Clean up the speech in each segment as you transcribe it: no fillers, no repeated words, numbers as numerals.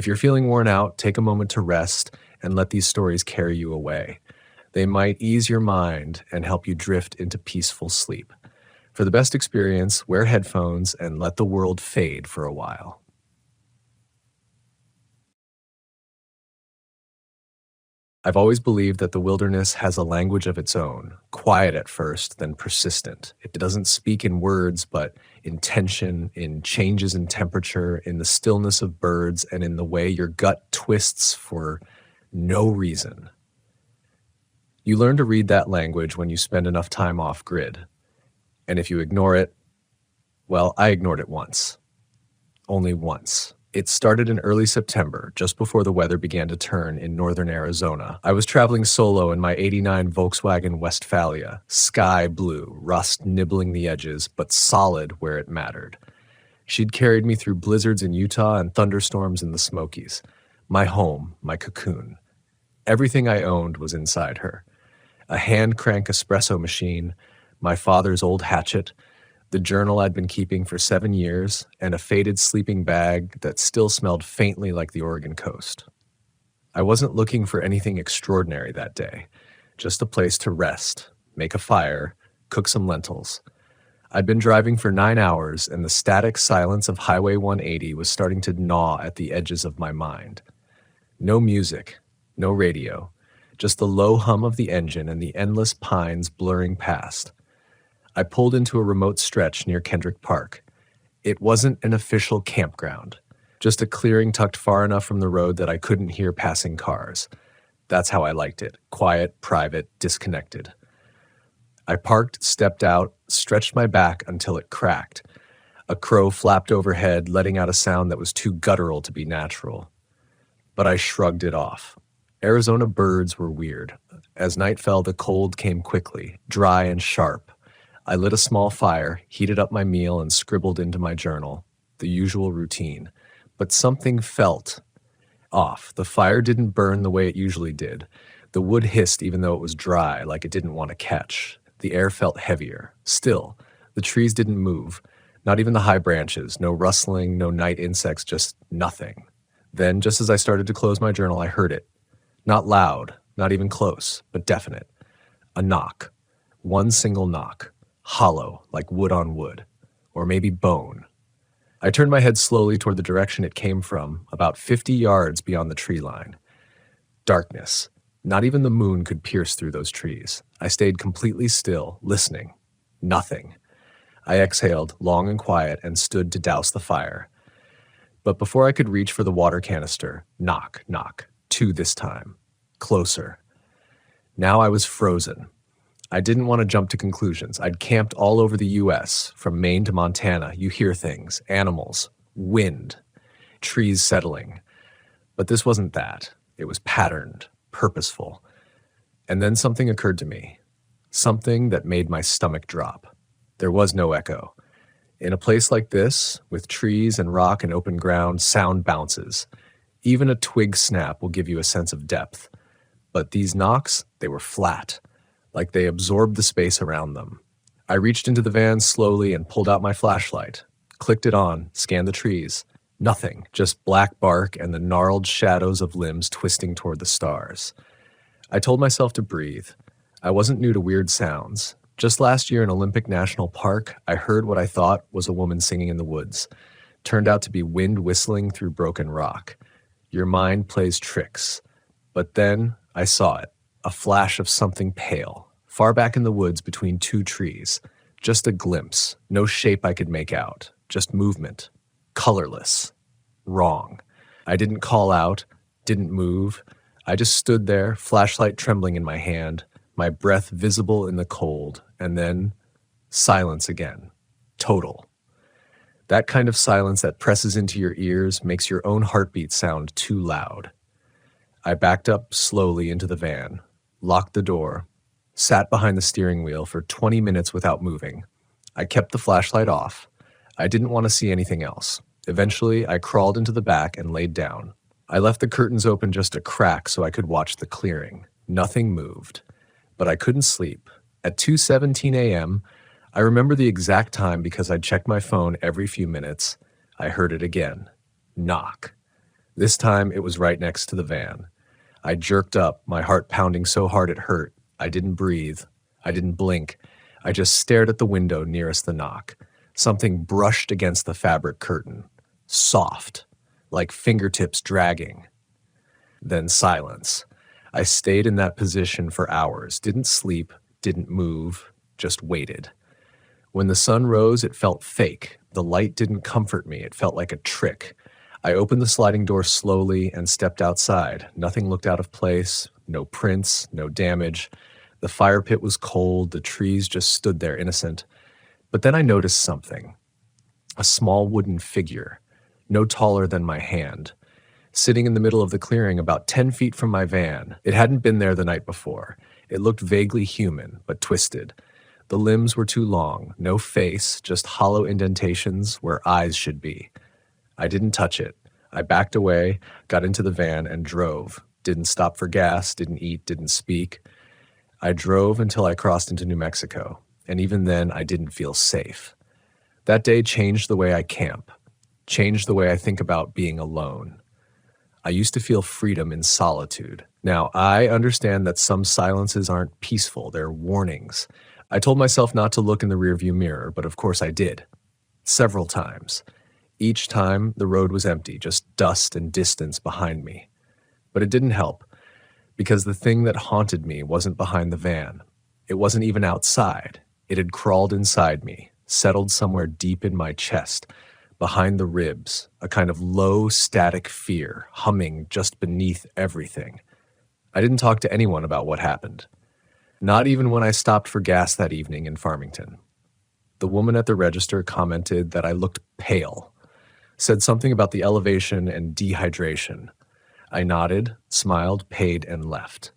If you're feeling worn out, take a moment to rest and let these stories carry you away. They might ease your mind and help you drift into peaceful sleep. For the best experience, wear headphones and let the world fade for a while. I've always believed that the wilderness has a language of its own, quiet at first, then persistent. It doesn't speak in words, but in tension, in changes in temperature, in the stillness of birds, and in the way your gut twists for no reason. You learn to read that language when you spend enough time off grid. And if you ignore it, well, I ignored it once. Only once. It started in early September, just before the weather began to turn in northern Arizona. I was traveling solo in my '89 Volkswagen Westphalia, sky blue, rust nibbling the edges, but solid where it mattered. She'd carried me through blizzards in Utah and thunderstorms in the Smokies. My home, my cocoon. Everything I owned was inside her. A hand-crank espresso machine, my father's old hatchet, the journal I'd been keeping for 7 years, and a faded sleeping bag that still smelled faintly like the Oregon coast. I wasn't looking for anything extraordinary that day, just a place to rest, make a fire, cook some lentils. I'd been driving for 9 hours, and the static silence of Highway 180 was starting to gnaw at the edges of my mind. No music, no radio, just the low hum of the engine and the endless pines blurring past. I pulled into a remote stretch near Kendrick Park. It wasn't an official campground, just a clearing tucked far enough from the road that I couldn't hear passing cars. That's how I liked it, quiet, private, disconnected. I parked, stepped out, stretched my back until it cracked. A crow flapped overhead, letting out a sound that was too guttural to be natural. But I shrugged it off. Arizona birds were weird. As night fell, the cold came quickly, dry and sharp. I lit a small fire, heated up my meal, and scribbled into my journal, the usual routine. But something felt off. The fire didn't burn the way it usually did. The wood hissed even though it was dry, like it didn't want to catch. The air felt heavier. Still, the trees didn't move. Not even the high branches. No rustling, no night insects, just nothing. Then, just as I started to close my journal, I heard it. Not loud, not even close, but definite. A knock. One single knock. Hollow, like wood on wood. Or maybe bone. I turned my head slowly toward the direction it came from, about 50 yards beyond the tree line. Darkness. Not even the moon could pierce through those trees. I stayed completely still, listening. Nothing. I exhaled, long and quiet, and stood to douse the fire. But before I could reach for the water canister, knock, knock. Two this time. Closer. Now I was frozen. I didn't want to jump to conclusions. I'd camped all over the U.S., from Maine to Montana. You hear things, animals, wind, trees settling. But this wasn't that. It was patterned, purposeful. And then something occurred to me. Something that made my stomach drop. There was no echo. In a place like this, with trees and rock and open ground, sound bounces. Even a twig snap will give you a sense of depth. But these knocks, they were flat. Like they absorbed the space around them. I reached into the van slowly and pulled out my flashlight, clicked it on, scanned the trees. Nothing, just black bark and the gnarled shadows of limbs twisting toward the stars. I told myself to breathe. I wasn't new to weird sounds. Just last year in Olympic National Park, I heard what I thought was a woman singing in the woods. Turned out to be wind whistling through broken rock. Your mind plays tricks. But then I saw it. A flash of something pale, far back in the woods between two trees. Just a glimpse, no shape I could make out, just movement. Colorless. Wrong. I didn't call out, didn't move. I just stood there, flashlight trembling in my hand, my breath visible in the cold, and then silence again. Total. That kind of silence that presses into your ears makes your own heartbeat sound too loud. I backed up slowly into the van, locked the door, sat behind the steering wheel for 20 minutes without moving. I kept the flashlight off. I didn't want to see anything else. Eventually, I crawled into the back and laid down. I left the curtains open just a crack so I could watch the clearing. Nothing moved. But I couldn't sleep. At 2:17 a.m., I remember the exact time because I'd checked my phone every few minutes. I heard it again. Knock. This time it was right next to the van. I jerked up, my heart pounding so hard it hurt. I didn't breathe. I didn't blink. I just stared at the window nearest the knock. Something brushed against the fabric curtain. Soft, like fingertips dragging. Then silence. I stayed in that position for hours, didn't sleep, didn't move, just waited. When the sun rose, it felt fake. The light didn't comfort me. It felt like a trick. I opened the sliding door slowly and stepped outside. Nothing looked out of place, no prints, no damage. The fire pit was cold, the trees just stood there innocent. But then I noticed something. A small wooden figure, no taller than my hand, sitting in the middle of the clearing about 10 feet from my van. It hadn't been there the night before. It looked vaguely human, but twisted. The limbs were too long, no face, just hollow indentations where eyes should be. I didn't touch it. I backed away, got into the van, and drove. Didn't stop for gas, didn't eat, didn't speak. I drove until I crossed into New Mexico, and even then I didn't feel safe. That day changed the way I camp, changed the way I think about being alone. I used to feel freedom in solitude. Now, I understand that some silences aren't peaceful, they're warnings. I told myself not to look in the rearview mirror, but of course I did. Several times. Each time, the road was empty, just dust and distance behind me. But it didn't help, because the thing that haunted me wasn't behind the van. It wasn't even outside. It had crawled inside me, settled somewhere deep in my chest, behind the ribs, a kind of low, static fear, humming just beneath everything. I didn't talk to anyone about what happened. Not even when I stopped for gas that evening in Farmington. The woman at the register commented that I looked pale, said something about the elevation and dehydration. I nodded, smiled, paid, and left.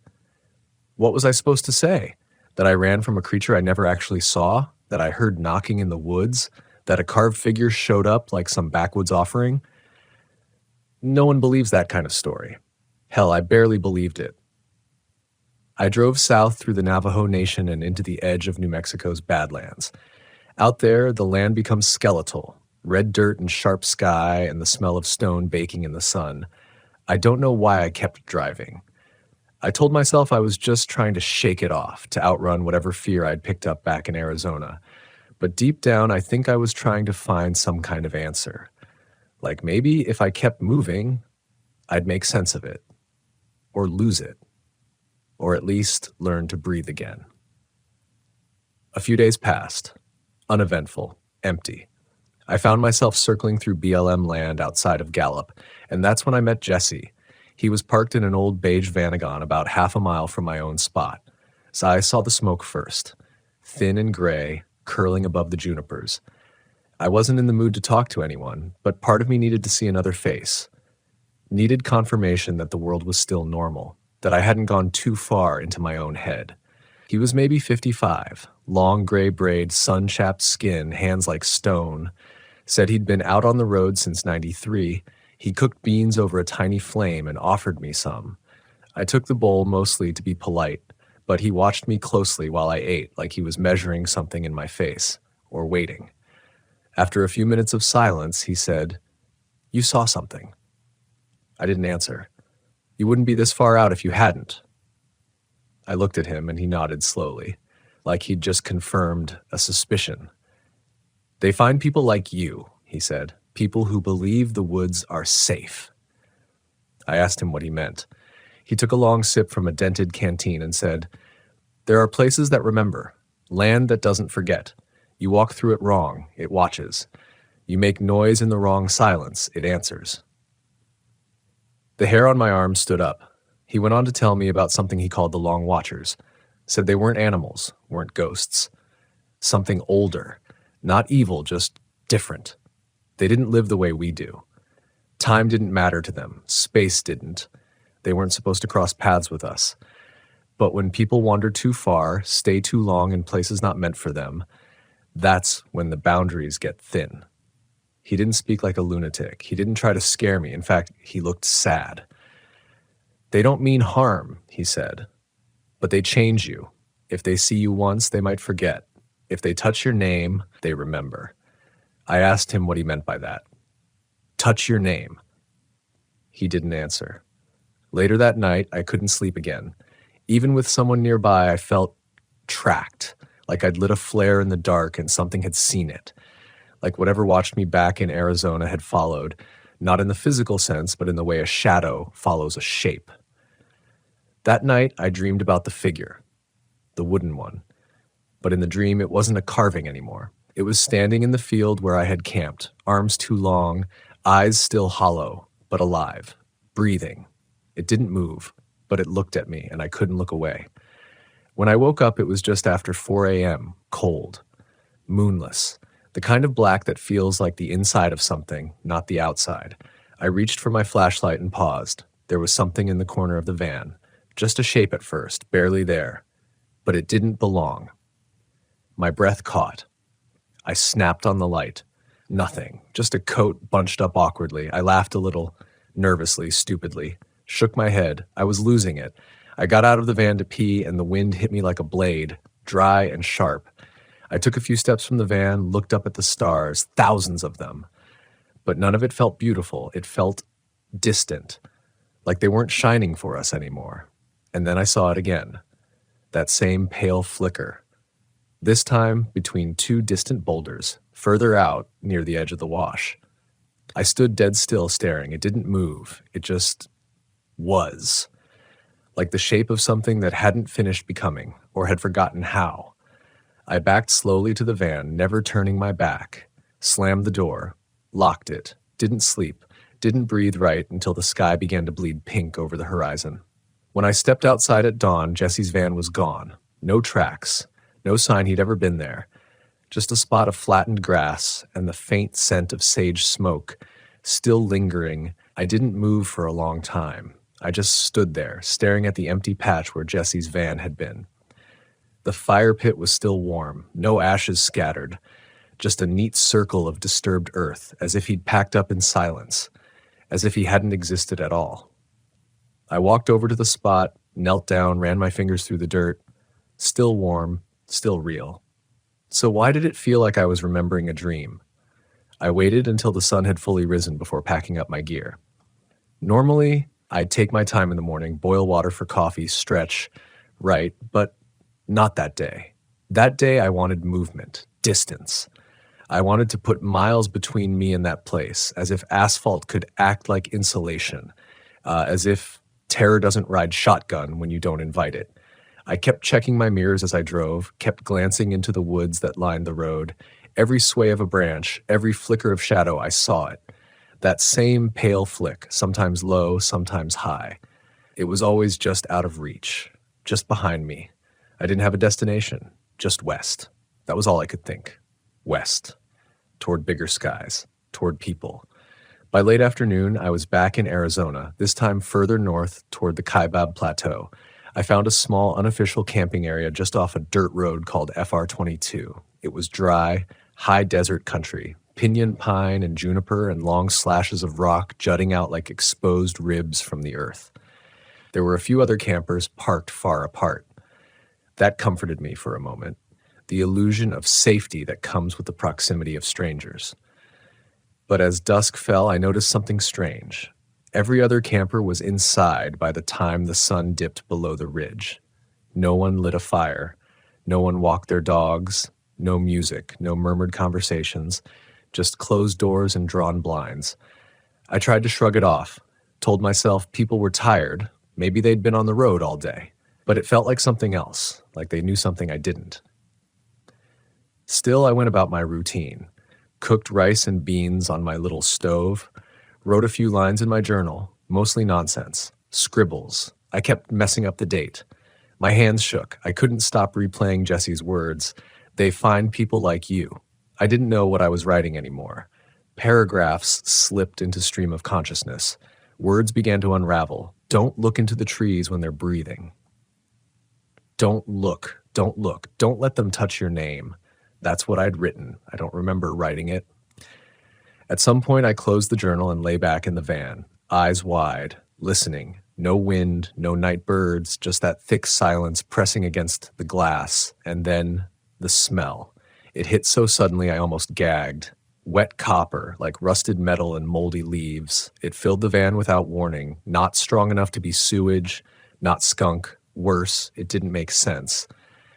What was I supposed to say? That I ran from a creature I never actually saw? That I heard knocking in the woods? That a carved figure showed up like some backwoods offering? No one believes that kind of story. Hell, I barely believed it. I drove south through the Navajo Nation and into the edge of New Mexico's Badlands. Out there, the land becomes skeletal, red dirt and sharp sky and the smell of stone baking in the sun. I don't know why I kept driving. I told myself I was just trying to shake it off, to outrun whatever fear I'd picked up back in Arizona. But deep down, I think I was trying to find some kind of answer. Like maybe if I kept moving, I'd make sense of it. Or lose it. Or at least learn to breathe again. A few days passed. Uneventful. Empty. I found myself circling through BLM land outside of Gallup, and that's when I met Jesse. He was parked in an old beige Vanagon about half a mile from my own spot. So I saw the smoke first. Thin and gray, curling above the junipers. I wasn't in the mood to talk to anyone, but part of me needed to see another face. Needed confirmation that the world was still normal, that I hadn't gone too far into my own head. He was maybe 55, long gray braid, sun-chapped skin, hands like stone. Said he'd been out on the road since '93. He cooked beans over a tiny flame and offered me some. I took the bowl mostly to be polite, but he watched me closely while I ate, like he was measuring something in my face, or waiting. After a few minutes of silence, he said, "You saw something." I didn't answer. "You wouldn't be this far out if you hadn't." I looked at him and he nodded slowly, like he'd just confirmed a suspicion. "They find people like you," he said, "people who believe the woods are safe." I asked him what he meant. He took a long sip from a dented canteen and said, "There are places that remember, land that doesn't forget. You walk through it wrong, it watches. You make noise in the wrong silence, it answers." The hair on my arm stood up. He went on to tell me about something he called the Long Watchers. Said they weren't animals, weren't ghosts. Something older. Not evil, just different. They didn't live the way we do. Time didn't matter to them. Space didn't. They weren't supposed to cross paths with us. But when people wander too far, stay too long in places not meant for them, that's when the boundaries get thin. He didn't speak like a lunatic. He didn't try to scare me. In fact, he looked sad. "They don't mean harm," he said, "but they change you. If they see you once, they might forget. If they touch your name, they remember." I asked him what he meant by that. Touch your name. He didn't answer. Later that night, I couldn't sleep again. Even with someone nearby, I felt tracked, like I'd lit a flare in the dark and something had seen it, like whatever watched me back in Arizona had followed, not in the physical sense, but in the way a shadow follows a shape. That night, I dreamed about the figure, the wooden one. But in the dream, it wasn't a carving anymore. It was standing in the field where I had camped, arms too long, eyes still hollow, but alive, breathing. It didn't move, but it looked at me, and I couldn't look away. When I woke up, it was just after 4 a.m., cold, moonless, the kind of black that feels like the inside of something, not the outside. I reached for my flashlight and paused. There was something in the corner of the van. Just a shape at first, barely there. But it didn't belong. My breath caught. I snapped on the light. Nothing, just a coat bunched up awkwardly. I laughed a little, nervously, stupidly, shook my head. I was losing it. I got out of the van to pee, and the wind hit me like a blade, dry and sharp. I took a few steps from the van, looked up at the stars, thousands of them. But none of it felt beautiful. It felt distant, like they weren't shining for us anymore. And then I saw it again, that same pale flicker. This time between two distant boulders, further out near the edge of the wash. I stood dead still staring. It didn't move. It just was. Like the shape of something that hadn't finished becoming, or had forgotten how. I backed slowly to the van, never turning my back, slammed the door, locked it, didn't sleep, didn't breathe right until the sky began to bleed pink over the horizon. When I stepped outside at dawn, Jesse's van was gone. No tracks, no sign he'd ever been there. Just a spot of flattened grass and the faint scent of sage smoke, still lingering. I didn't move for a long time. I just stood there, staring at the empty patch where Jesse's van had been. The fire pit was still warm, no ashes scattered, just a neat circle of disturbed earth, as if he'd packed up in silence, as if he hadn't existed at all. I walked over to the spot, knelt down, ran my fingers through the dirt. Still warm, still real. So why did it feel like I was remembering a dream? I waited until the sun had fully risen before packing up my gear. Normally, I'd take my time in the morning, boil water for coffee, stretch, write, but not that day. That day I wanted movement, distance. I wanted to put miles between me and that place, as if asphalt could act like insulation, as if terror doesn't ride shotgun when you don't invite it. I kept checking my mirrors as I drove, kept glancing into the woods that lined the road. Every sway of a branch, every flicker of shadow, I saw it. That same pale flick, sometimes low, sometimes high. It was always just out of reach, just behind me. I didn't have a destination, just west. That was all I could think. West. Toward bigger skies. Toward people. By late afternoon, I was back in Arizona, this time further north toward the Kaibab Plateau. I found a small, unofficial camping area just off a dirt road called FR22. It was dry, high desert country, pinyon pine and juniper and long slashes of rock jutting out like exposed ribs from the earth. There were a few other campers parked far apart. That comforted me for a moment, the illusion of safety that comes with the proximity of strangers. But as dusk fell, I noticed something strange. Every other camper was inside by the time the sun dipped below the ridge. No one lit a fire. No one walked their dogs. No music, no murmured conversations, just closed doors and drawn blinds. I tried to shrug it off, told myself people were tired. Maybe they'd been on the road all day. But it felt like something else, like they knew something I didn't. Still, I went about my routine, cooked rice and beans on my little stove, wrote a few lines in my journal, mostly nonsense, scribbles. I kept messing up the date. My hands shook. I couldn't stop replaying Jesse's words. They find people like you. I didn't know what I was writing anymore. Paragraphs slipped into stream of consciousness. Words began to unravel. Don't look into the trees when they're breathing. Don't look, don't look, don't let them touch your name. That's what I'd written. I don't remember writing it. At some point, I closed the journal and lay back in the van, eyes wide, listening. No wind, no night birds, just that thick silence pressing against the glass, and then the smell. It hit so suddenly I almost gagged. Wet copper, like rusted metal and moldy leaves. It filled the van without warning, not strong enough to be sewage, not skunk. Worse, it didn't make sense.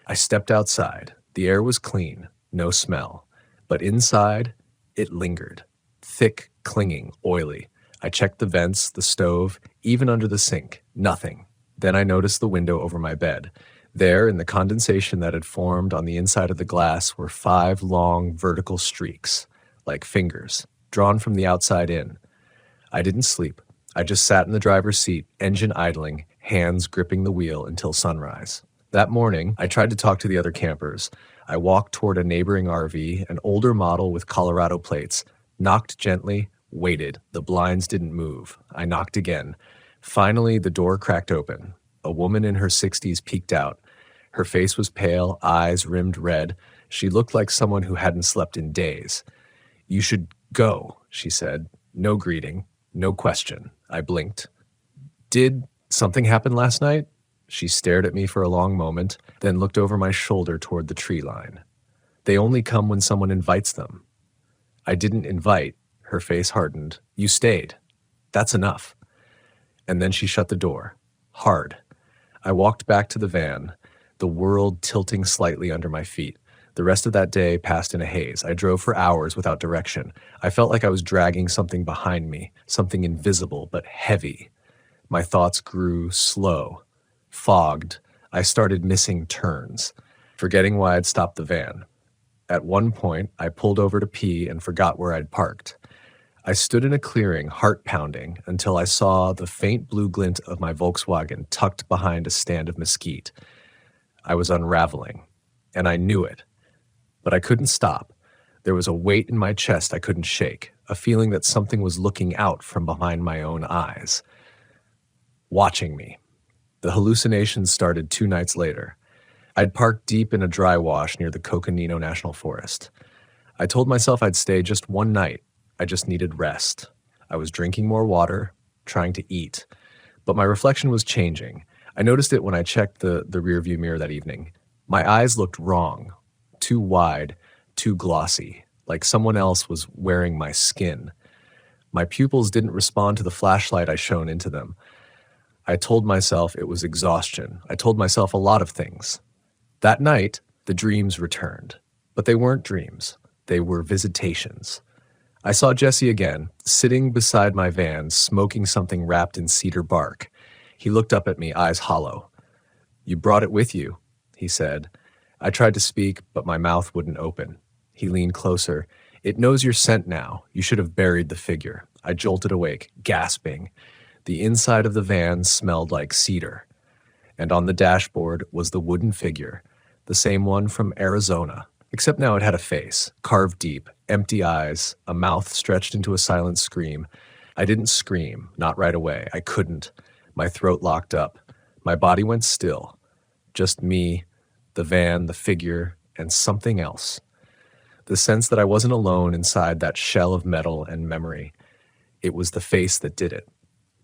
I stepped outside. The air was clean, no smell. But inside, it lingered. Thick, clinging, oily. I checked the vents, the stove, even under the sink. Nothing. Then I noticed the window over my bed. There, in the condensation that had formed on the inside of the glass, were 5 long, vertical streaks, like fingers, drawn from the outside in. I didn't sleep. I just sat in the driver's seat, engine idling, hands gripping the wheel until sunrise. That morning, I tried to talk to the other campers. I walked toward a neighboring RV, an older model with Colorado plates, knocked gently, waited. The blinds didn't move. I knocked again. Finally, the door cracked open. A woman in her 60s peeked out. Her face was pale, eyes rimmed red. She looked like someone who hadn't slept in days. "You should go," she said. No greeting, no question. I blinked. "Did something happen last night?" She stared at me for a long moment, then looked over my shoulder toward the tree line. "They only come when someone invites them." "I didn't invite." Her face hardened. "You stayed. That's enough." And then she shut the door. Hard. I walked back to the van, the world tilting slightly under my feet. The rest of that day passed in a haze. I drove for hours without direction. I felt like I was dragging something behind me, something invisible but heavy. My thoughts grew slow, fogged. I started missing turns, forgetting why I'd stopped the van. At one point, I pulled over to pee and forgot where I'd parked. I stood in a clearing, heart pounding, until I saw the faint blue glint of my Volkswagen tucked behind a stand of mesquite. I was unraveling, and I knew it. But I couldn't stop. There was a weight in my chest I couldn't shake, a feeling that something was looking out from behind my own eyes, watching me. The hallucinations started 2 nights later. I'd parked deep in a dry wash near the Coconino National Forest. I told myself I'd stay just one night. I just needed rest. I was drinking more water, trying to eat. But my reflection was changing. I noticed it when I checked the rearview mirror that evening. My eyes looked wrong. Too wide, too glossy, like someone else was wearing my skin. My pupils didn't respond to the flashlight I shone into them. I told myself it was exhaustion. I told myself a lot of things. That night, the dreams returned. But they weren't dreams. They were visitations. I saw Jesse again, sitting beside my van, smoking something wrapped in cedar bark. He looked up at me, eyes hollow. "You brought it with you," he said. I tried to speak, but my mouth wouldn't open. He leaned closer. "It knows your scent now. You should have buried the figure." I jolted awake, gasping. The inside of the van smelled like cedar. And on the dashboard was the wooden figure, the same one from Arizona, except now it had a face, carved deep, empty eyes, a mouth stretched into a silent scream. I didn't scream, not right away. I couldn't. My throat locked up. My body went still. Just me, the van, the figure, and something else. The sense that I wasn't alone inside that shell of metal and memory. It was the face that did it.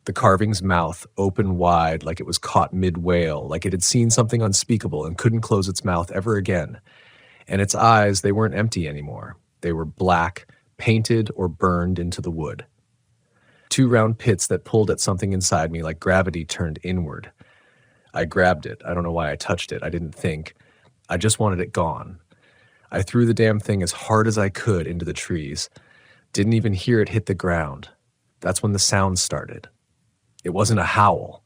The carving's mouth open wide like it was caught mid-wail, like it had seen something unspeakable and couldn't close its mouth ever again. And its eyes, they weren't empty anymore. They were black, painted or burned into the wood. 2 round pits that pulled at something inside me like gravity turned inward. I grabbed it. I don't know why I touched it. I didn't think. I just wanted it gone. I threw the damn thing as hard as I could into the trees. Didn't even hear it hit the ground. That's when the sound started. It wasn't a howl.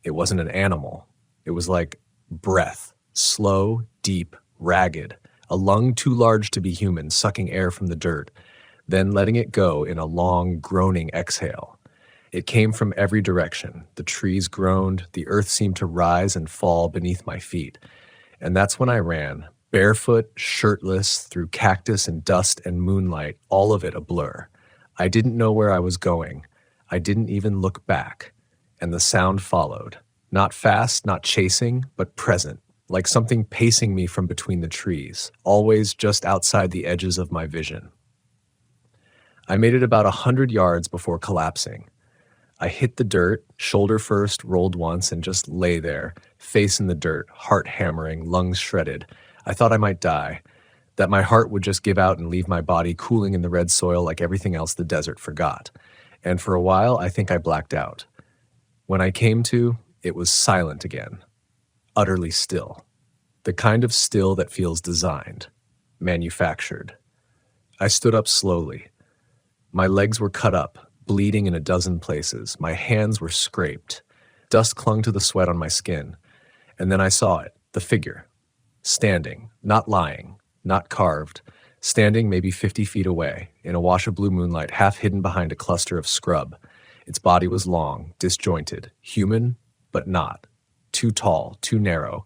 It wasn't an animal. It was like breath, slow, deep, ragged, a lung too large to be human, sucking air from the dirt, then letting it go in a long, groaning exhale. It came from every direction. The trees groaned, the earth seemed to rise and fall beneath my feet. And that's when I ran, barefoot, shirtless, through cactus and dust and moonlight, all of it a blur. I didn't know where I was going. I didn't even look back. And the sound followed. Not fast, not chasing, but present, like something pacing me from between the trees, always just outside the edges of my vision. I made it about 100 yards before collapsing. I hit the dirt, shoulder first, rolled once, and just lay there, face in the dirt, heart hammering, lungs shredded. I thought I might die. that my heart would just give out and leave my body cooling in the red soil like everything else the desert forgot. And for a while, I think I blacked out. When I came to, it was silent again, utterly still. The kind of still that feels designed, manufactured. I stood up slowly. My legs were cut up, bleeding in a dozen places. My hands were scraped. Dust clung to the sweat on my skin. And then I saw it, the figure. Standing, not lying, not carved. Standing maybe 50 feet away, in a wash of blue moonlight, half hidden behind a cluster of scrub. Its body was long, disjointed, human, but not. Too tall, too narrow.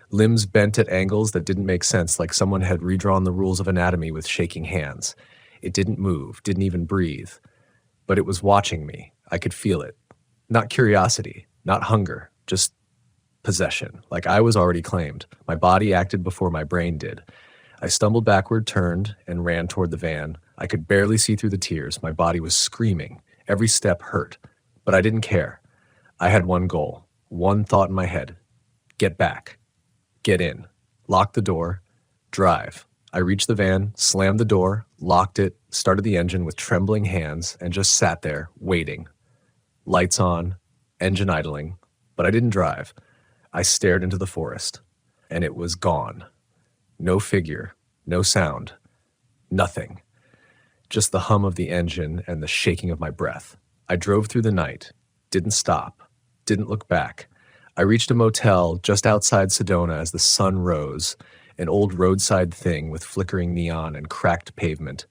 Limbs bent at angles that didn't make sense, like someone had redrawn the rules of anatomy with shaking hands. It didn't move, didn't even breathe. But it was watching me. I could feel it. Not curiosity, not hunger, just possession, like I was already claimed. My body acted before my brain did. I stumbled backward, turned, and ran toward the van. I could barely see through the tears. My body was screaming. Every step hurt. But I didn't care. I had one goal, one thought in my head. Get back. Get in. Lock the door. Drive. I reached the van, slammed the door, locked it, started the engine with trembling hands, and just sat there, waiting. Lights on, engine idling, but I didn't drive. I stared into the forest, and it was gone. No figure, no sound, nothing. Just the hum of the engine and the shaking of my breath. I drove through the night, didn't stop, didn't look back. I reached a motel just outside Sedona as the sun rose, an old roadside thing with flickering neon and cracked pavement.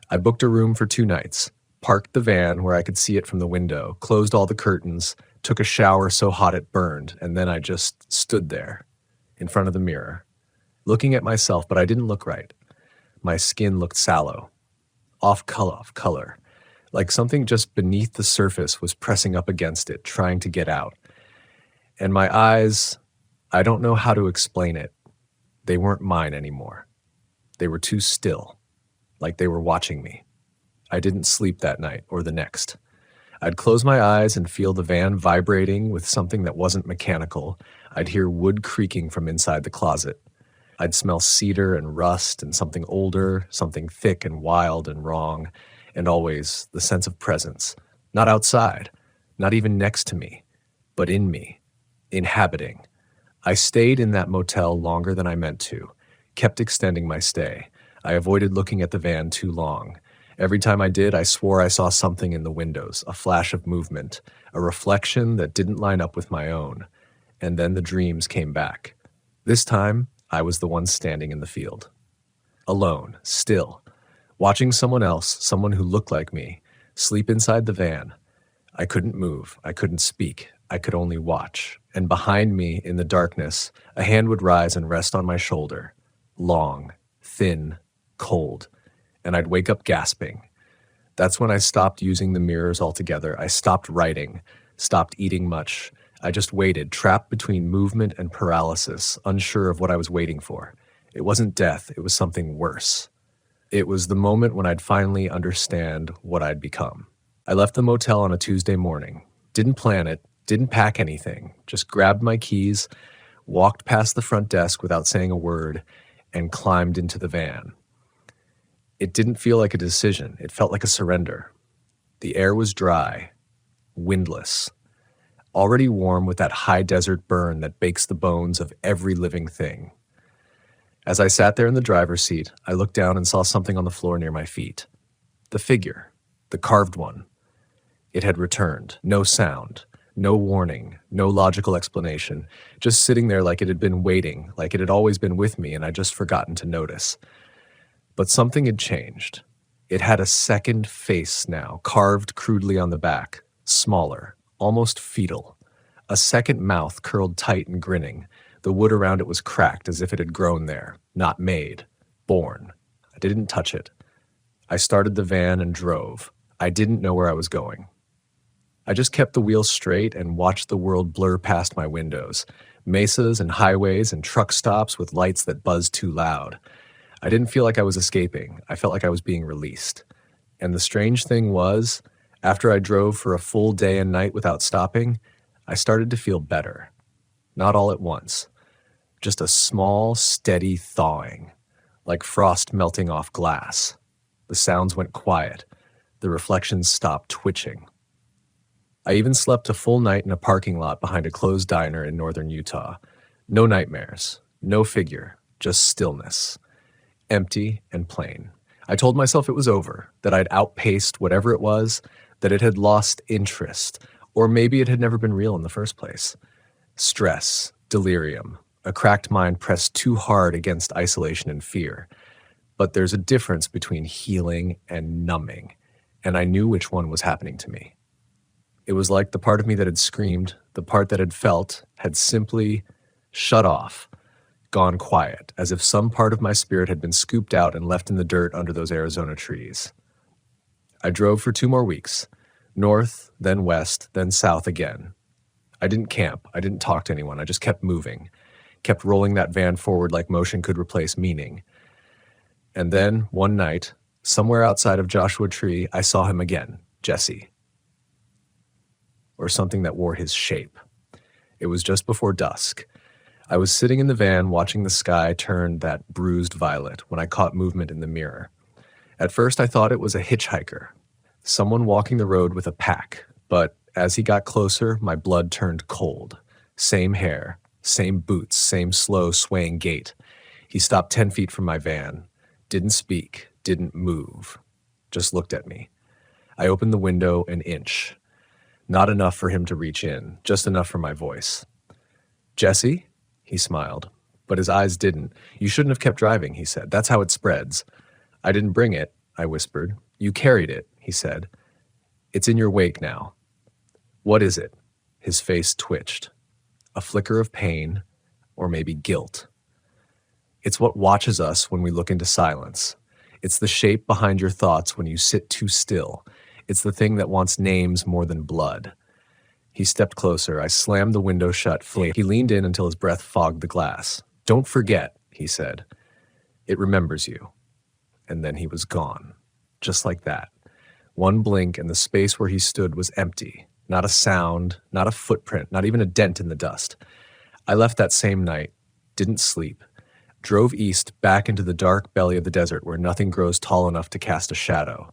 I booked a room for 2 nights, parked the van where I could see it from the window, closed all the curtains, took a shower so hot it burned, and then I just stood there, in front of the mirror, looking at myself, but I didn't look right. My skin looked sallow, off color, like something just beneath the surface was pressing up against it, trying to get out. And my eyes, I don't know how to explain it. They weren't mine anymore. They were too still, like they were watching me. I didn't sleep that night or the next. I'd close my eyes and feel the van vibrating with something that wasn't mechanical. I'd hear wood creaking from inside the closet. I'd smell cedar and rust and something older, something thick and wild and wrong, and always the sense of presence. Not outside, not even next to me, but in me, inhabiting. I stayed in that motel longer than I meant to, kept extending my stay. I avoided looking at the van too long. Every time I did, I swore I saw something in the windows, a flash of movement, a reflection that didn't line up with my own. And then the dreams came back. This time, I was the one standing in the field. Alone, still, watching someone else, someone who looked like me, sleep inside the van. I couldn't move, I couldn't speak, I could only watch. And behind me, in the darkness, a hand would rise and rest on my shoulder. Long, thin, cold. And I'd wake up gasping. That's when I stopped using the mirrors altogether. I stopped writing, stopped eating much. I just waited, trapped between movement and paralysis, unsure of what I was waiting for. It wasn't death, it was something worse. It was the moment when I'd finally understand what I'd become. I left the motel on a Tuesday morning. Didn't plan it, didn't pack anything, just grabbed my keys, walked past the front desk without saying a word, and climbed into the van. It didn't feel like a decision. It felt like a surrender. The air was dry, windless, already warm with that high desert burn that bakes the bones of every living thing. As I sat there in the driver's seat, I looked down and saw something on the floor near my feet. The figure, the carved one. It had returned. No sound, no warning, no logical explanation, just sitting there like it had been waiting, like it had always been with me and I'd just forgotten to notice. But something had changed. It had a second face now, carved crudely on the back, smaller, almost fetal. A second mouth curled tight and grinning. The wood around it was cracked as if it had grown there, not made, born. I didn't touch it. I started the van and drove. I didn't know where I was going. I just kept the wheel straight and watched the world blur past my windows. Mesas and highways and truck stops with lights that buzzed too loud. I didn't feel like I was escaping. I felt like I was being released. And the strange thing was, after I drove for a full day and night without stopping, I started to feel better. Not all at once. Just a small, steady thawing. like frost melting off glass. The sounds went quiet. The reflections stopped twitching. I even slept a full night in a parking lot behind a closed diner in northern Utah. No nightmares, no figure, just stillness. Empty and plain. I told myself it was over, that I'd outpaced whatever it was, that it had lost interest, or maybe it had never been real in the first place. Stress, delirium, a cracked mind pressed too hard against isolation and fear. But there's a difference between healing and numbing, and I knew which one was happening to me. It was like the part of me that had screamed, the part that had felt, had simply shut off, gone quiet, as if some part of my spirit had been scooped out and left in the dirt under those Arizona trees. I drove for 2 more weeks, north, then west, then south again. I didn't camp, I didn't talk to anyone, I just kept moving, kept rolling that van forward like motion could replace meaning. And then, one night, somewhere outside of Joshua Tree, I saw him again, Jesse. Or something that wore his shape. It was just before dusk. I was sitting in the van watching the sky turn that bruised violet when I caught movement in the mirror. At first I thought it was a hitchhiker, someone walking the road with a pack, but as he got closer, my blood turned cold. Same hair, same boots, same slow swaying gait. He stopped 10 feet from my van, didn't speak, didn't move, just looked at me. I opened the window an inch. Not enough for him to reach in, just enough for my voice. "Jesse?" He smiled, but his eyes didn't. "You shouldn't have kept driving," he said. "That's how it spreads." "I didn't bring it," I whispered. "You carried it," he said. "It's in your wake now." "What is it?" His face twitched. A flicker of pain, or maybe guilt. "It's what watches us when we look into silence. It's the shape behind your thoughts when you sit too still. It's the thing that wants names more than blood." He stepped closer. I slammed the window shut. He leaned in until his breath fogged the glass. "Don't forget," he said. "It remembers you." And then he was gone. Just like that. One blink and the space where he stood was empty. Not a sound, not a footprint, not even a dent in the dust. I left that same night, didn't sleep, drove east back into the dark belly of the desert where nothing grows tall enough to cast a shadow.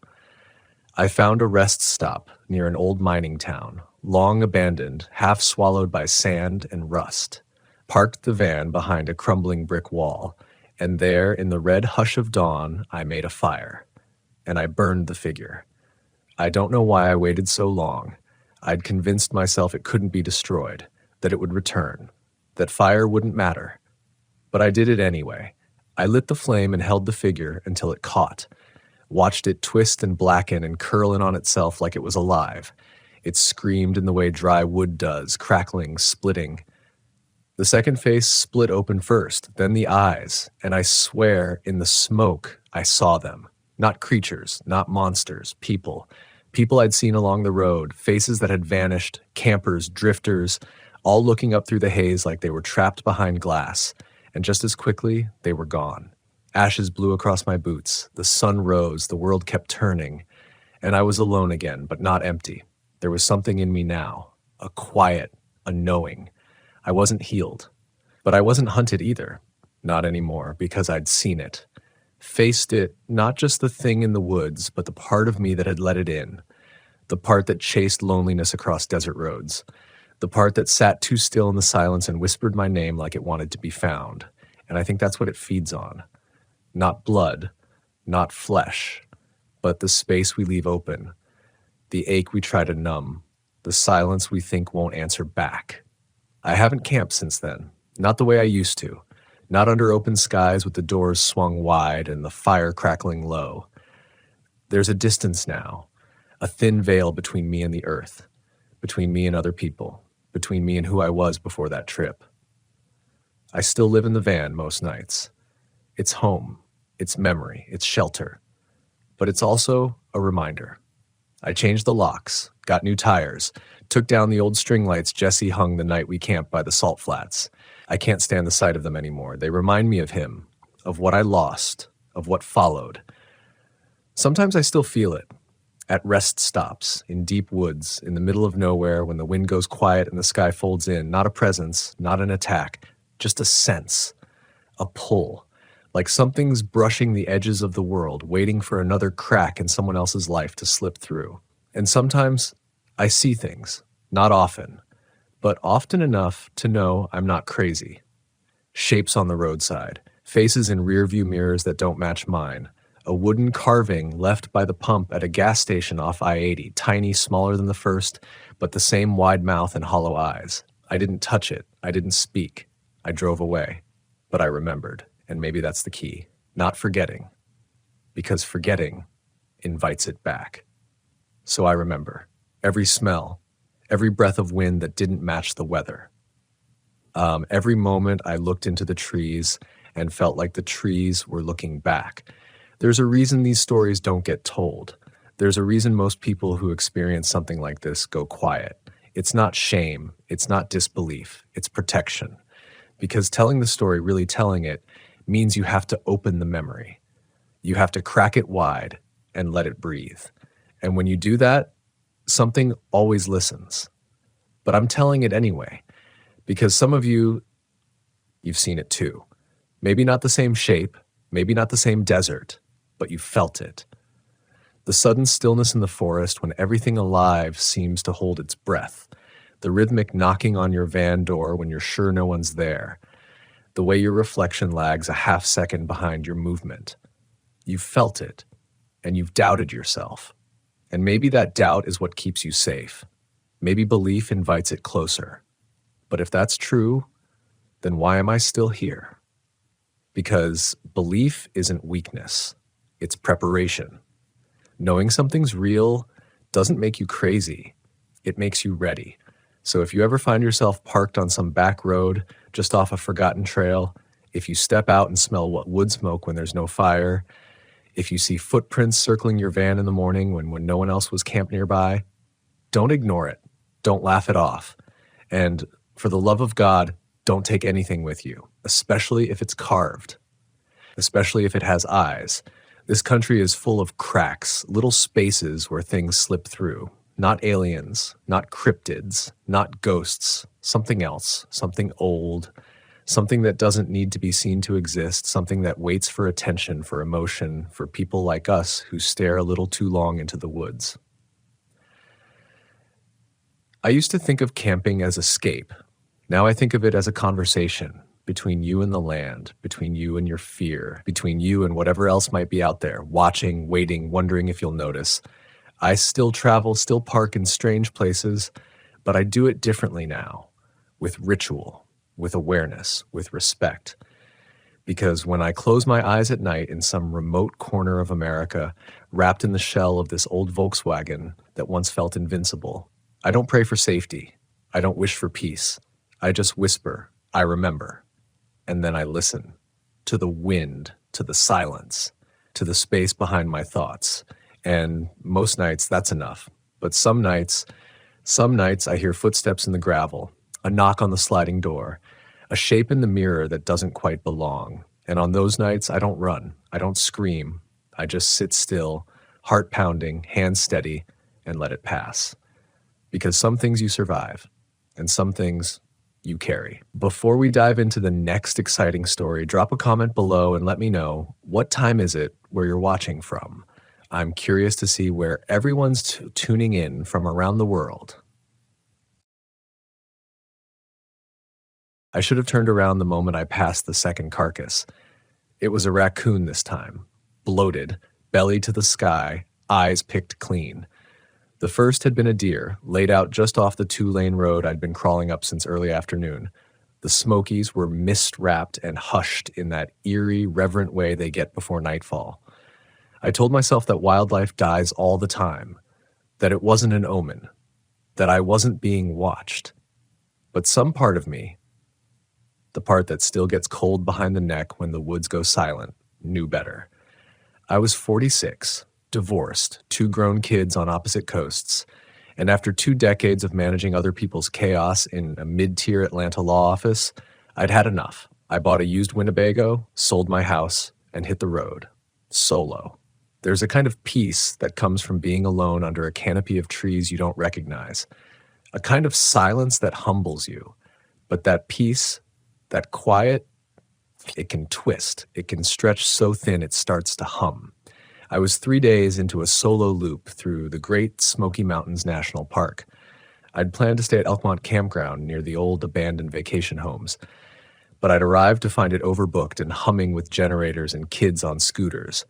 I found a rest stop near an old mining town, long abandoned, half swallowed by sand and rust. Parked the van behind a crumbling brick wall, and there, in the red hush of dawn, I made a fire. And I burned the figure. I don't know why I waited so long. I'd convinced myself it couldn't be destroyed, that it would return, that fire wouldn't matter. But I did it anyway. I lit the flame and held the figure until it caught. Watched it twist and blacken and curl in on itself like it was alive. It screamed in the way dry wood does, crackling, splitting. The second face split open first, then the eyes, and I swear, in the smoke, I saw them. Not creatures, not monsters, people. People I'd seen along the road, faces that had vanished, campers, drifters, all looking up through the haze like they were trapped behind glass, and just as quickly, they were gone. Ashes blew across my boots, the sun rose, the world kept turning, and I was alone again, but not empty. There was something in me now, a quiet, a knowing. I wasn't healed, but I wasn't hunted either, not anymore, because I'd seen it. Faced it, not just the thing in the woods, but the part of me that had let it in, the part that chased loneliness across desert roads, the part that sat too still in the silence and whispered my name like it wanted to be found, and I think that's what it feeds on. Not blood, not flesh, but the space we leave open, the ache we try to numb, the silence we think won't answer back. I haven't camped since then, not the way I used to, not under open skies with the doors swung wide and the fire crackling low. There's a distance now, a thin veil between me and the earth, between me and other people, between me and who I was before that trip. I still live in the van most nights. It's home, it's memory, it's shelter, but it's also a reminder. I changed the locks, got new tires, took down the old string lights Jesse hung the night we camped by the salt flats. I can't stand the sight of them anymore. They remind me of him, of what I lost, of what followed. Sometimes I still feel it, at rest stops, in deep woods, in the middle of nowhere when the wind goes quiet and the sky folds in, not a presence, not an attack, just a sense, a pull, like something's brushing the edges of the world, waiting for another crack in someone else's life to slip through. And sometimes I see things, not often, but often enough to know I'm not crazy. Shapes on the roadside, faces in rearview mirrors that don't match mine, a wooden carving left by the pump at a gas station off I-80, tiny, smaller than the first, but the same wide mouth and hollow eyes. I didn't touch it. I didn't speak. I drove away. But I remembered, and maybe that's the key. Not forgetting, because forgetting invites it back. So I remember every smell, every breath of wind that didn't match the weather. Every moment I looked into the trees and felt like the trees were looking back. There's a reason these stories don't get told. There's a reason most people who experience something like this go quiet. It's not shame, it's not disbelief, it's protection. Because telling the story, really telling it, means you have to open the memory. You have to crack it wide and let it breathe. And when you do that, something always listens. But I'm telling it anyway, because some of you, you've seen it too. Maybe not the same shape, maybe not the same desert, but you felt it. The sudden stillness in the forest when everything alive seems to hold its breath. The rhythmic knocking on your van door when you're sure no one's there. The way your reflection lags a half second behind your movement. You've felt it, and you've doubted yourself. And maybe that doubt is what keeps you safe. Maybe belief invites it closer. But if that's true, then why am I still here? Because belief isn't weakness, it's preparation. Knowing something's real doesn't make you crazy, it makes you ready. So if you ever find yourself parked on some back road just off a forgotten trail, if you step out and smell what wood smoke when there's no fire, if you see footprints circling your van in the morning when no one else was camped nearby, don't ignore it. Don't laugh it off. And for the love of God, don't take anything with you, especially if it's carved, especially if it has eyes. This country is full of cracks, little spaces where things slip through. Not aliens, not cryptids, not ghosts, something else, something old, something that doesn't need to be seen to exist, something that waits for attention, for emotion, for people like us who stare a little too long into the woods. I used to think of camping as escape. Now I think of it as a conversation between you and the land, between you and your fear, between you and whatever else might be out there, watching, waiting, wondering if you'll notice. I still travel, still park in strange places, but I do it differently now, with ritual, with awareness, with respect. Because when I close my eyes at night in some remote corner of America, wrapped in the shell of this old Volkswagen that once felt invincible, I don't pray for safety. I don't wish for peace. I just whisper, I remember. And then I listen to the wind, to the silence, to the space behind my thoughts. And most nights that's enough. But some nights I hear footsteps in the gravel, a knock on the sliding door, a shape in the mirror that doesn't quite belong. And on those nights, I don't run, I don't scream. I just sit still, heart pounding, hands steady, and let it pass. Because some things you survive, and some things you carry. Before we dive into the next exciting story, drop a comment below and let me know, what time is it where you're watching from? I'm curious to see where everyone's tuning in from around the world. I should have turned around the moment I passed the second carcass. It was a raccoon this time, bloated, belly to the sky, eyes picked clean. The first had been a deer, laid out just off the 2-lane road I'd been crawling up since early afternoon. The Smokies were mist-wrapped and hushed in that eerie, reverent way they get before nightfall. I told myself that wildlife dies all the time, that it wasn't an omen, that I wasn't being watched. But some part of me, the part that still gets cold behind the neck when the woods go silent, knew better. I was 46, divorced, 2 grown kids on opposite coasts, and after 2 decades of managing other people's chaos in a mid-tier Atlanta law office, I'd had enough. I bought a used Winnebago, sold my house, and hit the road, solo. There's a kind of peace that comes from being alone under a canopy of trees you don't recognize, a kind of silence that humbles you. But that peace, that quiet, It can twist. It can stretch so thin it starts to hum. I was 3 days into a solo loop through the Great Smoky Mountains National Park. I'd planned to stay at Elkmont Campground near the old abandoned vacation homes, but I'd arrived to find it overbooked and humming with generators and kids on scooters.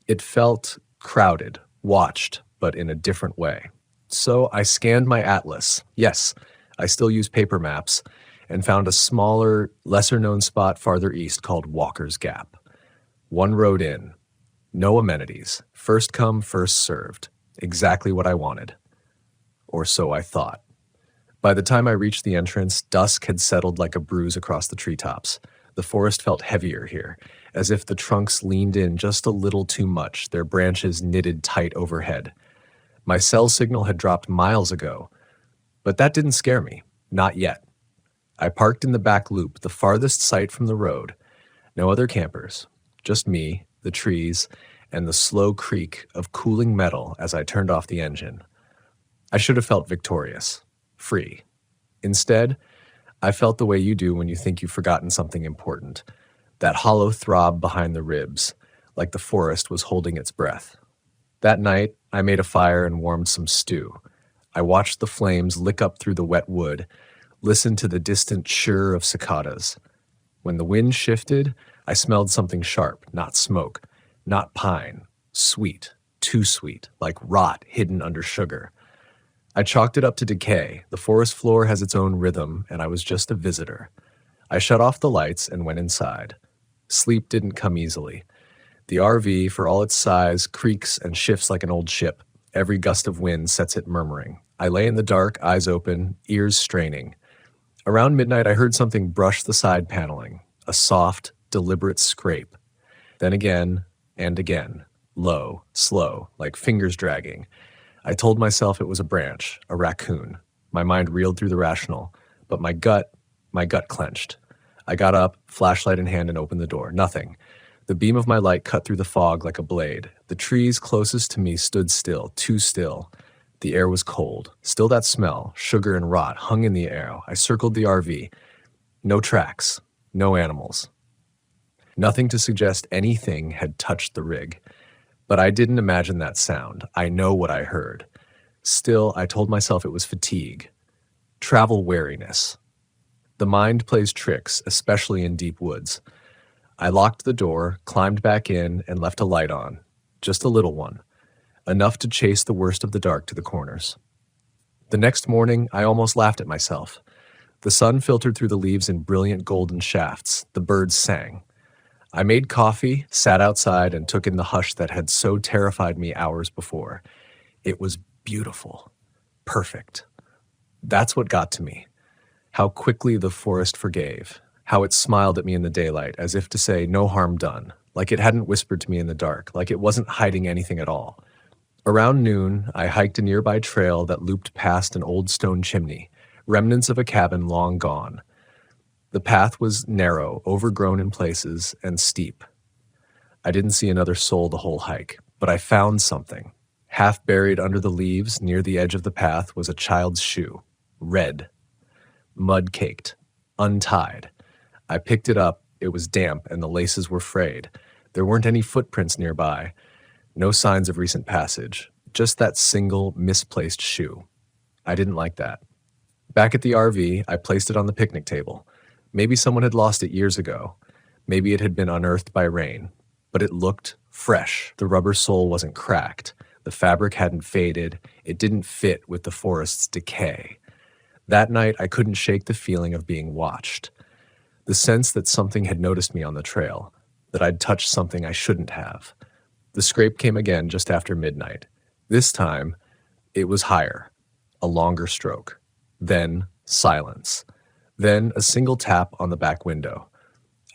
It felt crowded, watched, but in a different way. So I scanned my atlas. Yes, I still use paper maps, and found a smaller, lesser-known spot farther east called Walker's Gap. One road in. No amenities. First come, first served. Exactly what I wanted. Or so I thought. By the time I reached the entrance, dusk had settled like a bruise across the treetops. The forest felt heavier here, as if the trunks leaned in just a little too much, their branches knitted tight overhead. My cell signal had dropped miles ago, but that didn't scare me. Not yet. I parked in the back loop, the farthest sight from the road. No other campers, just me, the trees, and the slow creak of cooling metal as I turned off the engine. I should have felt victorious, free. Instead, I felt the way you do when you think you've forgotten something important, that hollow throb behind the ribs, like the forest was holding its breath. That night, I made a fire and warmed some stew. I watched the flames lick up through the wet wood, listened to the distant chirr of cicadas. When the wind shifted, I smelled something sharp, not smoke, not pine, sweet, too sweet, like rot hidden under sugar. I chalked it up to decay. The forest floor has its own rhythm, and I was just a visitor. I shut off the lights and went inside. Sleep didn't come easily. The RV, for all its size, creaks and shifts like an old ship. Every gust of wind sets it murmuring. I lay in the dark, eyes open, ears straining. Around midnight, I heard something brush the side paneling, a soft, deliberate scrape. Then again and again, low, slow, like fingers dragging. I told myself it was a branch, a raccoon. My mind reeled through the rational, but my gut clenched. I got up, flashlight in hand, and opened the door. Nothing. The beam of my light cut through the fog like a blade. The trees closest to me stood still, too still. The air was cold. Still that smell, sugar and rot, hung in the air. I circled the RV. No tracks. No animals. Nothing to suggest anything had touched the rig. But I didn't imagine that sound. I know what I heard. Still, I told myself it was fatigue. Travel weariness. The mind plays tricks, especially in deep woods. I locked the door, climbed back in, and left a light on. Just a little one. Enough to chase the worst of the dark to the corners. The next morning, I almost laughed at myself. The sun filtered through the leaves in brilliant golden shafts. The birds sang. I made coffee, sat outside, and took in the hush that had so terrified me hours before. It was beautiful. Perfect. That's what got to me. How quickly the forest forgave. How it smiled at me in the daylight, as if to say no harm done. Like it hadn't whispered to me in the dark. Like it wasn't hiding anything at all. Around noon, I hiked a nearby trail that looped past an old stone chimney, remnants of a cabin long gone. The path was narrow, overgrown in places, and steep. I didn't see another soul the whole hike, but I found something. Half buried under the leaves, near the edge of the path, was a child's shoe. Red. Mud-caked. Untied. I picked it up. It was damp, and the laces were frayed. There weren't any footprints nearby. No signs of recent passage. Just that single, misplaced shoe. I didn't like that. Back at the RV, I placed it on the picnic table. Maybe someone had lost it years ago. Maybe it had been unearthed by rain. But it looked fresh. The rubber sole wasn't cracked. The fabric hadn't faded. It didn't fit with the forest's decay. That night, I couldn't shake the feeling of being watched. The sense that something had noticed me on the trail, that I'd touched something I shouldn't have. The scrape came again just after midnight. This time, it was higher, a longer stroke. Then, silence. Then, a single tap on the back window.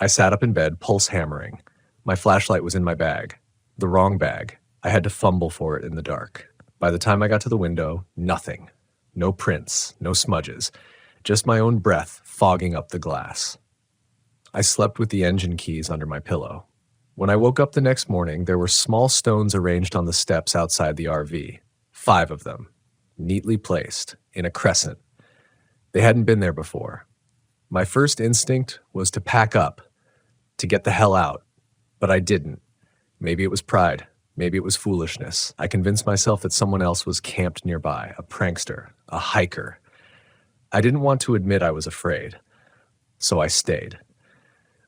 I sat up in bed, pulse hammering. My flashlight was in my bag. The wrong bag. I had to fumble for it in the dark. By the time I got to the window, nothing. No prints, no smudges. Just my own breath fogging up the glass. I slept with the engine keys under my pillow. When I woke up the next morning, there were small stones arranged on the steps outside the RV. 5 of them, neatly placed, in a crescent. They hadn't been there before. My first instinct was to pack up, to get the hell out. But I didn't. Maybe it was pride. Maybe it was foolishness. I convinced myself that someone else was camped nearby, a prankster, a hiker. I didn't want to admit I was afraid, so I stayed.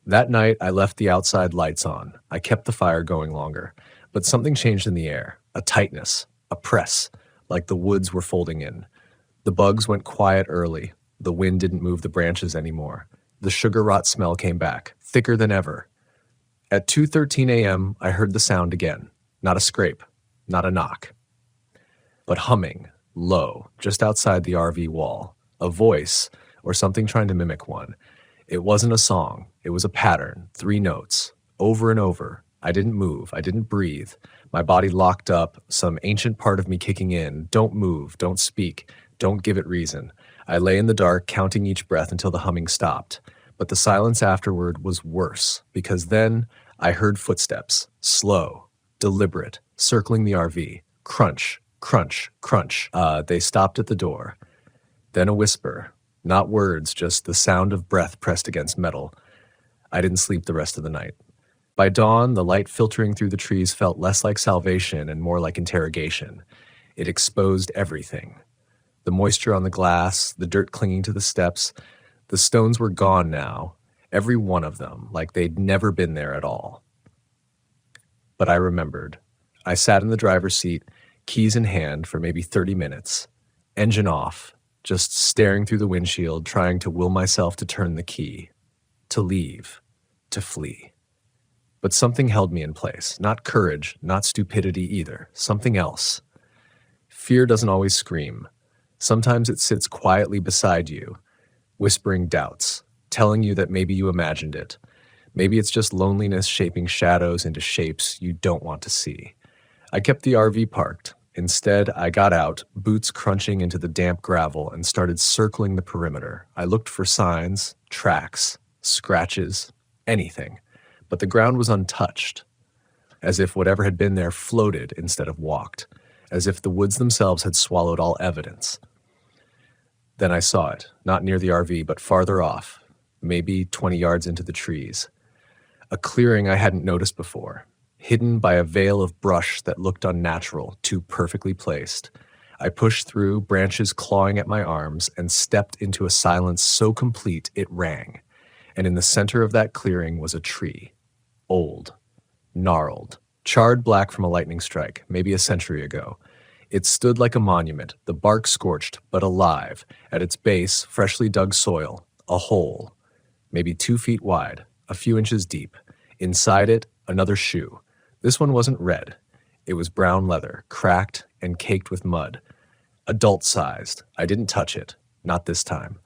That night, I left the outside lights on. I kept the fire going longer, but something changed in the air, a tightness, a press, like the woods were folding in. The bugs went quiet early. The wind didn't move the branches anymore. The sugar rot smell came back, thicker than ever. At 2:13 a.m., I heard the sound again. Not a scrape, not a knock, but humming, low, just outside the RV wall. A voice, or something trying to mimic one. It wasn't a song. It was a pattern, 3 notes, over and over. I didn't move. I didn't breathe. My body locked up, some ancient part of me kicking in. Don't move. Don't speak. Don't give it reason. I lay in the dark, counting each breath until the humming stopped. But the silence afterward was worse, because then I heard footsteps, slow, deliberate, circling the RV. Crunch, crunch, crunch. They stopped at the door. Then a whisper. Not words, just the sound of breath pressed against metal. I didn't sleep the rest of the night. By dawn, the light filtering through the trees felt less like salvation and more like interrogation. It exposed everything. The moisture on the glass, the dirt clinging to the steps. The stones were gone now, every one of them, like they'd never been there at all. But I remembered. I sat in the driver's seat, keys in hand, for maybe 30 minutes. Engine off, just staring through the windshield, trying to will myself to turn the key, to leave, to flee. But something held me in place. Not courage, not stupidity either. Something else. Fear doesn't always scream. Sometimes it sits quietly beside you, whispering doubts, telling you that maybe you imagined it. Maybe it's just loneliness shaping shadows into shapes you don't want to see. I kept the RV parked. Instead, I got out, boots crunching into the damp gravel, and started circling the perimeter. I looked for signs, tracks, scratches, anything. But the ground was untouched, as if whatever had been there floated instead of walked, as if the woods themselves had swallowed all evidence. Then I saw it, not near the RV, but farther off, maybe 20 yards into the trees. A clearing I hadn't noticed before, hidden by a veil of brush that looked unnatural, too perfectly placed. I pushed through, branches clawing at my arms, and stepped into a silence so complete it rang. And in the center of that clearing was a tree. Old, gnarled, charred black from a lightning strike, maybe a century ago. It stood like a monument, the bark scorched, but alive. At its base, freshly dug soil, a hole, maybe 2 feet wide, a few inches deep. Inside it, another shoe. This one wasn't red. It was brown leather, cracked and caked with mud. Adult-sized. I didn't touch it. Not this time.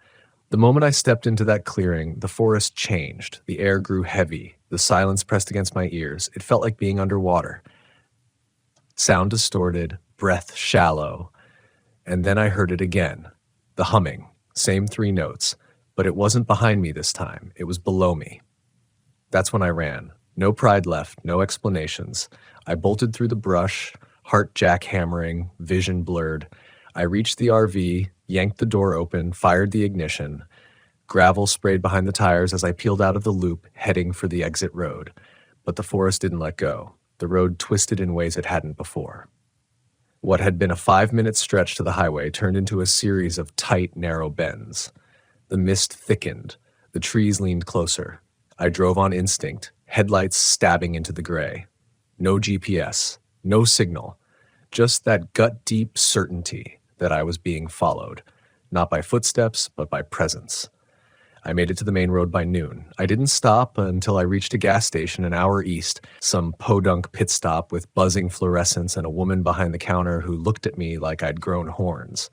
The moment I stepped into that clearing, the forest changed. The air grew heavy. The silence pressed against my ears. It felt like being underwater. Sound distorted, breath shallow. And then I heard it again. The humming. Same 3 notes. But it wasn't behind me this time. It was below me. That's when I ran. No pride left, no explanations. I bolted through the brush, heart jackhammering, vision blurred. I reached the RV, yanked the door open, fired the ignition. Gravel sprayed behind the tires as I peeled out of the loop, heading for the exit road. But the forest didn't let go. The road twisted in ways it hadn't before. What had been a 5-minute stretch to the highway turned into a series of tight, narrow bends. The mist thickened. The trees leaned closer. I drove on instinct, headlights stabbing into the gray. No GPS, no signal, just that gut-deep certainty that I was being followed, not by footsteps, but by presence. I made it to the main road by noon. I didn't stop until I reached a gas station an hour east, some podunk pit stop with buzzing fluorescents and a woman behind the counter who looked at me like I'd grown horns.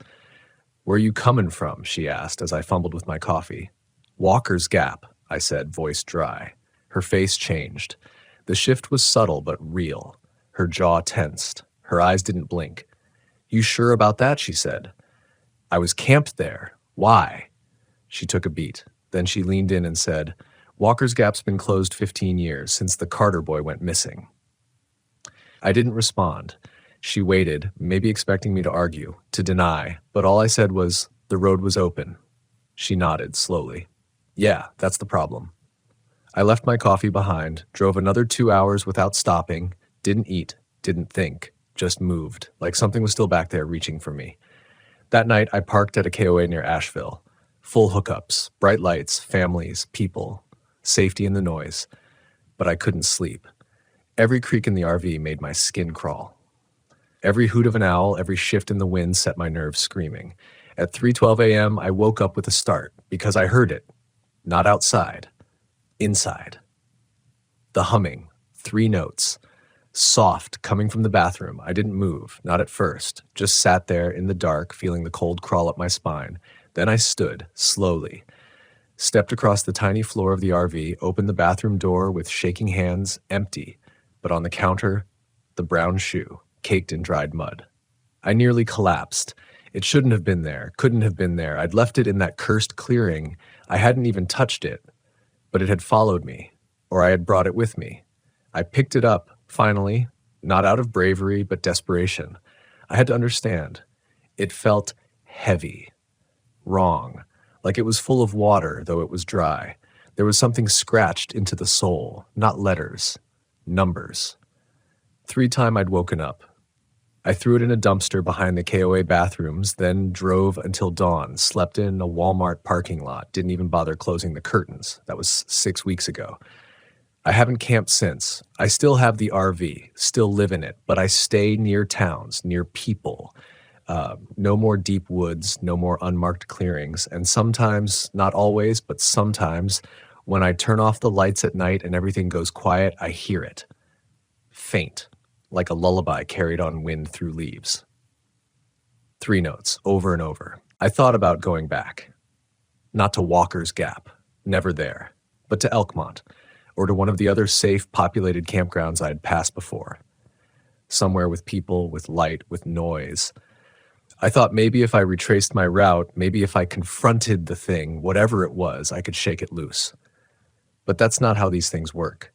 "Where are you coming from?" she asked as I fumbled with my coffee. "Walker's Gap," I said, voice dry. Her face changed. The shift was subtle but real. Her jaw tensed. Her eyes didn't blink. "You sure about that?" she said. "I was camped there. Why?" She took a beat. Then she leaned in and said, "Walker's Gap's been closed 15 years, since the Carter boy went missing." I didn't respond. She waited, maybe expecting me to argue, to deny, but all I said was, "The road was open." She nodded slowly. "Yeah, that's the problem." I left my coffee behind, drove another 2 hours without stopping, didn't eat, didn't think, just moved, like something was still back there reaching for me. That night, I parked at a KOA near Asheville. Full hookups, bright lights, families, people, safety in the noise. But I couldn't sleep. Every creak in the RV made my skin crawl. Every hoot of an owl, every shift in the wind set my nerves screaming. At 3:12 a.m., I woke up with a start because I heard it. Not outside. Inside. The humming. 3 notes. Soft, coming from the bathroom. I didn't move, not at first. Just sat there in the dark, feeling the cold crawl up my spine. Then I stood, slowly. Stepped across the tiny floor of the RV, opened the bathroom door with shaking hands, empty. But on the counter, the brown shoe, caked in dried mud. I nearly collapsed. It shouldn't have been there, couldn't have been there. I'd left it in that cursed clearing. I hadn't even touched it. But it had followed me, or I had brought it with me. I picked it up, finally, not out of bravery, but desperation. I had to understand. It felt heavy, wrong, like it was full of water, though it was dry. There was something scratched into the soul, not letters, numbers. 3 times I'd woken up. I threw it in a dumpster behind the KOA bathrooms, then drove until dawn, slept in a Walmart parking lot, didn't even bother closing the curtains. That was 6 weeks ago. I haven't camped since. I still have the RV, still live in it, but I stay near towns, near people. No more deep woods, no more unmarked clearings. And sometimes, not always, but sometimes, when I turn off the lights at night and everything goes quiet, I hear it. Faint, like a lullaby carried on wind through leaves. 3 notes, over and over. I thought about going back. Not to Walker's Gap, never there, but to Elkmont, or to one of the other safe, populated campgrounds I had passed before. Somewhere with people, with light, with noise. I thought maybe if I retraced my route, maybe if I confronted the thing, whatever it was, I could shake it loose. But that's not how these things work.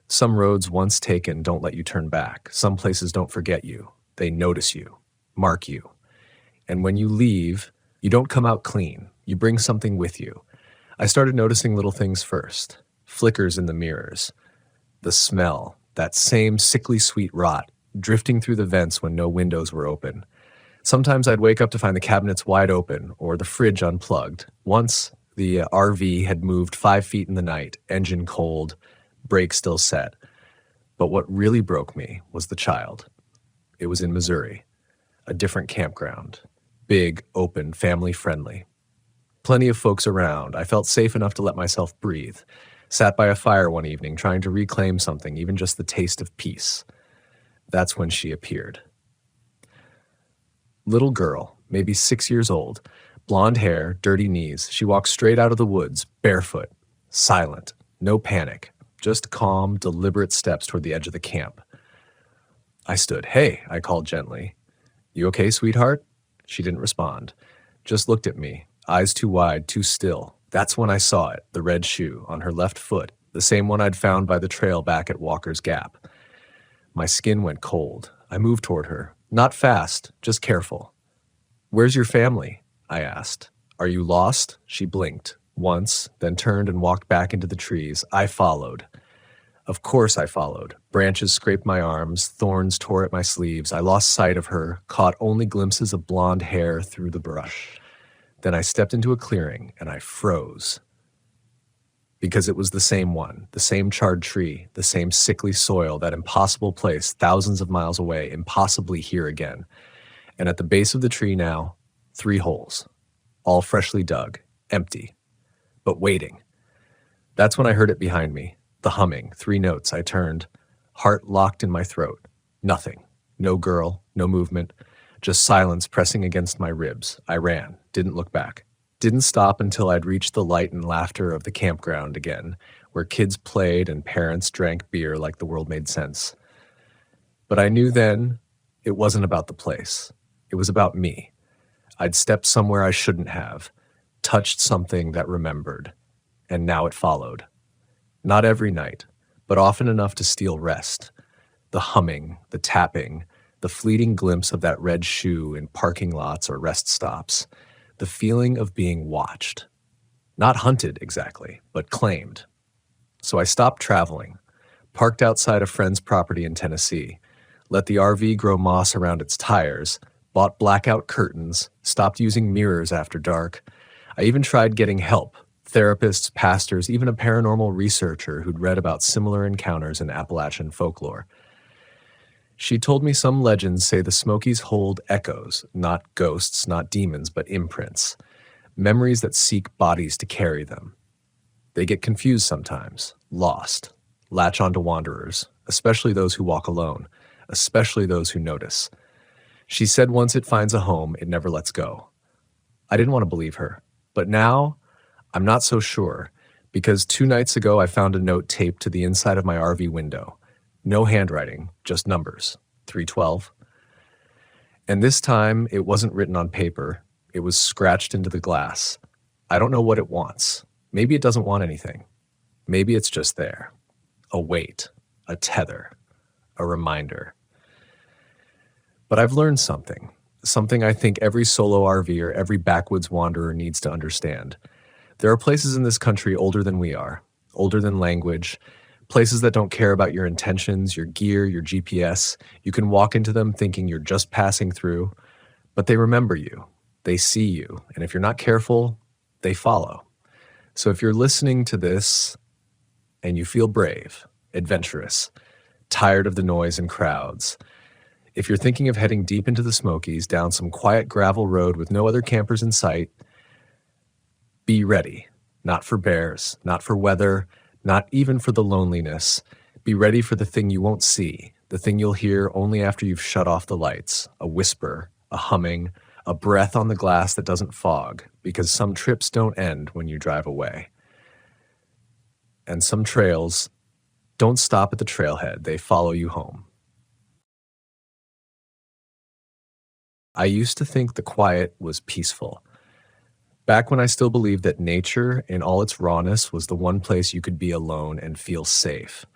Some roads once taken don't let you turn back. Some places don't forget you. They notice you, mark you. And when you leave, you don't come out clean. You bring something with you. I started noticing little things first. Flickers in the mirrors. The smell, that same sickly sweet rot, drifting through the vents when no windows were open. Sometimes I'd wake up to find the cabinets wide open or the fridge unplugged. Once, the RV had moved 5 feet in the night, engine cold, brake still set. But what really broke me was the child. It was in Missouri, a different campground. Big, open, family-friendly. Plenty of folks around. I felt safe enough to let myself breathe. Sat by a fire one evening, trying to reclaim something, even just the taste of peace. That's when she appeared. Little girl, maybe 6 years old, blonde hair, dirty knees. She walked straight out of the woods, barefoot, silent, no panic, just calm, deliberate steps toward the edge of the camp. I stood. "Hey," I called gently. "You okay, sweetheart?" She didn't respond, just looked at me, eyes too wide, too still. That's when I saw it, the red shoe, on her left foot, the same one I'd found by the trail back at Walker's Gap. My skin went cold. I moved toward her. Not fast, just careful. "Where's your family?" I asked. "Are you lost?" She blinked, once, then turned and walked back into the trees. I followed. Of course I followed. Branches scraped my arms, thorns tore at my sleeves. I lost sight of her, caught only glimpses of blonde hair through the brush. Then I stepped into a clearing, and I froze. Because it was the same one, the same charred tree, the same sickly soil, that impossible place thousands of miles away, impossibly here again. And at the base of the tree now, 3 holes, all freshly dug, empty, but waiting. That's when I heard it behind me, the humming, 3 notes. I turned, heart locked in my throat. Nothing, no girl, no movement, just silence pressing against my ribs. I ran, didn't look back. Didn't stop until I'd reached the light and laughter of the campground again, where kids played and parents drank beer like the world made sense. But I knew then it wasn't about the place. It was about me. I'd stepped somewhere I shouldn't have, touched something that remembered, and now it followed. Not every night, but often enough to steal rest. The humming, the tapping, the fleeting glimpse of that red shoe in parking lots or rest stops. The feeling of being watched. Not hunted exactly, but claimed. So I stopped traveling, parked outside a friend's property in Tennessee, let the RV grow moss around its tires, bought blackout curtains, stopped using mirrors after dark. I even tried getting help, therapists, pastors, even a paranormal researcher who'd read about similar encounters in Appalachian folklore. She told me some legends say the Smokies hold echoes, not ghosts, not demons, but imprints, memories that seek bodies to carry them. They get confused sometimes, lost, latch onto wanderers, especially those who walk alone, especially those who notice. She said once it finds a home, it never lets go. I didn't want to believe her, but now I'm not so sure, because 2 nights ago I found a note taped to the inside of my RV window. No handwriting, just numbers, 312. And this time it wasn't written on paper, it was scratched into the glass. I don't know what it wants. Maybe it doesn't want anything. Maybe it's just there. A weight, a tether, a reminder. But I've learned something I think every solo RVer, every backwoods wanderer needs to understand. There are places in this country older than we are, older than language, places that don't care about your intentions, your gear, your GPS. You can walk into them thinking you're just passing through, but they remember you, they see you, and if you're not careful, they follow. So if you're listening to this and you feel brave, adventurous, tired of the noise and crowds, if you're thinking of heading deep into the Smokies down some quiet gravel road with no other campers in sight, be ready. Not for bears, not for weather, not even for the loneliness. Be ready for the thing you won't see, the thing you'll hear only after you've shut off the lights, a whisper, a humming, a breath on the glass that doesn't fog, because some trips don't end when you drive away. And some trails don't stop at the trailhead, they follow you home. I used to think the quiet was peaceful. Back when I still believed that nature, in all its rawness, was the one place you could be alone and feel safe.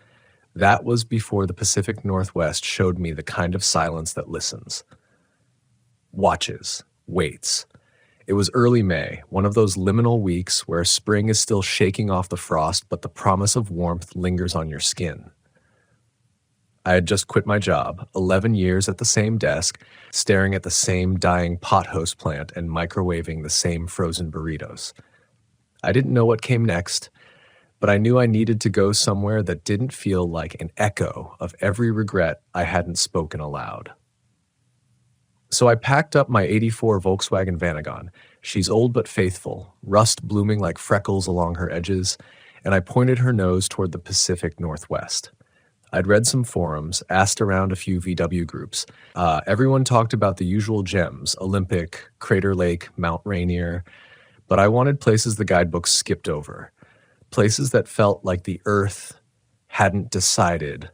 That was before the Pacific Northwest showed me the kind of silence that listens. Watches, waits. It was early May, one of those liminal weeks where spring is still shaking off the frost, but the promise of warmth lingers on your skin. I had just quit my job, 11 years at the same desk, staring at the same dying pot host plant and microwaving the same frozen burritos. I didn't know what came next, but I knew I needed to go somewhere that didn't feel like an echo of every regret I hadn't spoken aloud. So I packed up my '84 Volkswagen Vanagon. She's old but faithful, rust blooming like freckles along her edges, and I pointed her nose toward the Pacific Northwest. I'd read some forums, asked around a few VW groups. Everyone talked about the usual gems, Olympic, Crater Lake, Mount Rainier, but I wanted places the guidebooks skipped over, places that felt like the earth hadn't decided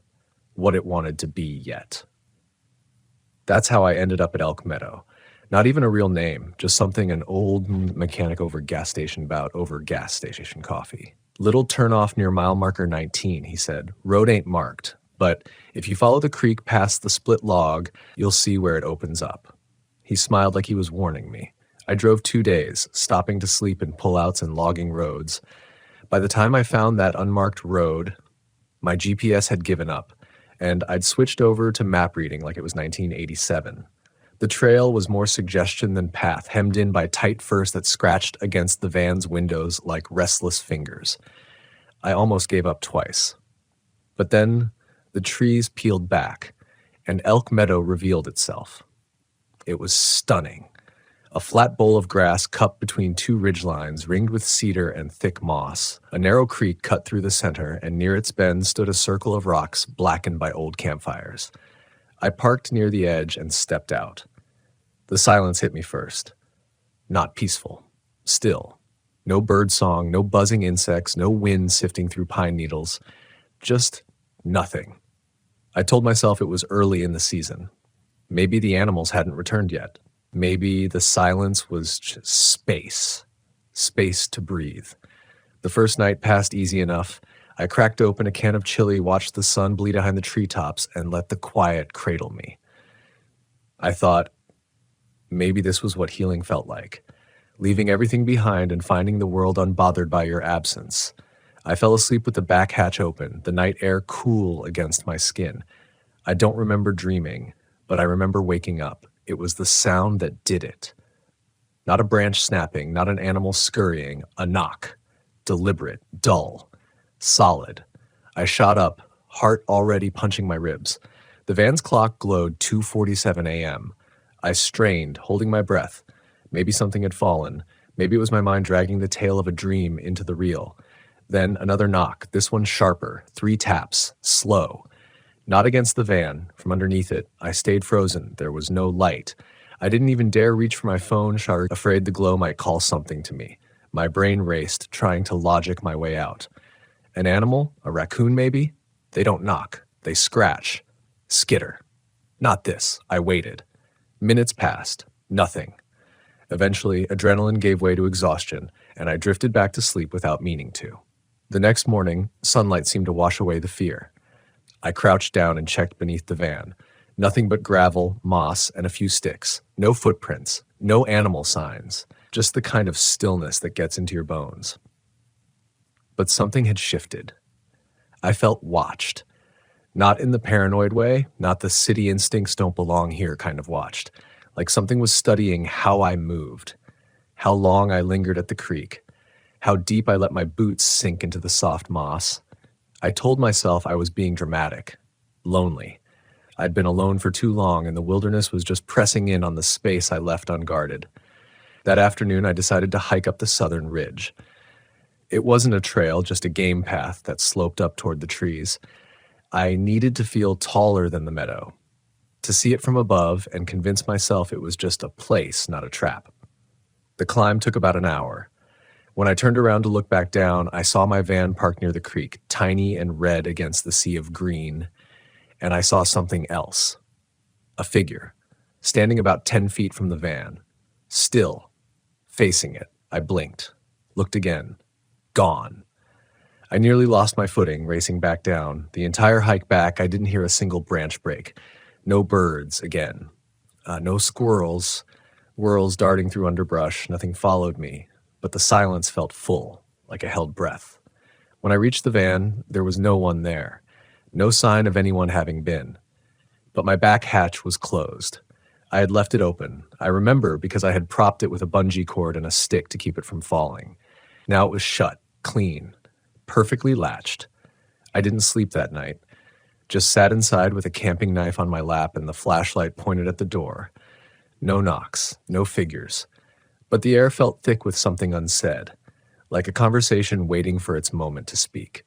what it wanted to be yet. That's how I ended up at Elk Meadow. Not even a real name, just something an old mechanic over gas station bout over gas station coffee. Little turnoff near mile marker 19, he said. Road ain't marked, but if you follow the creek past the split log, you'll see where it opens up. He smiled like he was warning me. I drove 2 days, stopping to sleep in pullouts and logging roads. By the time I found that unmarked road, my GPS had given up, and I'd switched over to map reading like it was 1987. The trail was more suggestion than path, hemmed in by tight furs that scratched against the van's windows like restless fingers. I almost gave up twice. But then the trees peeled back, and Elk Meadow revealed itself. It was stunning. A flat bowl of grass cupped between 2 ridgelines, ringed with cedar and thick moss. A narrow creek cut through the center, and near its bend stood a circle of rocks blackened by old campfires. I parked near the edge and stepped out. The silence hit me first. Not peaceful. Still. No bird song, no buzzing insects, no wind sifting through pine needles. Just nothing. I told myself it was early in the season. Maybe the animals hadn't returned yet. Maybe the silence was just space. Space to breathe. The first night passed easy enough. I cracked open a can of chili, watched the sun bleed behind the treetops, and let the quiet cradle me. I thought, maybe this was what healing felt like. Leaving everything behind and finding the world unbothered by your absence. I fell asleep with the back hatch open, the night air cool against my skin. I don't remember dreaming, but I remember waking up. It was the sound that did it. Not a branch snapping, not an animal scurrying, a knock. Deliberate, dull, solid. I shot up, heart already punching my ribs. The van's clock glowed 2:47 a.m. I strained, holding my breath. Maybe something had fallen. Maybe it was my mind dragging the tale of a dream into the real. Then another knock, this one sharper, 3 taps, slow. Not against the van, from underneath it. I stayed frozen. There was no light. I didn't even dare reach for my phone, afraid the glow might call something to me. My brain raced, trying to logic my way out. An animal? A raccoon, maybe? They don't knock. They scratch. Skitter. Not this. I waited. Minutes passed. Nothing. Eventually, adrenaline gave way to exhaustion, and I drifted back to sleep without meaning to. The next morning, sunlight seemed to wash away the fear. I crouched down and checked beneath the van. Nothing but gravel, moss, and a few sticks. No footprints. No animal signs. Just the kind of stillness that gets into your bones. But something had shifted. I felt watched. Not in the paranoid way, not the city instincts don't belong here kind of watched. Like something was studying how I moved, how long I lingered at the creek, how deep I let my boots sink into the soft moss. I told myself I was being dramatic, lonely. I'd been alone for too long, and the wilderness was just pressing in on the space I left unguarded. That afternoon, I decided to hike up the southern ridge. It wasn't a trail, just a game path that sloped up toward the trees. I needed to feel taller than the meadow, to see it from above and convince myself it was just a place, not a trap. The climb took about an hour. When I turned around to look back down, I saw my van parked near the creek, tiny and red against the sea of green, and I saw something else. A figure, standing about 10 feet from the van. Still, facing it. I blinked, looked again. Gone. I nearly lost my footing, racing back down. The entire hike back, I didn't hear a single branch break. No birds, again. No squirrels, whirls darting through underbrush. Nothing followed me, but the silence felt full, like a held breath. When I reached the van, there was no one there. No sign of anyone having been. But my back hatch was closed. I had left it open. I remember because I had propped it with a bungee cord and a stick to keep it from falling. Now it was shut, clean, perfectly latched. I didn't sleep that night. Just sat inside with a camping knife on my lap and the flashlight pointed at the door. No knocks, no figures. But the air felt thick with something unsaid, like a conversation waiting for its moment to speak.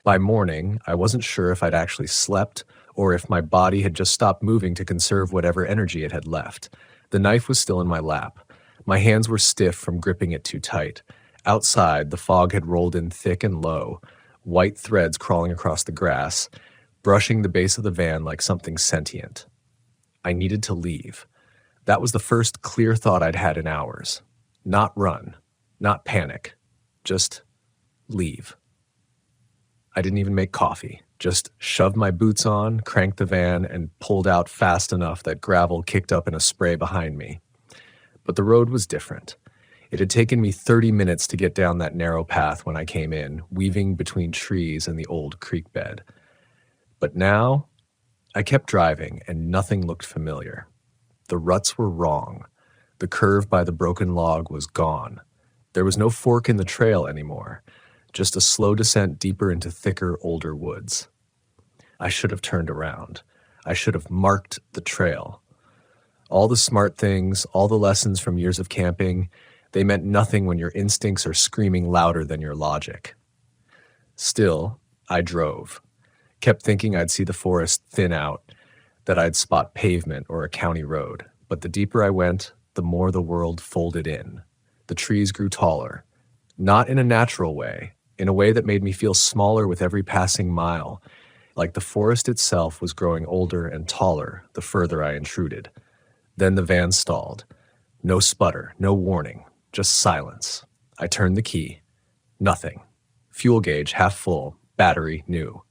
By morning, I wasn't sure if I'd actually slept or if my body had just stopped moving to conserve whatever energy it had left. The knife was still in my lap. My hands were stiff from gripping it too tight. Outside, the fog had rolled in thick and low, white threads crawling across the grass, brushing the base of the van like something sentient. I needed to leave. That was the first clear thought I'd had in hours. Not run, not panic, just leave. I didn't even make coffee, just shoved my boots on, cranked the van, and pulled out fast enough that gravel kicked up in a spray behind me. But the road was different. It had taken me 30 minutes to get down that narrow path when I came in, weaving between trees and the old creek bed. But now, I kept driving, and nothing looked familiar. The ruts were wrong. The curve by the broken log was gone. There was no fork in the trail anymore, just a slow descent deeper into thicker, older woods. I should have turned around. I should have marked the trail. All the smart things, all the lessons from years of camping, they meant nothing when your instincts are screaming louder than your logic. Still, I drove. Kept thinking I'd see the forest thin out, that I'd spot pavement or a county road. But the deeper I went, the more the world folded in. The trees grew taller. Not in a natural way, in a way that made me feel smaller with every passing mile, like the forest itself was growing older and taller the further I intruded. Then the van stalled. No sputter, no warning, just silence. I turned the key. Nothing. Fuel gauge half full, battery new.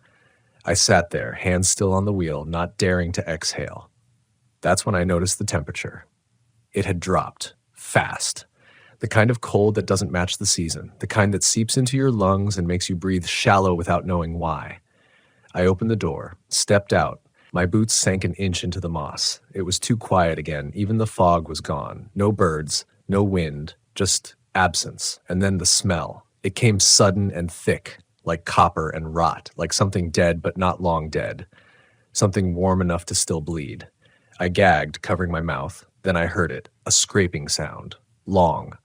I sat there, hands still on the wheel, not daring to exhale. That's when I noticed the temperature. It had dropped, fast. The kind of cold that doesn't match the season, the kind that seeps into your lungs and makes you breathe shallow without knowing why. I opened the door, stepped out. My boots sank an inch into the moss. It was too quiet again. Even the fog was gone. No birds, no wind, just absence. And then the smell. It came sudden and thick, like copper and rot, like something dead but not long dead. Something warm enough to still bleed. I gagged, covering my mouth. Then I heard it, a scraping sound. Long,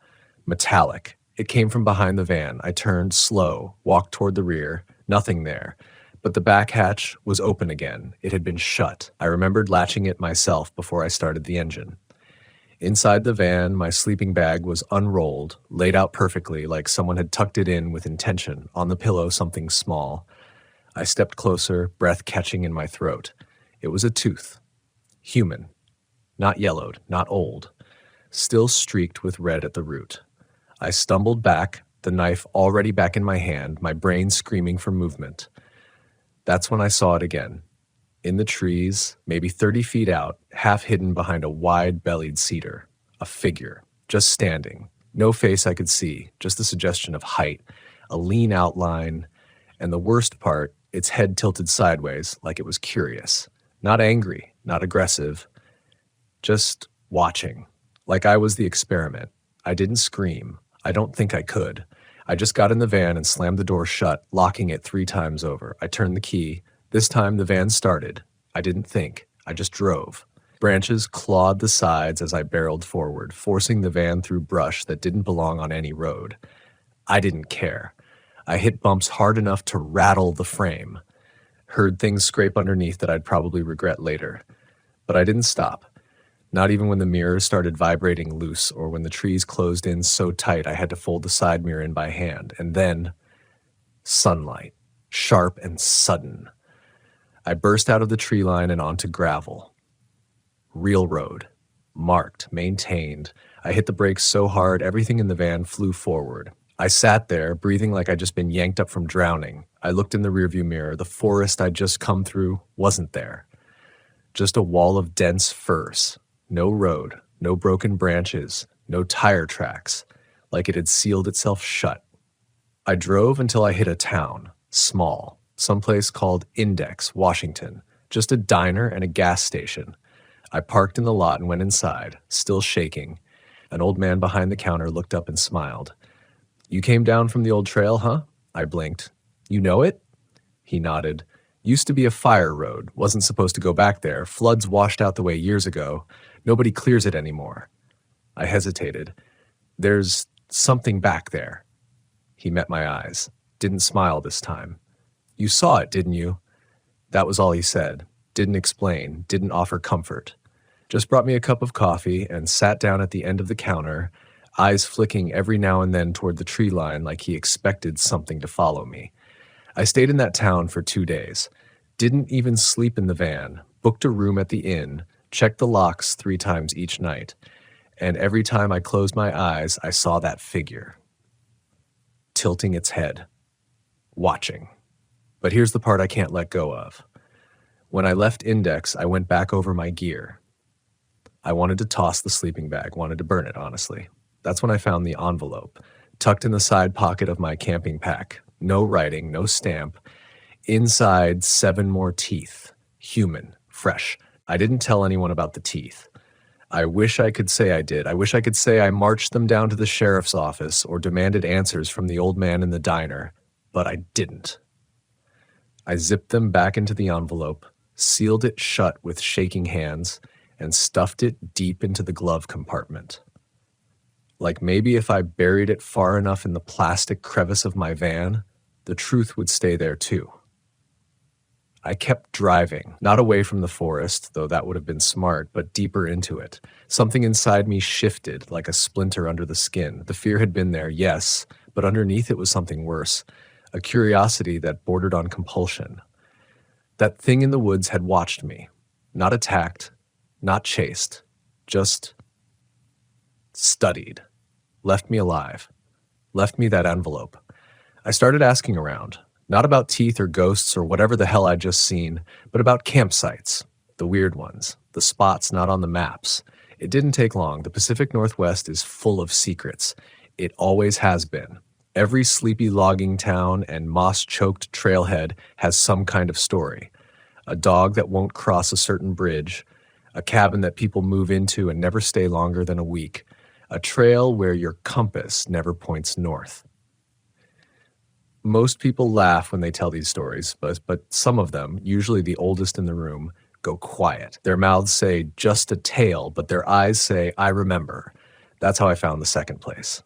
metallic. It came from behind the van. I turned, slow, walked toward the rear. Nothing there. But the back hatch was open again. It had been shut. I remembered latching it myself before I started the engine. Inside the van, my sleeping bag was unrolled, laid out perfectly like someone had tucked it in with intention. On the pillow, something small. I stepped closer, breath catching in my throat. It was a tooth. Human. Not yellowed, not old. Still streaked with red at the root. I stumbled back, the knife already back in my hand, my brain screaming for movement. That's when I saw it again. In the trees, maybe 30 feet out, half hidden behind a wide-bellied cedar. A figure, just standing. No face I could see, just a suggestion of height, a lean outline, and the worst part, its head tilted sideways like it was curious. Not angry, not aggressive, just watching. Like I was the experiment. I didn't scream. I don't think I could. I just got in the van and slammed the door shut, locking it 3 times over. I turned the key. This time the van started. I didn't think. I just drove. Branches clawed the sides as I barreled forward, forcing the van through brush that didn't belong on any road. I didn't care. I hit bumps hard enough to rattle the frame. Heard things scrape underneath that I'd probably regret later. But I didn't stop. Not even when the mirror started vibrating loose or when the trees closed in so tight I had to fold the side mirror in by hand. And then, sunlight, sharp and sudden. I burst out of the tree line and onto gravel. Real road. Marked, maintained. I hit the brakes so hard everything in the van flew forward. I sat there, breathing like I'd just been yanked up from drowning. I looked in the rearview mirror. The forest I'd just come through wasn't there. Just a wall of dense firs. No road, no broken branches, no tire tracks, like it had sealed itself shut. I drove until I hit a town, small, someplace called Index, Washington, just a diner and a gas station. I parked in the lot and went inside, still shaking. An old man behind the counter looked up and smiled. "You came down from the old trail, huh?" I blinked. "You know it?" He nodded. "Used to be a fire road, wasn't supposed to go back there. Floods washed out the way years ago. Nobody clears it anymore." I hesitated. "There's something back there." He met my eyes. Didn't smile this time. "You saw it, didn't you?" That was all he said. Didn't explain, didn't offer comfort. Just brought me a cup of coffee and sat down at the end of the counter, eyes flicking every now and then toward the tree line like he expected something to follow me. I stayed in that town for 2 days. Didn't even sleep in the van. Booked a room at the inn. Checked the locks 3 times each night. And every time I closed my eyes, I saw that figure. Tilting its head. Watching. But here's the part I can't let go of. When I left Index, I went back over my gear. I wanted to toss the sleeping bag, wanted to burn it, honestly. That's when I found the envelope, tucked in the side pocket of my camping pack. No writing, no stamp. Inside, 7 more teeth. Human, fresh. I didn't tell anyone about the teeth. I wish I could say I did. I wish I could say I marched them down to the sheriff's office or demanded answers from the old man in the diner, but I didn't. I zipped them back into the envelope, sealed it shut with shaking hands, and stuffed it deep into the glove compartment. Like maybe if I buried it far enough in the plastic crevice of my van, the truth would stay there too. I kept driving, not away from the forest, though that would have been smart, but deeper into it. Something inside me shifted like a splinter under the skin. The fear had been there, yes, but underneath it was something worse, a curiosity that bordered on compulsion. That thing in the woods had watched me, not attacked, not chased, just studied, left me alive, left me that envelope. I started asking around. Not about teeth or ghosts or whatever the hell I'd just seen, but about campsites, the weird ones, the spots not on the maps. It didn't take long. The Pacific Northwest is full of secrets. It always has been. Every sleepy logging town and moss-choked trailhead has some kind of story. A dog that won't cross a certain bridge, a cabin that people move into and never stay longer than a week, a trail where your compass never points north. Most people laugh when they tell these stories, but some of them, usually the oldest in the room, go quiet. Their mouths say, just a tale, but their eyes say, I remember. That's how I found the second place.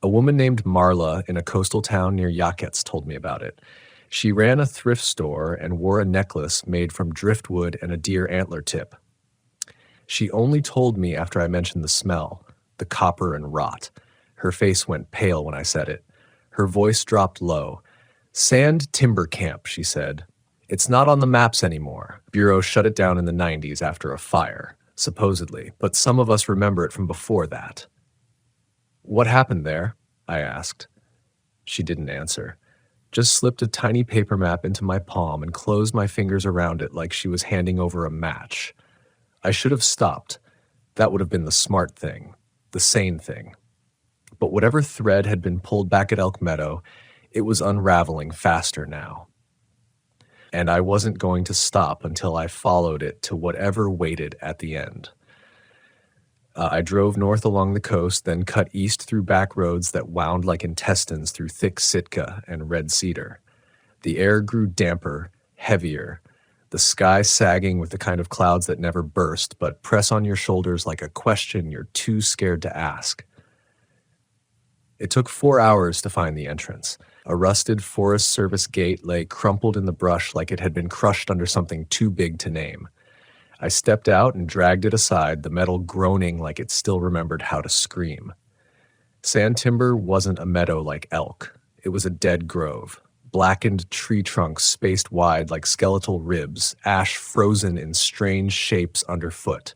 A woman named Marla in a coastal town near Yakets told me about it. She ran a thrift store and wore a necklace made from driftwood and a deer antler tip. She only told me after I mentioned the smell, the copper and rot. Her face went pale when I said it. Her voice dropped low. Sand Timber Camp, she said. It's not on the maps anymore. Bureau shut it down in the 90s after a fire, supposedly, but some of us remember it from before that. What happened there? I asked. She didn't answer. Just slipped a tiny paper map into my palm and closed my fingers around it like she was handing over a match. I should have stopped. That would have been the smart thing, the sane thing. But whatever thread had been pulled back at Elk Meadow, it was unraveling faster now. And I wasn't going to stop until I followed it to whatever waited at the end. I drove north along the coast, then cut east through back roads that wound like intestines through thick Sitka and red cedar. The air grew damper, heavier, the sky sagging with the kind of clouds that never burst but press on your shoulders like a question you're too scared to ask. It took 4 hours to find the entrance. A rusted Forest Service gate lay crumpled in the brush like it had been crushed under something too big to name. I stepped out and dragged it aside, the metal groaning like it still remembered how to scream. Sand timber wasn't a meadow like elk. It was a dead grove. Blackened tree trunks spaced wide like skeletal ribs, ash frozen in strange shapes underfoot.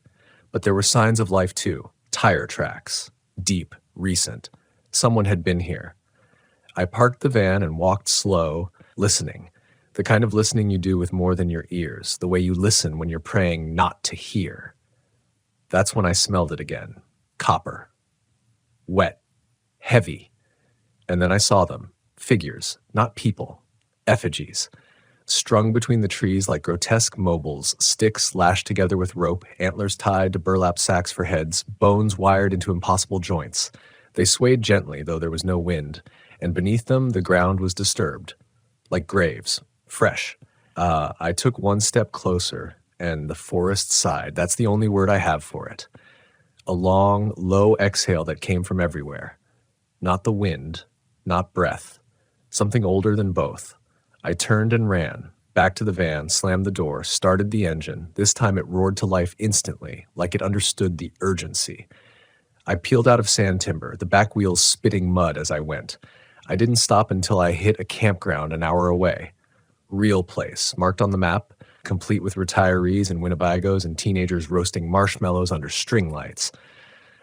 But there were signs of life too. Tire tracks. Deep, recent. Someone had been here. I parked the van and walked slow, listening. The kind of listening you do with more than your ears, the way you listen when you're praying not to hear. That's when I smelled it again. Copper. Wet. Heavy. And then I saw them. Figures, not people. Effigies. Strung between the trees like grotesque mobiles, sticks lashed together with rope, antlers tied to burlap sacks for heads, bones wired into impossible joints. They swayed gently, though there was no wind, and beneath them the ground was disturbed. Like graves. Fresh. I took one step closer, and the forest sighed. That's the only word I have for it. A long, low exhale that came from everywhere. Not the wind, not breath. Something older than both. I turned and ran, back to the van, slammed the door, started the engine. This time it roared to life instantly, like it understood the urgency. I peeled out of sand timber, the back wheels spitting mud as I went. I didn't stop until I hit a campground an hour away. Real place, marked on the map, complete with retirees and Winnebagos and teenagers roasting marshmallows under string lights.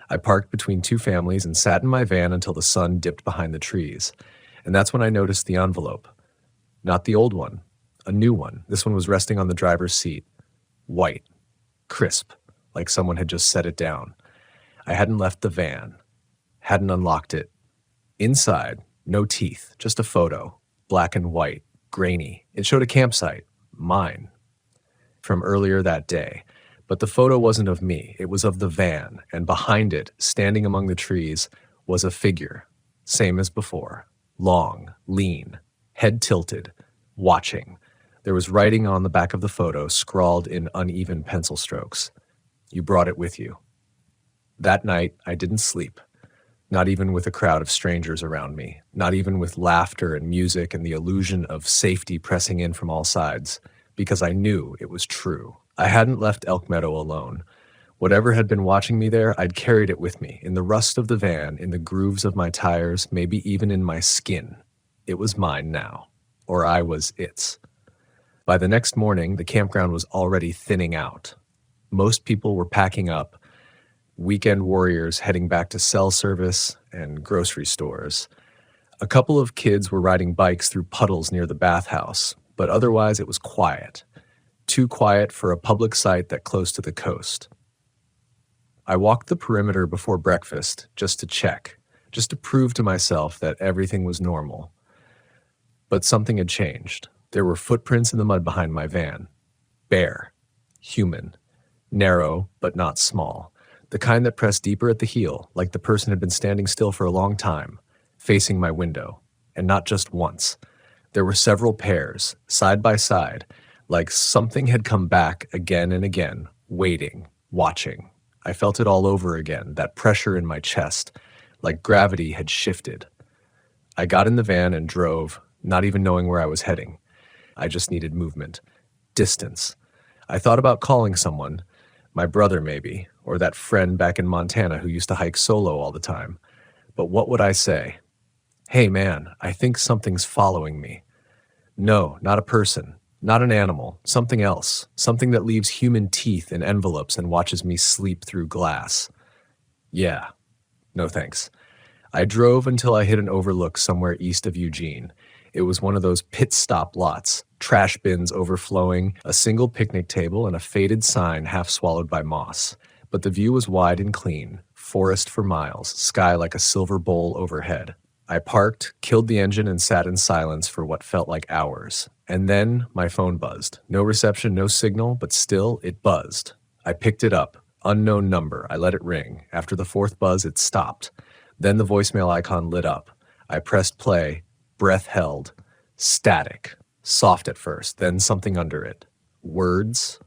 I parked between two families and sat in my van until the sun dipped behind the trees. And that's when I noticed the envelope. Not the old one, a new one. This one was resting on the driver's seat. White, crisp, like someone had just set it down. I hadn't left the van, hadn't unlocked it. Inside, no teeth, just a photo, black and white. Grainy. It showed a campsite, mine, from earlier that day. But the photo wasn't of me. It was of the van, and behind it, standing among the trees, was a figure, same as before. Long, lean, head tilted, watching. There was writing on the back of the photo, scrawled in uneven pencil strokes. You brought it with you. That night, I didn't sleep. Not even with a crowd of strangers around me, not even with laughter and music and the illusion of safety pressing in from all sides, because I knew it was true. I hadn't left Elk Meadow alone. Whatever had been watching me there, I'd carried it with me, in the rust of the van, in the grooves of my tires, maybe even in my skin. It was mine now, or I was its. By the next morning, the campground was already thinning out. Most people were packing up, weekend warriors heading back to cell service and grocery stores. A couple of kids were riding bikes through puddles near the bathhouse, but otherwise it was quiet. Too quiet for a public site that close to the coast. I walked the perimeter before breakfast just to check, just to prove to myself that everything was normal. But something had changed. There were footprints in the mud behind my van. Bare. Human. Narrow, but not small. The kind that pressed deeper at the heel, like the person had been standing still for a long time, facing my window. And not just once. There were several pairs, side by side, like something had come back again and again, waiting, watching. I felt it all over again, that pressure in my chest, like gravity had shifted. I got in the van and drove, not even knowing where I was heading. I just needed movement. Distance. I thought about calling someone, my brother maybe, or that friend back in Montana who used to hike solo all the time. But what would I say? Hey man, I think something's following me. No, not a person, not an animal, something else, something that leaves human teeth in envelopes and watches me sleep through glass. Yeah, no thanks. I drove until I hit an overlook somewhere east of Eugene. It was one of those pit stop lots, trash bins overflowing, a single picnic table, and a faded sign half swallowed by moss. But the view was wide and clean, forest for miles, sky like a silver bowl overhead. I parked, killed the engine, and sat in silence for what felt like hours. And then my phone buzzed. No reception, no signal, but still it buzzed. I picked it up. Unknown number. I let it ring. After the fourth buzz, it stopped. Then the voicemail icon lit up. I pressed play, breath held. Static. Soft at first, then something under it. Words.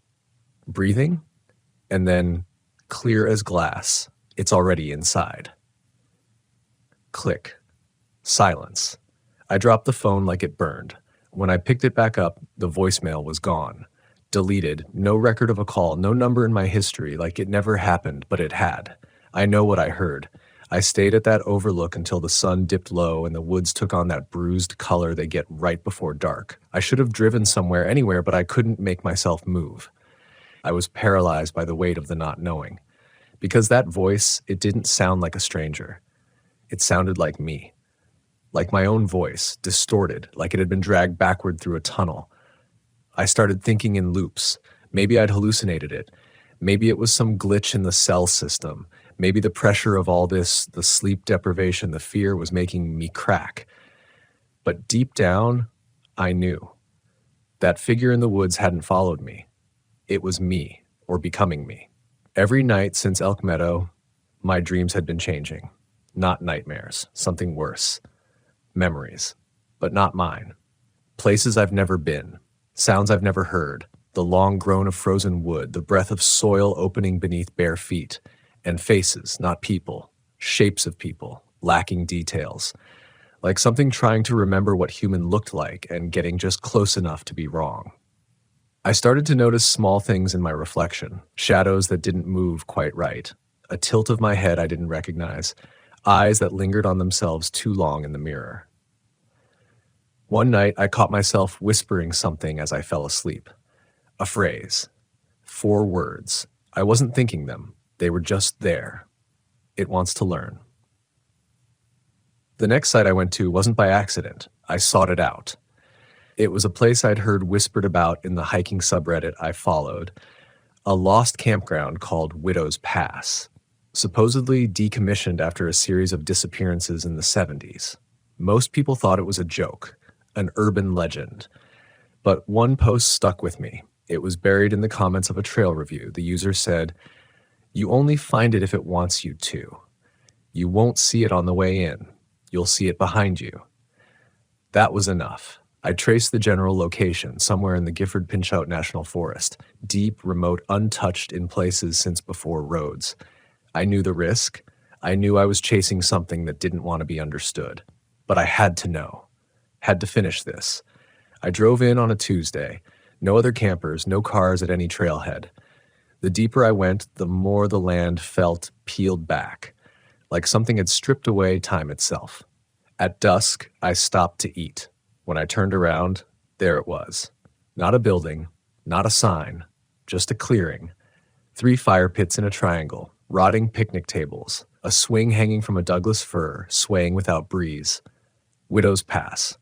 Breathing. And then, clear as glass, it's already inside. Click. Silence. I dropped the phone like it burned. When I picked it back up, the voicemail was gone. Deleted. No record of a call, no number in my history, like it never happened, but it had. I know what I heard. I stayed at that overlook until the sun dipped low and the woods took on that bruised color they get right before dark. I should have driven somewhere, anywhere, but I couldn't make myself move. I was paralyzed by the weight of the not knowing. Because that voice, it didn't sound like a stranger. It sounded like me. Like my own voice, distorted, like it had been dragged backward through a tunnel. I started thinking in loops. Maybe I'd hallucinated it. Maybe it was some glitch in the cell system. Maybe the pressure of all this, the sleep deprivation, the fear was making me crack. But deep down, I knew. That figure in the woods hadn't followed me. It was me, or becoming me. Every night since Elk Meadow, my dreams had been changing. Not nightmares, something worse. Memories, but not mine. Places I've never been, sounds I've never heard, the long groan of frozen wood, the breath of soil opening beneath bare feet, and faces, not people, shapes of people, lacking details, like something trying to remember what human looked like and getting just close enough to be wrong. I started to notice small things in my reflection, shadows that didn't move quite right, a tilt of my head I didn't recognize, eyes that lingered on themselves too long in the mirror. One night, I caught myself whispering something as I fell asleep. A phrase. 4 words. I wasn't thinking them. They were just there. It wants to learn. The next site I went to wasn't by accident. I sought it out. It was a place I'd heard whispered about in the hiking subreddit I followed, a lost campground called Widow's Pass, supposedly decommissioned after a series of disappearances in the 70s. Most people thought it was a joke, an urban legend. But one post stuck with me. It was buried in the comments of a trail review. The user said, "You only find it if it wants you to. You won't see it on the way in. You'll see it behind you." That was enough. I traced the general location, somewhere in the Gifford-Pinchot National Forest, deep, remote, untouched in places since before roads. I knew the risk. I knew I was chasing something that didn't want to be understood. But I had to know. Had to finish this. I drove in on a Tuesday. No other campers, no cars at any trailhead. The deeper I went, the more the land felt peeled back, like something had stripped away time itself. At dusk, I stopped to eat. When I turned around, there it was. Not a building, not a sign, just a clearing. 3 fire pits in a triangle, rotting picnic tables, a swing hanging from a Douglas fir, swaying without breeze. Widow's Pass.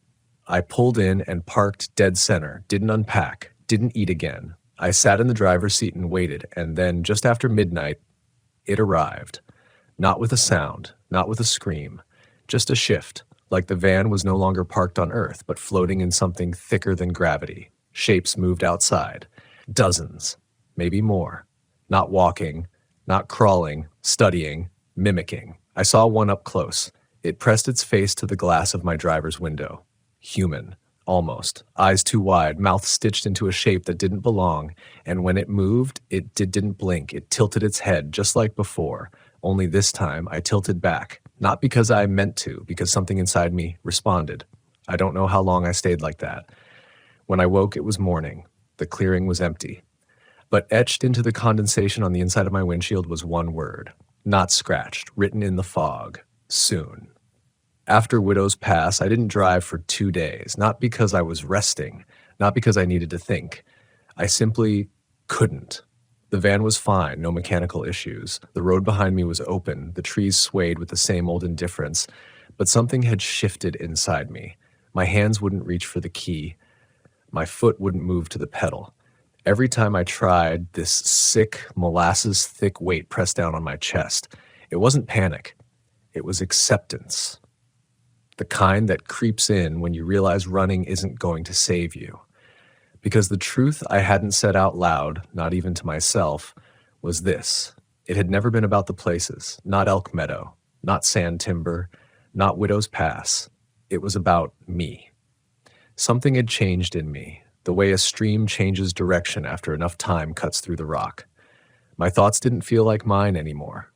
I pulled in and parked dead center, didn't unpack, didn't eat again. I sat in the driver's seat and waited, and then, just after midnight, It arrived. Not with a sound, not with a scream, just a shift, like the van was no longer parked on Earth, but floating in something thicker than gravity. Shapes moved outside. Dozens, maybe more. Not walking, not crawling, studying, mimicking. I saw one up close. It pressed its face to the glass of my driver's window. Human, almost. Eyes too wide, mouth stitched into a shape that didn't belong, and when it moved, it didn't blink. It tilted its head, just like before. Only this time, I tilted back. Not because I meant to, because something inside me responded. I don't know how long I stayed like that. When I woke, it was morning. The clearing was empty. But etched into the condensation on the inside of my windshield was one word. Not scratched, written in the fog. Soon. After Widow's Pass, I didn't drive for 2 days, not because I was resting, not because I needed to think. I simply couldn't. The van was fine, no mechanical issues. The road behind me was open, the trees swayed with the same old indifference, but something had shifted inside me. My hands wouldn't reach for the key. My foot wouldn't move to the pedal. Every time I tried, this sick, molasses-thick weight pressed down on my chest. It wasn't panic. It was acceptance. The kind that creeps in when you realize running isn't going to save you. Because the truth I hadn't said out loud, not even to myself, was this. It had never been about the places, not Elk Meadow, not Sand Timber, not Widow's Pass. It was about me. Something had changed in me, the way a stream changes direction after enough time cuts through the rock. My thoughts didn't feel like mine anymore.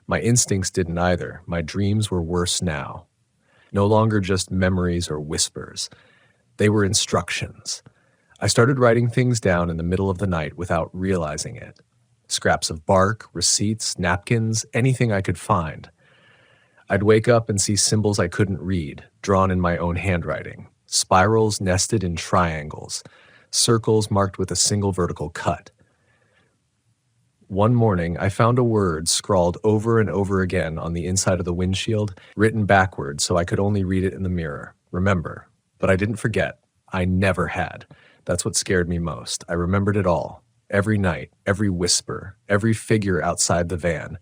My instincts didn't either. My dreams were worse now. No longer just memories or whispers. They were instructions. I started writing things down in the middle of the night without realizing it. Scraps of bark, receipts, napkins, anything I could find. I'd wake up and see symbols I couldn't read, drawn in my own handwriting. Spirals nested in triangles. Circles marked with a single vertical cut. One morning, I found a word scrawled over and over again on the inside of the windshield, written backwards so I could only read it in the mirror. Remember. But I didn't forget. I never had. That's what scared me most. I remembered it all. Every night, every whisper, every figure outside the van.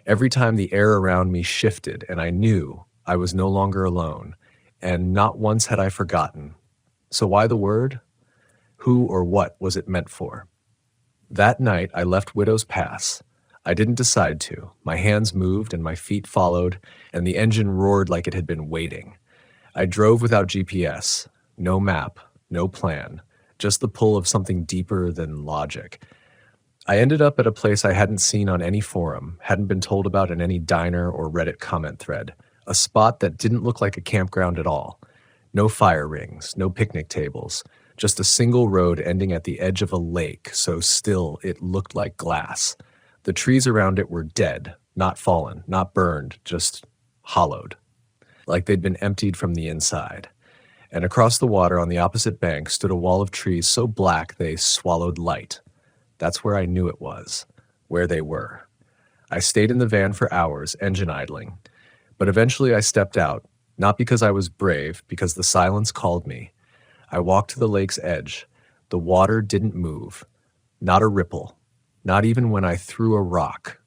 Every time the air around me shifted and I knew I was no longer alone. And not once had I forgotten. So why the word? Who or what was it meant for? That night, I left Widow's Pass. I didn't decide to. My hands moved and my feet followed, and the engine roared like it had been waiting. I drove without GPS. No map, no plan. Just the pull of something deeper than logic. I ended up at a place I hadn't seen on any forum, hadn't been told about in any diner or Reddit comment thread. A spot that didn't look like a campground at all. No fire rings, no picnic tables. Just a single road ending at the edge of a lake, so still it looked like glass. The trees around it were dead, not fallen, not burned, just hollowed. Like they'd been emptied from the inside. And across the water on the opposite bank stood a wall of trees so black they swallowed light. That's where I knew it was, where they were. I stayed in the van for hours, engine idling. But eventually I stepped out, not because I was brave, because the silence called me. I walked to the lake's edge. The water didn't move. Not a ripple. Not even when I threw a rock.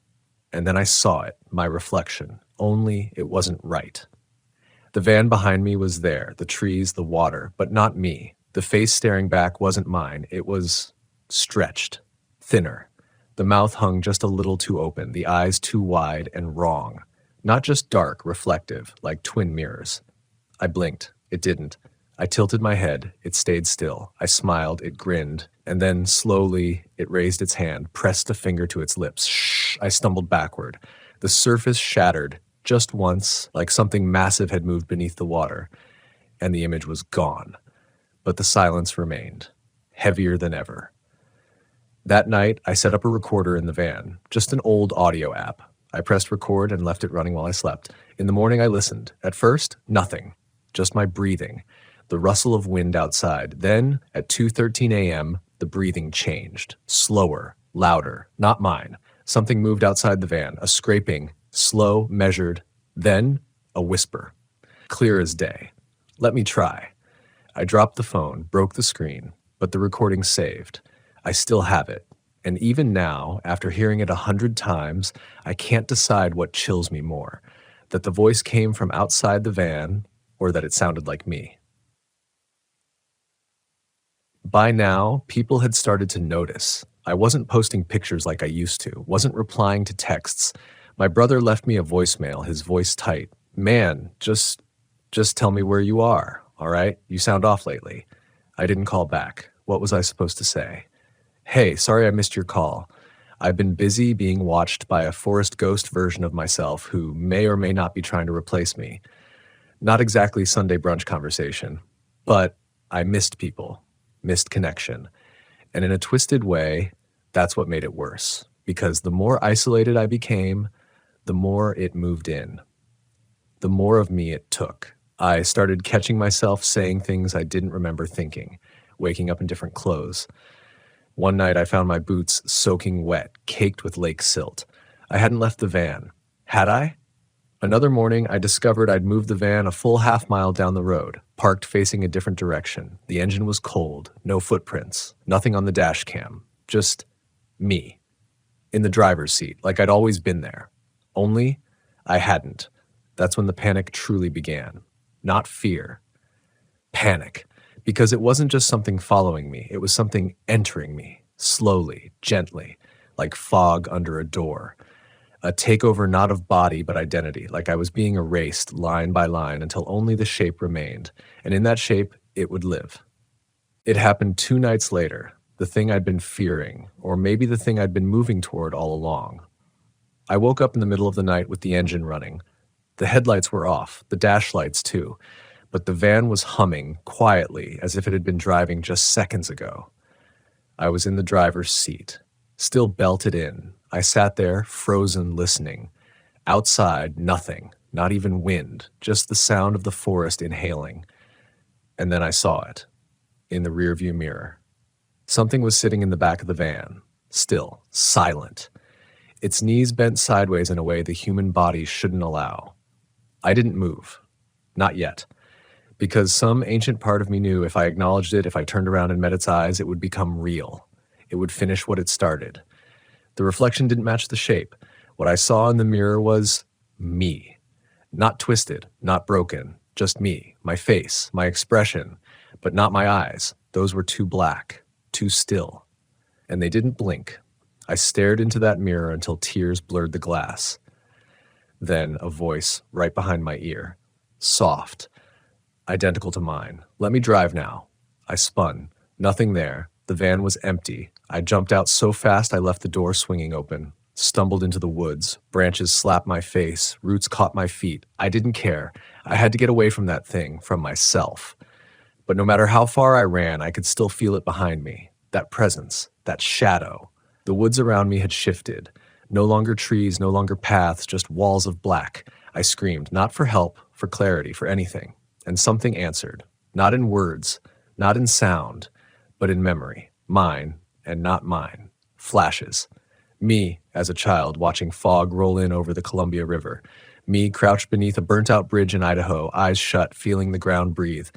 And then I saw it, my reflection. Only it wasn't right. The van behind me was there, the trees, the water, but not me. The face staring back wasn't mine. It was stretched, thinner. The mouth hung just a little too open, the eyes too wide and wrong. Not just dark, reflective, like twin mirrors. I blinked. It didn't. I tilted my head. It stayed still. I smiled. It grinned. And then, slowly, it raised its hand, pressed a finger to its lips. Shh! I stumbled backward. The surface shattered, just once, like something massive had moved beneath the water. And the image was gone. But the silence remained, heavier than ever. That night, I set up a recorder in the van, just an old audio app. I pressed record and left it running while I slept. In the morning, I listened. At first, nothing. Just my breathing. The rustle of wind outside. Then, at 2:13 a.m., the breathing changed. Slower, louder, not mine. Something moved outside the van, a scraping, slow, measured. Then, a whisper. Clear as day. Let me try. I dropped the phone, broke the screen, but the recording saved. I still have it. And even now, after hearing it 100 times, I can't decide what chills me more, that the voice came from outside the van or that it sounded like me. By now, people had started to notice. I wasn't posting pictures like I used to, wasn't replying to texts. My brother left me a voicemail, his voice tight. Man, just tell me where you are, all right? You sound off lately. I didn't call back. What was I supposed to say? Hey, sorry I missed your call. I've been busy being watched by a forest ghost version of myself who may or may not be trying to replace me. Not exactly Sunday brunch conversation, but I missed people, missed connection. And in a twisted way, that's what made it worse. Because the more isolated I became, the more it moved in, the more of me it took. I started catching myself saying things I didn't remember thinking, waking up in different clothes. One night I found my boots soaking wet, caked with lake silt. I hadn't left the van. Had I? Another morning, I discovered I'd moved the van a full half-mile down the road, parked facing a different direction. The engine was cold, no footprints, nothing on the dash cam, just me, in the driver's seat, like I'd always been there. Only, I hadn't. That's when the panic truly began. Not fear. Panic. Because it wasn't just something following me, it was something entering me, slowly, gently, like fog under a door. A takeover not of body but identity, like I was being erased line by line until only the shape remained, and in that shape, it would live. It happened 2 nights later, the thing I'd been fearing, or maybe the thing I'd been moving toward all along. I woke up in the middle of the night with the engine running. The headlights were off, the dash lights too, but the van was humming quietly as if it had been driving just seconds ago. I was in the driver's seat, still belted in. I sat there, frozen, listening. Outside, nothing, not even wind, just the sound of the forest inhaling. And then I saw it, in the rearview mirror. Something was sitting in the back of the van, still, silent. Its knees bent sideways in a way the human body shouldn't allow. I didn't move. Not yet. Because some ancient part of me knew if I acknowledged it, if I turned around and met its eyes, it would become real. It would finish what it started. The reflection didn't match the shape. What I saw in the mirror was me. Not twisted, not broken, just me, my face, my expression, but not my eyes. Those were too black, too still. And they didn't blink. I stared into that mirror until tears blurred the glass. Then a voice right behind my ear, soft, identical to mine. Let me drive now. I spun. Nothing there. The van was empty. I jumped out so fast I left the door swinging open, stumbled into the woods. Branches slapped my face. Roots caught my feet. I didn't care. I had to get away from that thing, from myself. But no matter how far I ran, I could still feel it behind me. That presence, that shadow. The woods around me had shifted. No longer trees, no longer paths, just walls of black. I screamed, not for help, for clarity, for anything. And something answered. Not in words, not in sound, but in memory. Mine and not mine. Flashes. Me, as a child, watching fog roll in over the Columbia River. Me, crouched beneath a burnt-out bridge in Idaho, eyes shut, feeling the ground breathe.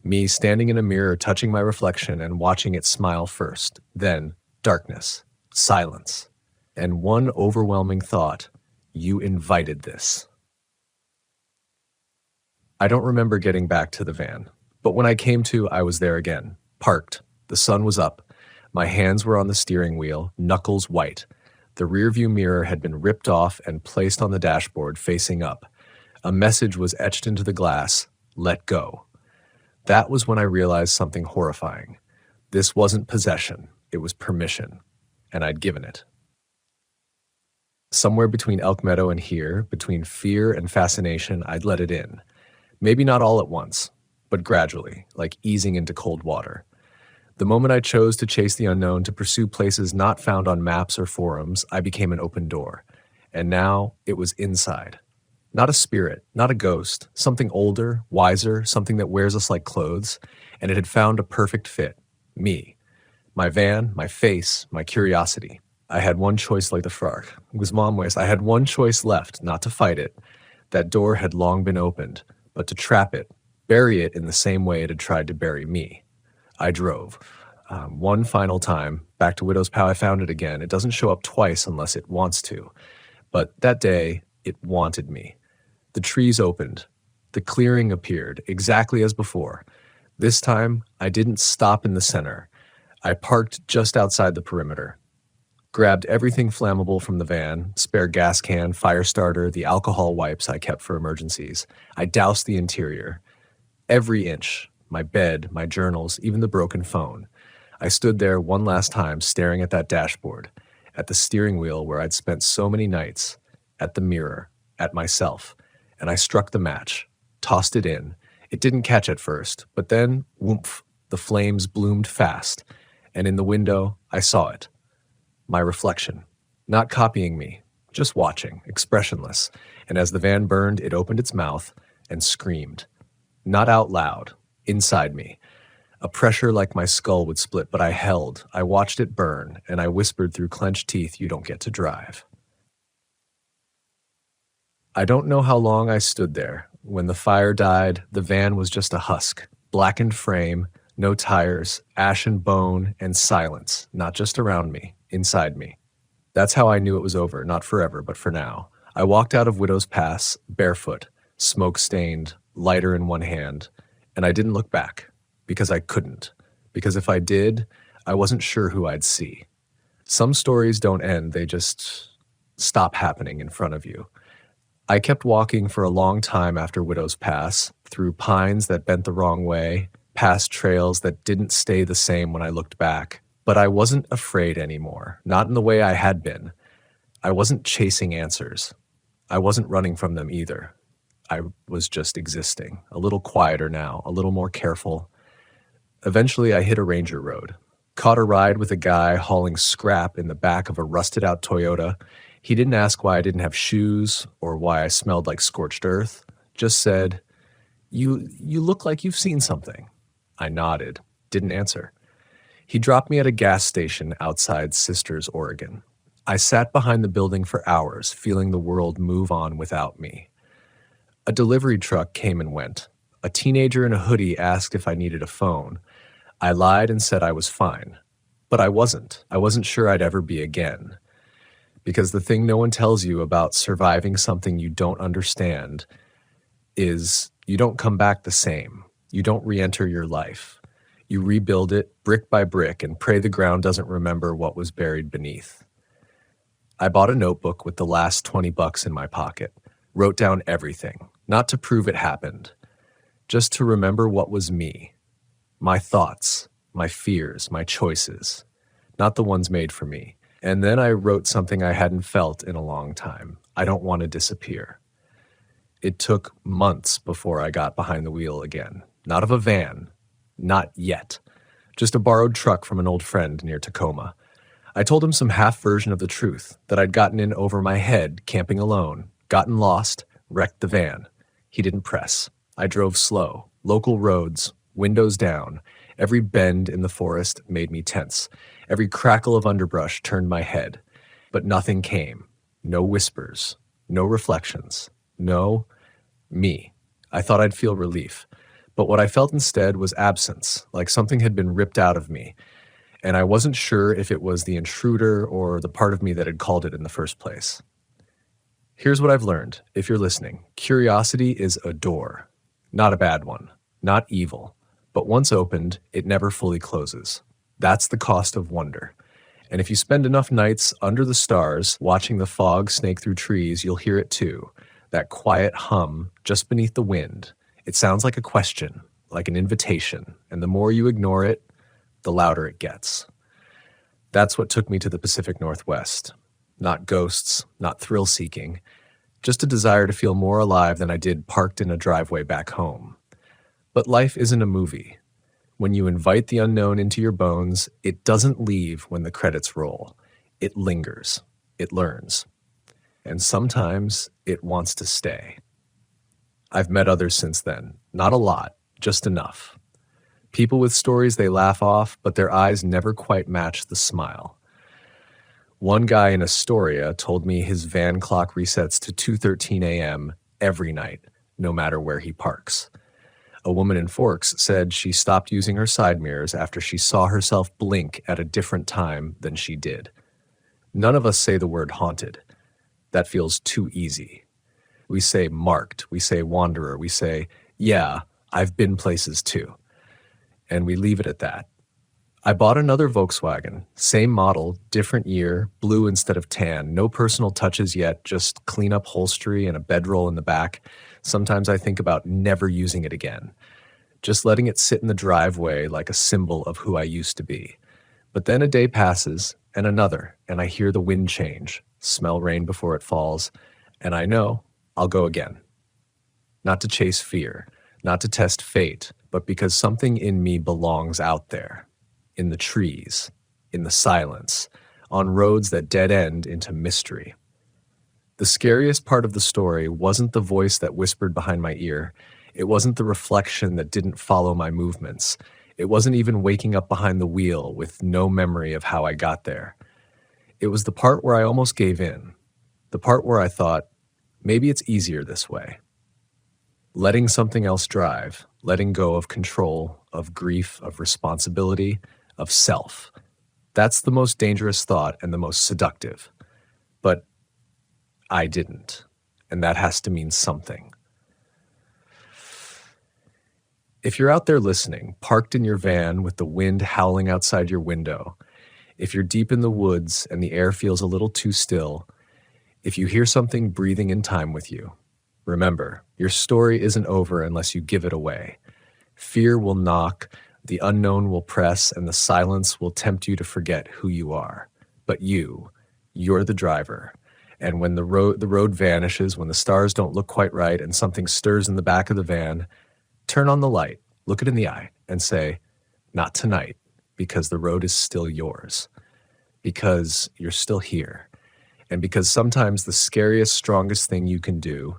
Me, standing in a mirror, touching my reflection and watching it smile first. Then, darkness. Silence. And one overwhelming thought. You invited this. I don't remember getting back to the van, but when I came to, I was there again, parked. The sun was up. My hands were on the steering wheel, knuckles white. The rearview mirror had been ripped off and placed on the dashboard facing up. A message was etched into the glass, let go. That was when I realized something horrifying. This wasn't possession, it was permission, and I'd given it. Somewhere between Elk Meadow and here, between fear and fascination, I'd let it in. Maybe not all at once, but gradually, like easing into cold water. The moment I chose to chase the unknown, to pursue places not found on maps or forums, I became an open door. And now it was inside. Not a spirit, not a ghost, something older, wiser, something that wears us like clothes, and it had found a perfect fit. Me. My van, my face, my curiosity. I had one choice like the frog. I had one choice left, not to fight it. That door had long been opened, but to trap it, bury it in the same way it had tried to bury me. I drove. One final time, back to Widow's Pow, I found it again. It doesn't show up twice unless it wants to. But that day, it wanted me. The trees opened. The clearing appeared, exactly as before. This time, I didn't stop in the center. I parked just outside the perimeter. Grabbed everything flammable from the van, spare gas can, fire starter, the alcohol wipes I kept for emergencies. I doused the interior. Every inch. My bed, my journals, even the broken phone. I stood there one last time staring at that dashboard, at the steering wheel where I'd spent so many nights, at the mirror, at myself, and I struck the match, tossed it in. It didn't catch at first, but then, whoomph, the flames bloomed fast, and in the window, I saw it. My reflection, not copying me, just watching, expressionless, and as the van burned, it opened its mouth and screamed. Not out loud, inside me. A pressure like my skull would split, but I held. I watched it burn, and I whispered through clenched teeth, "You don't get to drive." I don't know how long I stood there. When the fire died, the van was just a husk, blackened frame, no tires, ash and bone, and silence, not just around me, inside me. That's how I knew it was over, not forever, but for now. I walked out of Widow's Pass, barefoot, smoke-stained, lighter in one hand, and I didn't look back, because I couldn't. Because if I did, I wasn't sure who I'd see. Some stories don't end, they just stop happening in front of you. I kept walking for a long time after Widow's Pass, through pines that bent the wrong way, past trails that didn't stay the same when I looked back. But I wasn't afraid anymore, not in the way I had been. I wasn't chasing answers. I wasn't running from them either. I was just existing, a little quieter now, a little more careful. Eventually, I hit a ranger road, caught a ride with a guy hauling scrap in the back of a rusted-out Toyota. He didn't ask why I didn't have shoes or why I smelled like scorched earth, just said, You look like you've seen something." I nodded, didn't answer. He dropped me at a gas station outside Sisters, Oregon. I sat behind the building for hours, feeling the world move on without me. A delivery truck came and went. A teenager in a hoodie asked if I needed a phone. I lied and said I was fine. But I wasn't. I wasn't sure I'd ever be again. Because the thing no one tells you about surviving something you don't understand is you don't come back the same. You don't re-enter your life. You rebuild it brick by brick and pray the ground doesn't remember what was buried beneath. I bought a notebook with the last $20 in my pocket, wrote down everything, not to prove it happened, just to remember what was me, my thoughts, my fears, my choices, not the ones made for me. And then I wrote something I hadn't felt in a long time. I don't want to disappear. It took months before I got behind the wheel again. Not of a van. Not yet. Just a borrowed truck from an old friend near Tacoma. I told him some half version of the truth, that I'd gotten in over my head, camping alone, gotten lost, wrecked the van. He didn't press. I drove slow, local roads, windows down. Every bend in the forest made me tense. Every crackle of underbrush turned my head. But nothing came. No whispers. No reflections. No me. I thought I'd feel relief. But what I felt instead was absence, like something had been ripped out of me. And I wasn't sure if it was the intruder or the part of me that had called it in the first place. Here's what I've learned, if you're listening. Curiosity is a door. Not a bad one. Not evil. But once opened, it never fully closes. That's the cost of wonder. And if you spend enough nights under the stars, watching the fog snake through trees, you'll hear it too. That quiet hum just beneath the wind. It sounds like a question, like an invitation, and the more you ignore it, the louder it gets. That's what took me to the Pacific Northwest. Not ghosts, not thrill-seeking, just a desire to feel more alive than I did parked in a driveway back home. But life isn't a movie. When you invite the unknown into your bones, it doesn't leave when the credits roll. It lingers. It learns. And sometimes it wants to stay. I've met others since then. Not a lot, just enough. People with stories they laugh off, but their eyes never quite match the smile. One guy in Astoria told me his van clock resets to 2:13 a.m. every night, no matter where he parks. A woman in Forks said she stopped using her side mirrors after she saw herself blink at a different time than she did. None of us say the word haunted. That feels too easy. We say marked, we say wanderer, we say, yeah, I've been places too. And we leave it at that. I bought another Volkswagen, same model, different year, blue instead of tan, no personal touches yet, just clean up upholstery and a bedroll in the back. Sometimes I think about never using it again, just letting it sit in the driveway like a symbol of who I used to be. But then a day passes, and another, and I hear the wind change, smell rain before it falls, and I know I'll go again. Not to chase fear, not to test fate, but because something in me belongs out there. In the trees, in the silence, on roads that dead end into mystery. The scariest part of the story wasn't the voice that whispered behind my ear. It wasn't the reflection that didn't follow my movements. It wasn't even waking up behind the wheel with no memory of how I got there. It was the part where I almost gave in. The part where I thought, maybe it's easier this way. Letting something else drive, letting go of control, of grief, of responsibility, of self. That's the most dangerous thought and the most seductive. But I didn't, and that has to mean something. If you're out there listening, parked in your van with the wind howling outside your window, if you're deep in the woods and the air feels a little too still, if you hear something breathing in time with you, remember, your story isn't over unless you give it away. Fear will knock, the unknown will press, and the silence will tempt you to forget who you are. But you're the driver. And when the road vanishes, when the stars don't look quite right and something stirs in the back of the van, turn on the light, look it in the eye, and say, not tonight, because the road is still yours. Because you're still here. And because sometimes the scariest, strongest thing you can do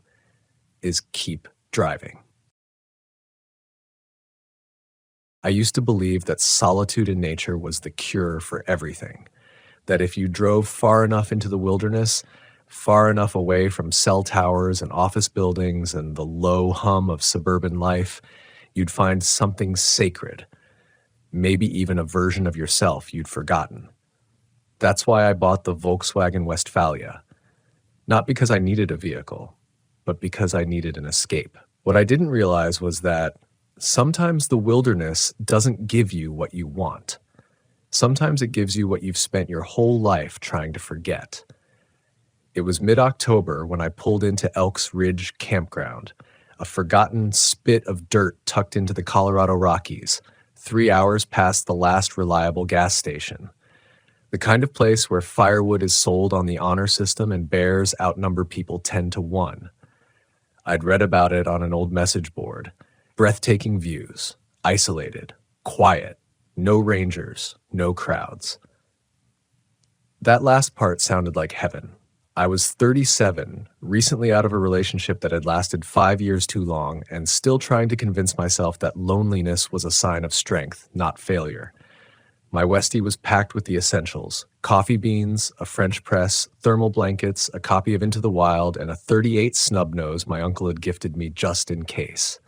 is keep driving. I used to believe that solitude in nature was the cure for everything. That if you drove far enough into the wilderness, far enough away from cell towers and office buildings and the low hum of suburban life, you'd find something sacred, maybe even a version of yourself you'd forgotten. That's why I bought the Volkswagen Westfalia. Not because I needed a vehicle, but because I needed an escape. What I didn't realize was that sometimes the wilderness doesn't give you what you want. Sometimes it gives you what you've spent your whole life trying to forget. It was mid-October when I pulled into Elks Ridge Campground, a forgotten spit of dirt tucked into the Colorado Rockies, 3 hours past the last reliable gas station. The kind of place where firewood is sold on the honor system and bears outnumber people 10-1. I'd read about it on an old message board. Breathtaking views, isolated, quiet, no rangers, no crowds. That last part sounded like heaven. I was 37, recently out of a relationship that had lasted 5 years too long, and still trying to convince myself that loneliness was a sign of strength, not failure. My Westie was packed with the essentials: coffee beans, a French press, thermal blankets, a copy of Into the Wild, and a .38 snub nose my uncle had gifted me just in case.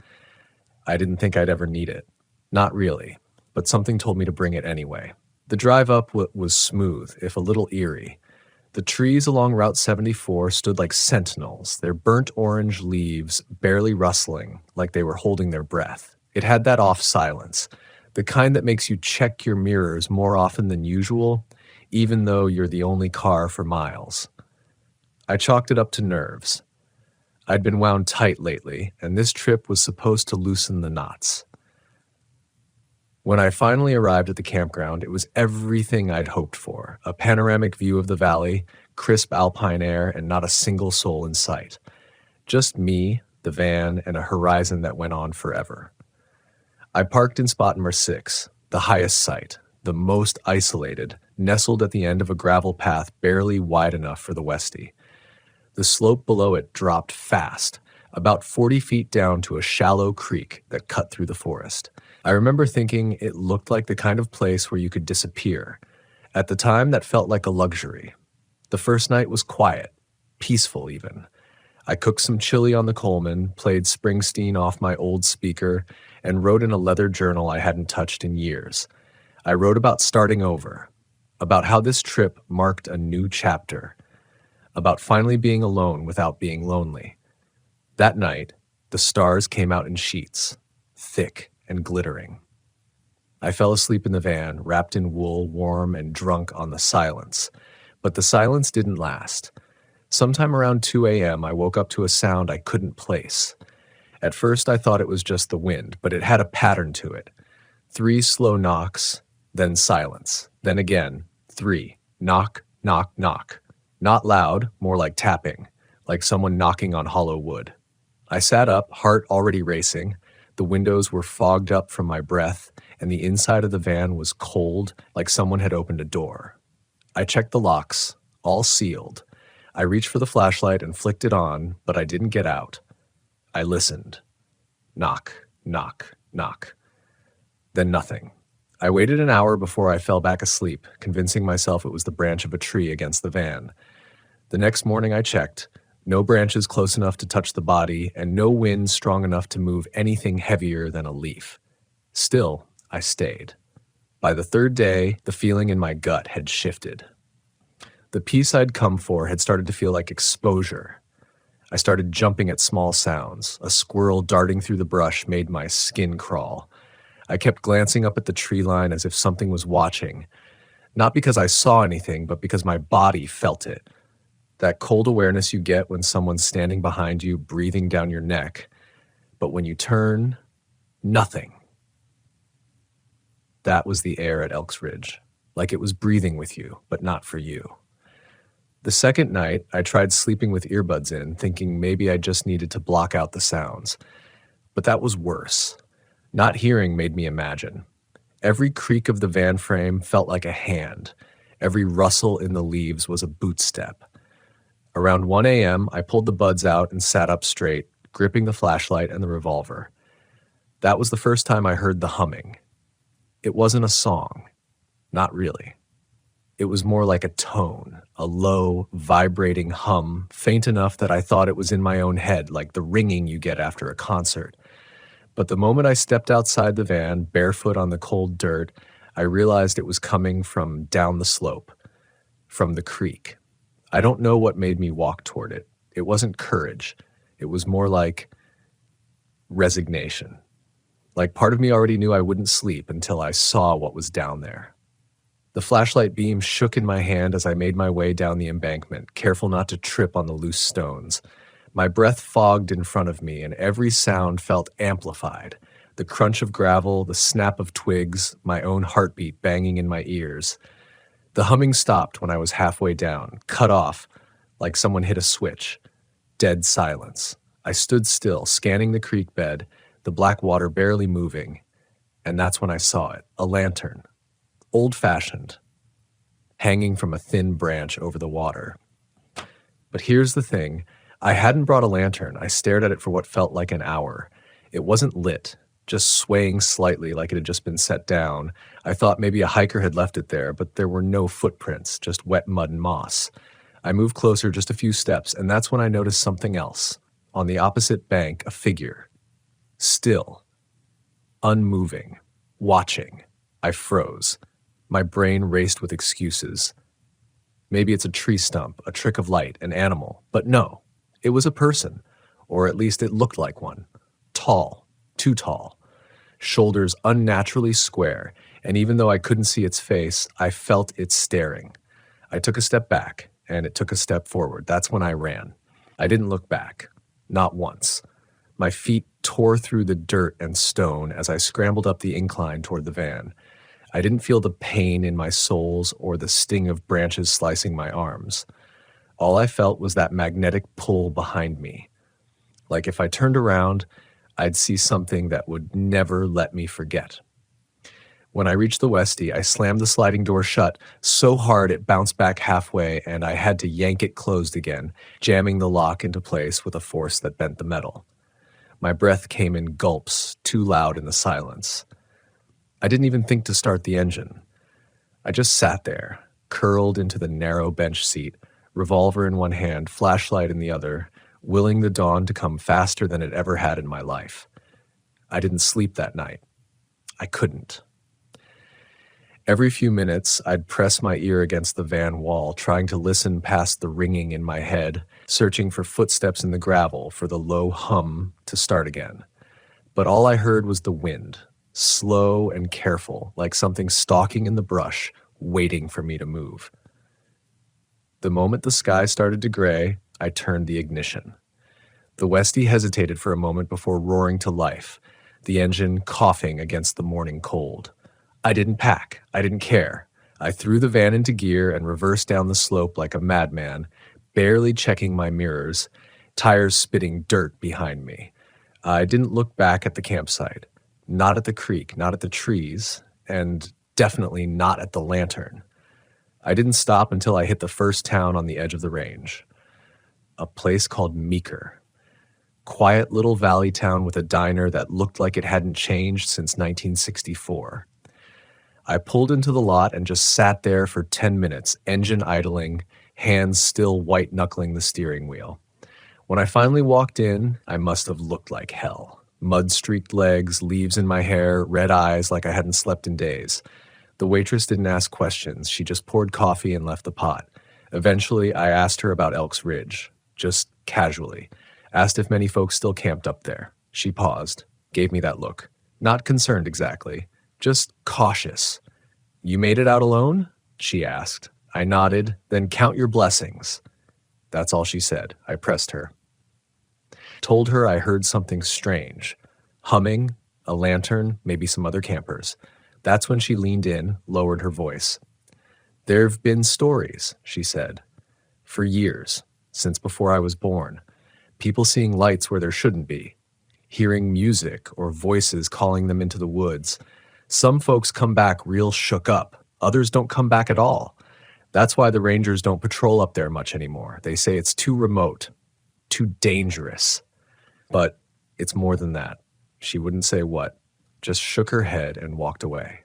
I didn't think I'd ever need it. Not really, but something told me to bring it anyway. The drive up was smooth, if a little eerie. The trees along Route 74 stood like sentinels, their burnt orange leaves barely rustling, like they were holding their breath. It had that off silence, the kind that makes you check your mirrors more often than usual, even though you're the only car for miles. I chalked it up to nerves. I'd been wound tight lately, and this trip was supposed to loosen the knots. When I finally arrived at the campground, it was everything I'd hoped for: a panoramic view of the valley, crisp alpine air, and not a single soul in sight. Just me, the van, and a horizon that went on forever. I parked in spot number 6, the highest site, the most isolated, nestled at the end of a gravel path barely wide enough for the Westie. The slope below it dropped fast, about 40 feet down to a shallow creek that cut through the forest. I remember thinking it looked like the kind of place where you could disappear. At the time, that felt like a luxury. The first night was quiet, peaceful even. I cooked some chili on the Coleman, played Springsteen off my old speaker, and wrote in a leather journal I hadn't touched in years. I wrote about starting over, about how this trip marked a new chapter, about finally being alone without being lonely. That night, the stars came out in sheets, thick and glittering. I fell asleep in the van, wrapped in wool, warm and drunk on the silence. But the silence didn't last. Sometime around 2 a.m., I woke up to a sound I couldn't place. At first, I thought it was just the wind, but it had a pattern to it. 3 slow knocks, then silence. Then again, 3. Knock, knock, knock. Not loud, more like tapping, like someone knocking on hollow wood. I sat up, heart already racing. The windows were fogged up from my breath, and the inside of the van was cold, like someone had opened a door. I checked the locks, all sealed. I reached for the flashlight and flicked it on, but I didn't get out. I listened. Knock, knock, knock. Then nothing. I waited an hour before I fell back asleep, convincing myself it was the branch of a tree against the van. The next morning I checked. No branches close enough to touch the body, and no wind strong enough to move anything heavier than a leaf. Still, I stayed. By the 3rd day, the feeling in my gut had shifted. The peace I'd come for had started to feel like exposure. I started jumping at small sounds. A squirrel darting through the brush made my skin crawl. I kept glancing up at the tree line as if something was watching. Not because I saw anything, but because my body felt it. That cold awareness you get when someone's standing behind you, breathing down your neck. But when you turn, nothing. That was the air at Elks Ridge, like it was breathing with you, but not for you. The second night, I tried sleeping with earbuds in, thinking maybe I just needed to block out the sounds. But that was worse. Not hearing made me imagine. Every creak of the van frame felt like a hand. Every rustle in the leaves was a boot step. Around 1 a.m., I pulled the buds out and sat up straight, gripping the flashlight and the revolver. That was the first time I heard the humming. It wasn't a song. Not really. It was more like a tone, a low, vibrating hum, faint enough that I thought it was in my own head, like the ringing you get after a concert. But the moment I stepped outside the van, barefoot on the cold dirt, I realized it was coming from down the slope, from the creek. I don't know what made me walk toward it. It wasn't courage. It was more like resignation. Like part of me already knew I wouldn't sleep until I saw what was down there. The flashlight beam shook in my hand as I made my way down the embankment, careful not to trip on the loose stones. My breath fogged in front of me, and every sound felt amplified. The crunch of gravel, the snap of twigs, my own heartbeat banging in my ears. The humming stopped when I was halfway down, cut off, like someone hit a switch. Dead silence. I stood still, scanning the creek bed, the black water barely moving, and that's when I saw it, a lantern. Old-fashioned, hanging from a thin branch over the water. But here's the thing. I hadn't brought a lantern. I stared at it for what felt like an hour. It wasn't lit, just swaying slightly like it had just been set down. I thought maybe a hiker had left it there, but there were no footprints, just wet mud and moss. I moved closer just a few steps, and that's when I noticed something else. On the opposite bank, a figure. Still. Unmoving. Watching. I froze. My brain raced with excuses. Maybe it's a tree stump, a trick of light, an animal. But no, it was a person. Or at least it looked like one. Tall. Too tall. Shoulders unnaturally square, and even though I couldn't see its face, I felt it staring. I took a step back, and it took a step forward. That's when I ran. I didn't look back. Not once. My feet tore through the dirt and stone as I scrambled up the incline toward the van. I didn't feel the pain in my soles or the sting of branches slicing my arms. All I felt was that magnetic pull behind me. Like if I turned around, I'd see something that would never let me forget. When I reached the Westie, I slammed the sliding door shut so hard it bounced back halfway, and I had to yank it closed again, jamming the lock into place with a force that bent the metal. My breath came in gulps, too loud in the silence. I didn't even think to start the engine. I just sat there, curled into the narrow bench seat, revolver in one hand, flashlight in the other, willing the dawn to come faster than it ever had in my life. I didn't sleep that night. I couldn't. Every few minutes, I'd press my ear against the van wall, trying to listen past the ringing in my head, searching for footsteps in the gravel, for the low hum to start again. But all I heard was the wind, slow and careful, like something stalking in the brush, waiting for me to move. The moment the sky started to gray, I turned the ignition. The Westie hesitated for a moment before roaring to life, the engine coughing against the morning cold. I didn't pack. I didn't care. I threw the van into gear and reversed down the slope like a madman, barely checking my mirrors, tires spitting dirt behind me. I didn't look back at the campsite, not at the creek, not at the trees, and definitely not at the lantern. I didn't stop until I hit the first town on the edge of the range, a place called Meeker. Quiet little valley town with a diner that looked like it hadn't changed since 1964. I pulled into the lot and just sat there for 10 minutes, engine idling, hands still white-knuckling the steering wheel. When I finally walked in, I must have looked like hell. Mud-streaked legs, leaves in my hair, red eyes like I hadn't slept in days. The waitress didn't ask questions. She just poured coffee and left the pot. Eventually, I asked her about Elks Ridge, just casually. Asked if many folks still camped up there. She paused, gave me that look. Not concerned exactly. Just cautious. "You made it out alone?" she asked. I nodded, "Then count your blessings." That's all she said. I pressed her. Told her I heard something strange. Humming, a lantern, maybe some other campers. That's when she leaned in, lowered her voice. "There've been stories," she said. "For years, since before I was born. People seeing lights where there shouldn't be. Hearing music or voices calling them into the woods. Some folks come back real shook up. Others don't come back at all. That's why the rangers don't patrol up there much anymore. They say it's too remote, too dangerous. But it's more than that." She wouldn't say what, just shook her head and walked away.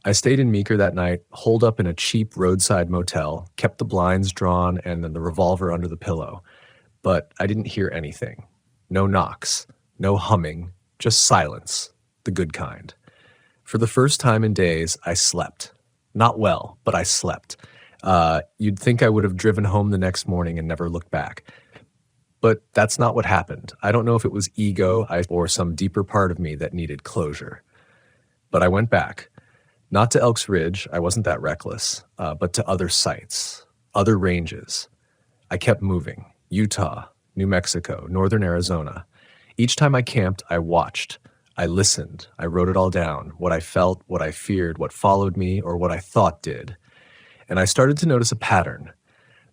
I stayed in Meeker that night, holed up in a cheap roadside motel, kept the blinds drawn and then the revolver under the pillow. But I didn't hear anything. No knocks, no humming, just silence, the good kind. For the first time in days, I slept. Not well, but I slept. You'd think I would have driven home the next morning and never looked back. But that's not what happened. I don't know if it was ego or some deeper part of me that needed closure. But I went back. Not to Elks Ridge, I wasn't that reckless, but to other sites, other ranges. I kept moving. Utah, New Mexico, northern Arizona. Each time I camped, I watched. I listened. I wrote it all down, what I felt, what I feared, what followed me, or what I thought did. And I started to notice a pattern.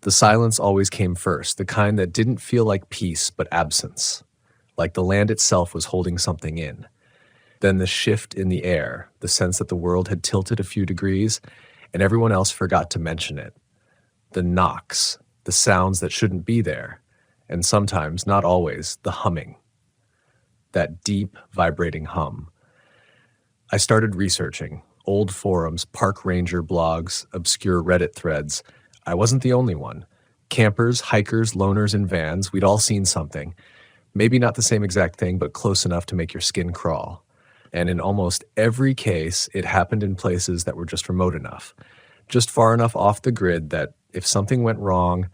The silence always came first, the kind that didn't feel like peace, but absence. Like the land itself was holding something in. Then the shift in the air, the sense that the world had tilted a few degrees, and everyone else forgot to mention it. The knocks, the sounds that shouldn't be there, and sometimes, not always, the humming. That deep, vibrating hum. I started researching. Old forums, park ranger blogs, obscure Reddit threads. I wasn't the only one. Campers, hikers, loners in vans, we'd all seen something. Maybe not the same exact thing, but close enough to make your skin crawl. And in almost every case, it happened in places that were just remote enough. Just far enough off the grid that if something went wrong,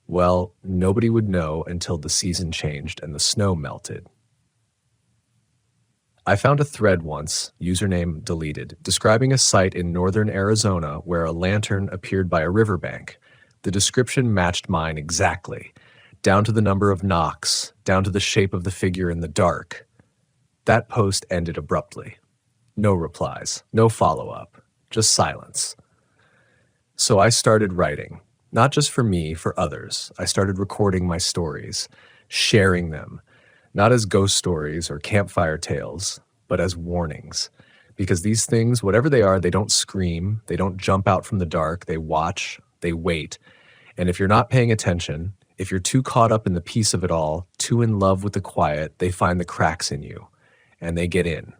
well, nobody would know until the season changed and the snow melted. I found a thread once, username deleted, describing a site in northern Arizona where a lantern appeared by a riverbank. The description matched mine exactly, down to the number of knocks, down to the shape of the figure in the dark. That post ended abruptly. No replies, no follow-up, just silence. So I started writing, not just for me, for others. I started recording my stories, sharing them, not as ghost stories or campfire tales, but as warnings. Because these things, whatever they are, they don't scream, they don't jump out from the dark, they watch, they wait. And if you're not paying attention, if you're too caught up in the peace of it all, too in love with the quiet, they find the cracks in you, and they get in.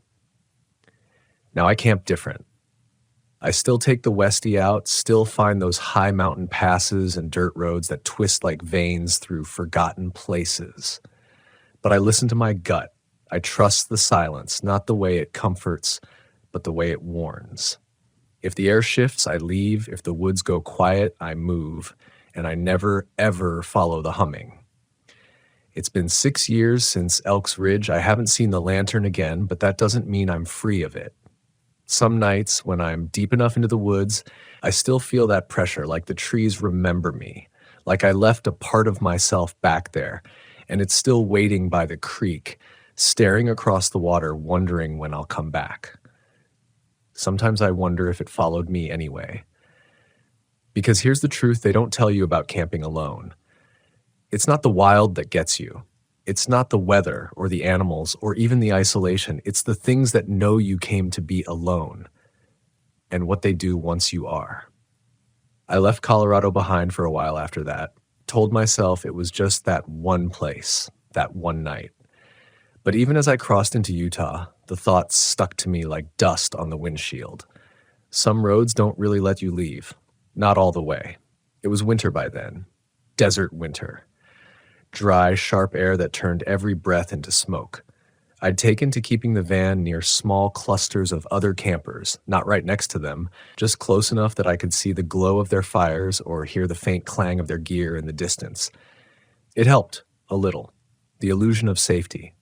Now I camp different. I still take the Westie out, still find those high mountain passes and dirt roads that twist like veins through forgotten places. But I listen to my gut. I trust the silence, not the way it comforts, but the way it warns. If the air shifts, I leave. If the woods go quiet, I move. And I never, ever follow the humming. It's been 6 years since Elks Ridge. I haven't seen the lantern again, but that doesn't mean I'm free of it. Some nights, when I'm deep enough into the woods, I still feel that pressure, like the trees remember me, like I left a part of myself back there, and it's still waiting by the creek, staring across the water, wondering when I'll come back. Sometimes I wonder if it followed me anyway. Because here's the truth they don't tell you about camping alone. It's not the wild that gets you. It's not the weather or the animals or even the isolation. It's the things that know you came to be alone and what they do once you are. I left Colorado behind for a while after that, told myself it was just that one place, that one night. But even as I crossed into Utah, the thoughts stuck to me like dust on the windshield. Some roads don't really let you leave. Not all the way. It was winter by then. Desert winter. Dry, sharp air that turned every breath into smoke. I'd taken to keeping the van near small clusters of other campers, not right next to them, just close enough that I could see the glow of their fires or hear the faint clang of their gear in the distance. It helped, a little, the illusion of safety,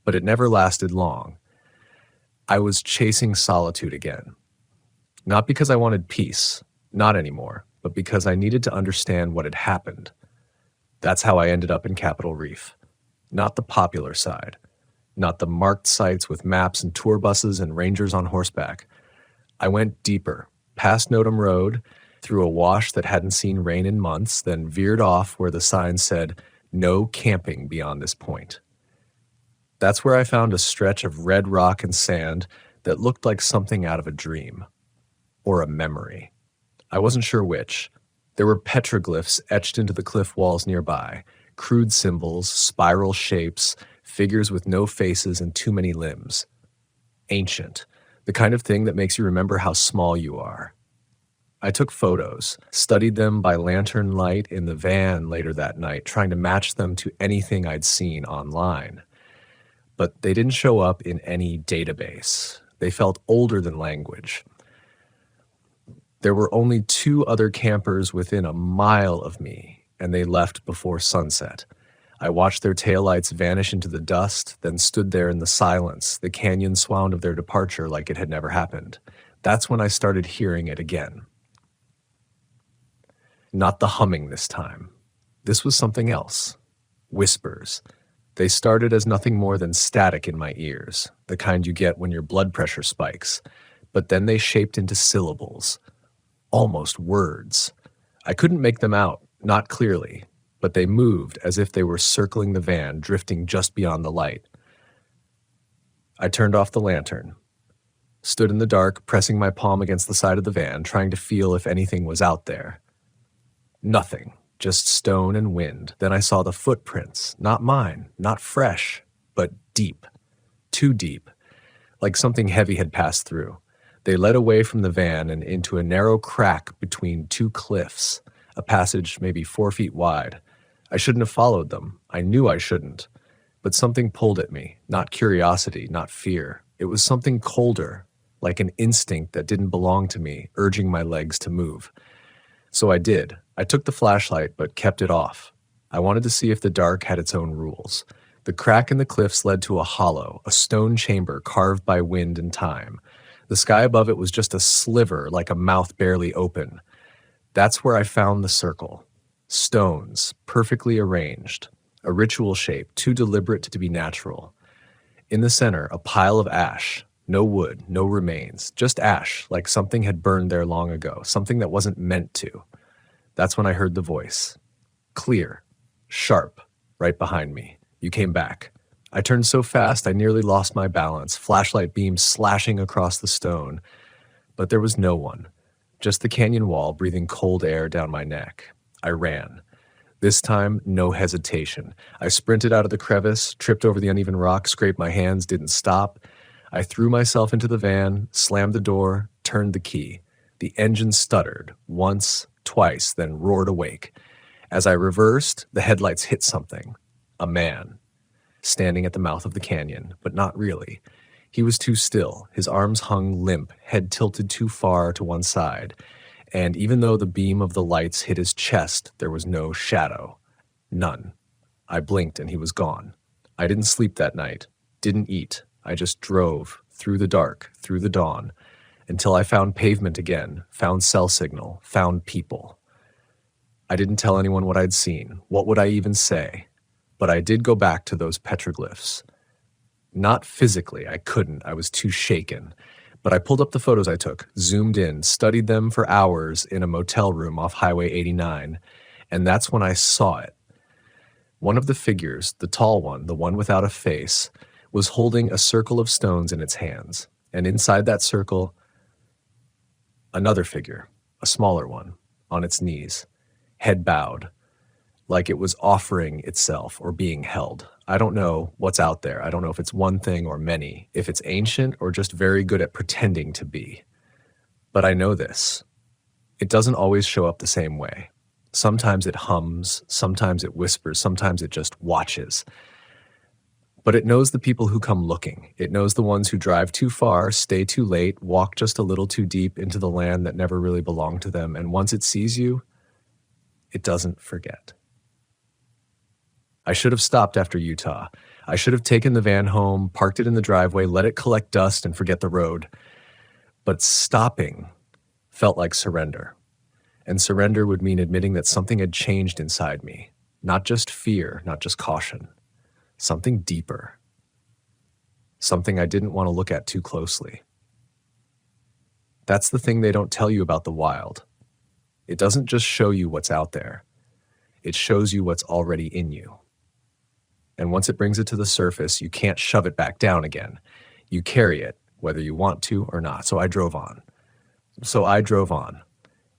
but it never lasted long. I was chasing solitude again. Not because I wanted peace, not anymore, but because I needed to understand what had happened. That's how I ended up in Capitol Reef. Not the popular side. Not the marked sites with maps and tour buses and rangers on horseback. I went deeper, past Nodum Road, through a wash that hadn't seen rain in months, then veered off where the sign said, "No camping beyond this point." That's where I found a stretch of red rock and sand that looked like something out of a dream. Or a memory. I wasn't sure which. There were petroglyphs etched into the cliff walls nearby, crude symbols, spiral shapes, figures with no faces and too many limbs. Ancient, the kind of thing that makes you remember how small you are. I took photos, studied them by lantern light in the van later that night, trying to match them to anything I'd seen online. But they didn't show up in any database. They felt older than language. There were only 2 other campers within a mile of me, and they left before sunset. I watched their taillights vanish into the dust, then stood there in the silence, the canyon sound of their departure like it had never happened. That's when I started hearing it again. Not the humming this time. This was something else. Whispers. They started as nothing more than static in my ears, the kind you get when your blood pressure spikes. But then they shaped into syllables. Almost words. I couldn't make them out, not clearly, but they moved as if they were circling the van, drifting just beyond the light. I turned off the lantern, stood in the dark, pressing my palm against the side of the van, trying to feel if anything was out there. Nothing, just stone and wind. Then I saw the footprints, not mine, not fresh, but deep, too deep, like something heavy had passed through. They led away from the van and into a narrow crack between 2 cliffs, a passage maybe 4 feet wide. I shouldn't have followed them. I knew I shouldn't. But something pulled at me, not curiosity, not fear. It was something colder, like an instinct that didn't belong to me, urging my legs to move. So I did. I took the flashlight, but kept it off. I wanted to see if the dark had its own rules. The crack in the cliffs led to a hollow, a stone chamber carved by wind and time. The sky above it was just a sliver, like a mouth barely open. That's where I found the circle. Stones, perfectly arranged. A ritual shape, too deliberate to be natural. In the center, a pile of ash. No wood, no remains. Just ash, like something had burned there long ago. Something that wasn't meant to. That's when I heard the voice. Clear. Sharp. Right behind me. You came back. I turned so fast I nearly lost my balance, flashlight beams slashing across the stone. But there was no one, just the canyon wall breathing cold air down my neck. I ran. This time, no hesitation. I sprinted out of the crevice, tripped over the uneven rock, scraped my hands, didn't stop. I threw myself into the van, slammed the door, turned the key. The engine stuttered, once, twice, then roared awake. As I reversed, the headlights hit something. A man, standing at the mouth of the canyon, but not really. He was too still. His arms hung limp, head tilted too far to one side. And even though the beam of the lights hit his chest, there was no shadow. None. I blinked and he was gone. I didn't sleep that night, didn't eat. I just drove, through the dark, through the dawn, until I found pavement again, found cell signal, found people. I didn't tell anyone what I'd seen. What would I even say? But I did go back to those petroglyphs. Not physically, I couldn't. I was too shaken. But I pulled up the photos I took, zoomed in, studied them for hours in a motel room off Highway 89, and that's when I saw it. One of the figures, the tall one, the one without a face, was holding a circle of stones in its hands, and inside that circle, another figure, a smaller one, on its knees, head bowed, like it was offering itself or being held. I don't know what's out there. I don't know if it's one thing or many, if it's ancient or just very good at pretending to be. But I know this. It doesn't always show up the same way. Sometimes it hums, sometimes it whispers, sometimes it just watches. But it knows the people who come looking. It knows the ones who drive too far, stay too late, walk just a little too deep into the land that never really belonged to them. And once it sees you, it doesn't forget. I should have stopped after Utah. I should have taken the van home, parked it in the driveway, let it collect dust and forget the road. But stopping felt like surrender. And surrender would mean admitting that something had changed inside me. Not just fear, not just caution. Something deeper. Something I didn't want to look at too closely. That's the thing they don't tell you about the wild. It doesn't just show you what's out there. It shows you what's already in you. And once it brings it to the surface, you can't shove it back down again. You carry it, whether you want to or not. So I drove on.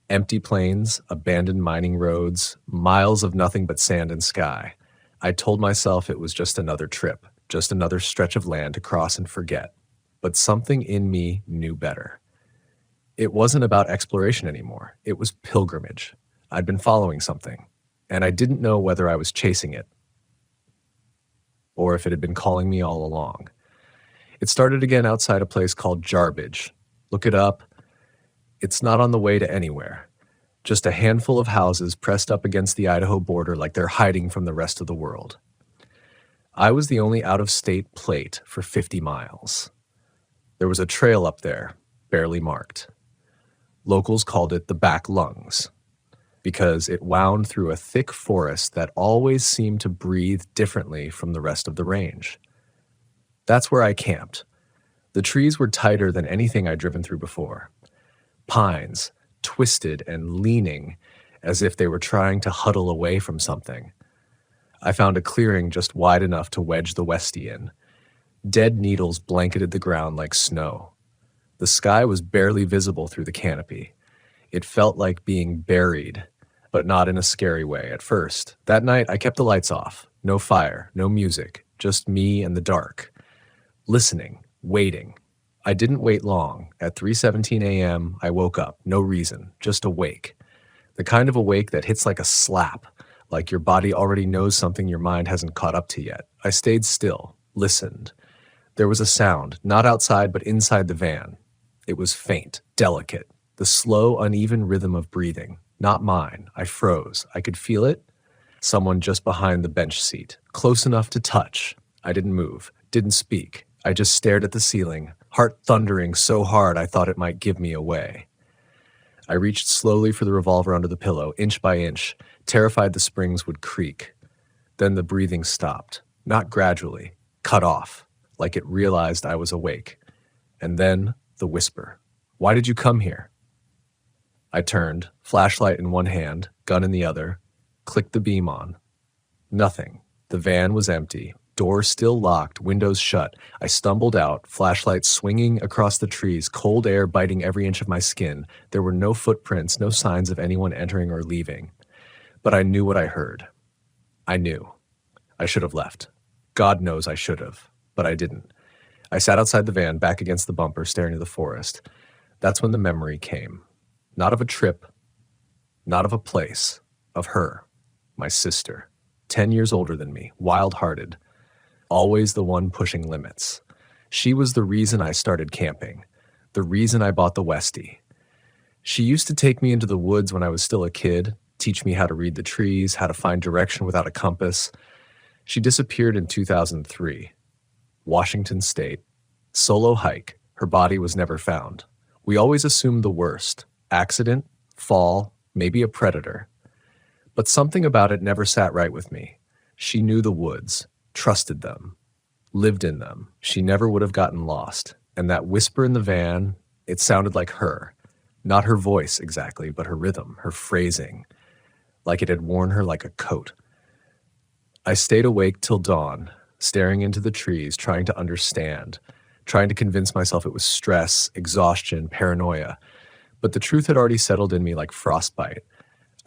Empty plains, abandoned mining roads, miles of nothing but sand and sky. I told myself it was just another trip, just another stretch of land to cross and forget. But something in me knew better. It wasn't about exploration anymore. It was pilgrimage. I'd been following something, and I didn't know whether I was chasing it or if it had been calling me all along. It started again outside a place called Jarbidge. Look it up. It's not on the way to anywhere. Just a handful of houses pressed up against the Idaho border like they're hiding from the rest of the world. I was the only out-of-state plate for 50 miles. There was a trail up there, barely marked. Locals called it the back lungs, because it wound through a thick forest that always seemed to breathe differently from the rest of the range. That's where I camped. The trees were tighter than anything I'd driven through before. Pines, twisted and leaning as if they were trying to huddle away from something. I found a clearing just wide enough to wedge the Westie in. Dead needles blanketed the ground like snow. The sky was barely visible through the canopy. It felt like being buried, but not in a scary way at first. That night, I kept the lights off. No fire, no music, just me and the dark. Listening, waiting. I didn't wait long. At 3:17 a.m., I woke up. No reason, just awake. The kind of awake that hits like a slap, like your body already knows something your mind hasn't caught up to yet. I stayed still, listened. There was a sound, not outside but inside the van. It was faint, delicate, the slow, uneven rhythm of breathing. Not mine. I froze. I could feel it. Someone just behind the bench seat, close enough to touch. I didn't move, didn't speak. I just stared at the ceiling, heart thundering so hard I thought it might give me away. I reached slowly for the revolver under the pillow, inch by inch, terrified the springs would creak. Then the breathing stopped, not gradually, cut off, like it realized I was awake. And then the whisper. "Why did you come here?" I turned, flashlight in one hand, gun in the other, clicked the beam on. Nothing. The van was empty. Doors still locked, windows shut. I stumbled out, flashlight swinging across the trees, cold air biting every inch of my skin. There were no footprints, no signs of anyone entering or leaving. But I knew what I heard. I knew. I should have left. God knows I should have, but I didn't. I sat outside the van, back against the bumper, staring at the forest. That's when the memory came. Not of a trip, not of a place, of her, my sister, 10 years older than me, wild-hearted, always the one pushing limits. She was the reason I started camping, the reason I bought the Westie. She used to take me into the woods when I was still a kid, teach me how to read the trees, how to find direction without a compass. She disappeared in 2003. Washington State. Solo hike. Her body was never found. We always assumed the worst. Accident, fall, maybe a predator. But something about it never sat right with me. She knew the woods, trusted them, lived in them. She never would have gotten lost. And that whisper in the van, it sounded like her. Not her voice exactly, but her rhythm, her phrasing, like it had worn her like a coat. I stayed awake till dawn, staring into the trees, trying to understand, trying to convince myself it was stress, exhaustion, paranoia. But the truth had already settled in me like frostbite.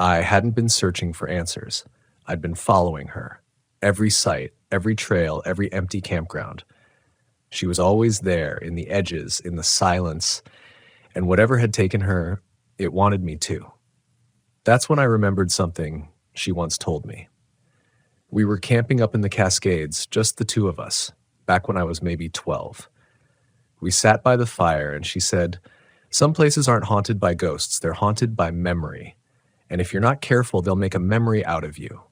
I hadn't been searching for answers. I'd been following her. Every site, every trail, every empty campground. She was always there, in the edges, in the silence, and whatever had taken her, it wanted me too. That's when I remembered something she once told me. We were camping up in the Cascades, just the two of us, back when I was maybe 12. We sat by the fire and she said, "Some places aren't haunted by ghosts, they're haunted by memory. And if you're not careful, they'll make a memory out of you."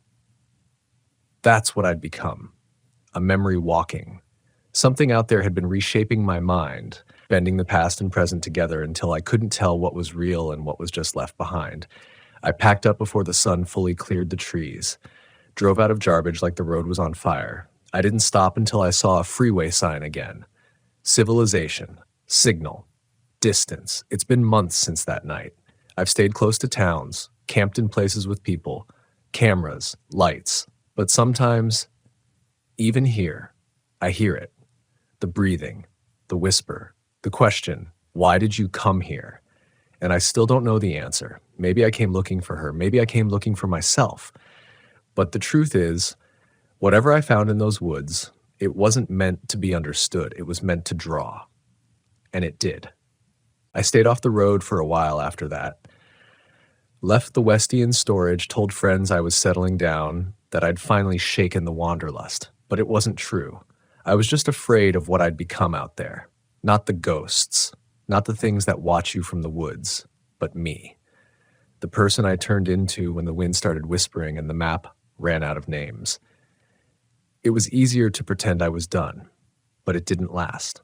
That's what I'd become, a memory walking. Something out there had been reshaping my mind, bending the past and present together until I couldn't tell what was real and what was just left behind. I packed up before the sun fully cleared the trees, drove out of Jarbidge like the road was on fire. I didn't stop until I saw a freeway sign again. Civilization, signal, distance. It's been months since that night. I've stayed close to towns, camped in places with people, cameras, lights. But sometimes, even here, I hear it. The breathing, the whisper, the question, why did you come here? And I still don't know the answer. Maybe I came looking for her. Maybe I came looking for myself. But the truth is, whatever I found in those woods, it wasn't meant to be understood. It was meant to draw. And it did. I stayed off the road for a while after that. Left the Westie in storage, told friends I was settling down, that I'd finally shaken the wanderlust. But it wasn't true. I was just afraid of what I'd become out there. Not the ghosts, not the things that watch you from the woods, but me. The person I turned into when the wind started whispering and the map ran out of names. It was easier to pretend I was done, but it didn't last.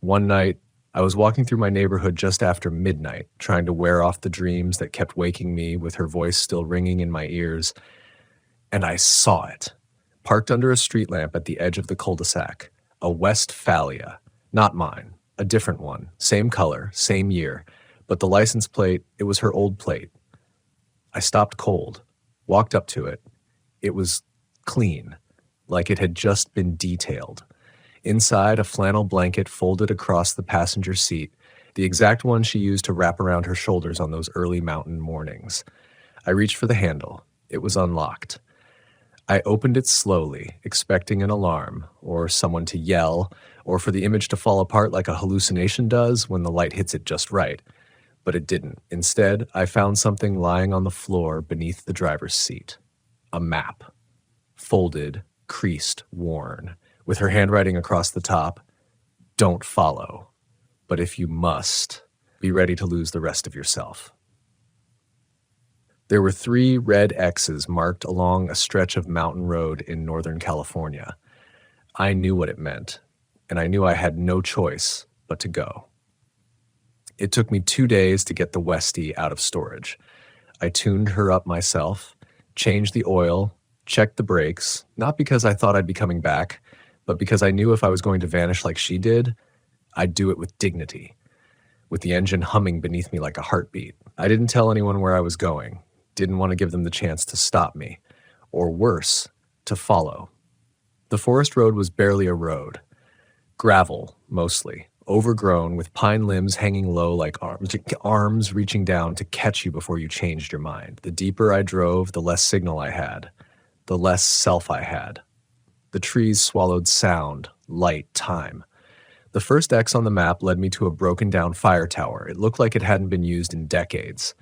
One night, I was walking through my neighborhood just after midnight, trying to wear off the dreams that kept waking me with her voice still ringing in my ears, and I saw it. Parked under a street lamp at the edge of the cul-de-sac, a Westphalia, not mine, a different one, same color, same year, but the license plate, it was her old plate. I stopped cold, walked up to it. It was clean, like it had just been detailed. Inside, a flannel blanket folded across the passenger seat, the exact one she used to wrap around her shoulders on those early mountain mornings. I reached for the handle. It was unlocked. I opened it slowly, expecting an alarm, or someone to yell, or for the image to fall apart like a hallucination does when the light hits it just right. But it didn't. Instead, I found something lying on the floor beneath the driver's seat. A map. Folded, creased, worn, with her handwriting across the top. Don't follow. But if you must, be ready to lose the rest of yourself. There were 3 red X's marked along a stretch of mountain road in Northern California. I knew what it meant, and I knew I had no choice but to go. It took me 2 days to get the Westie out of storage. I tuned her up myself, changed the oil, checked the brakes, not because I thought I'd be coming back, but because I knew if I was going to vanish like she did, I'd do it with dignity, with the engine humming beneath me like a heartbeat. I didn't tell anyone where I was going. Didn't want to give them the chance to stop me, or worse, to follow. The forest road was barely a road. Gravel, mostly, overgrown with pine limbs hanging low like arms reaching down to catch you before you changed your mind. The deeper I drove, the less signal I had, the less self I had. The trees swallowed sound, light, time. The first X on the map led me to a broken down fire tower. It looked like it hadn't been used in decades.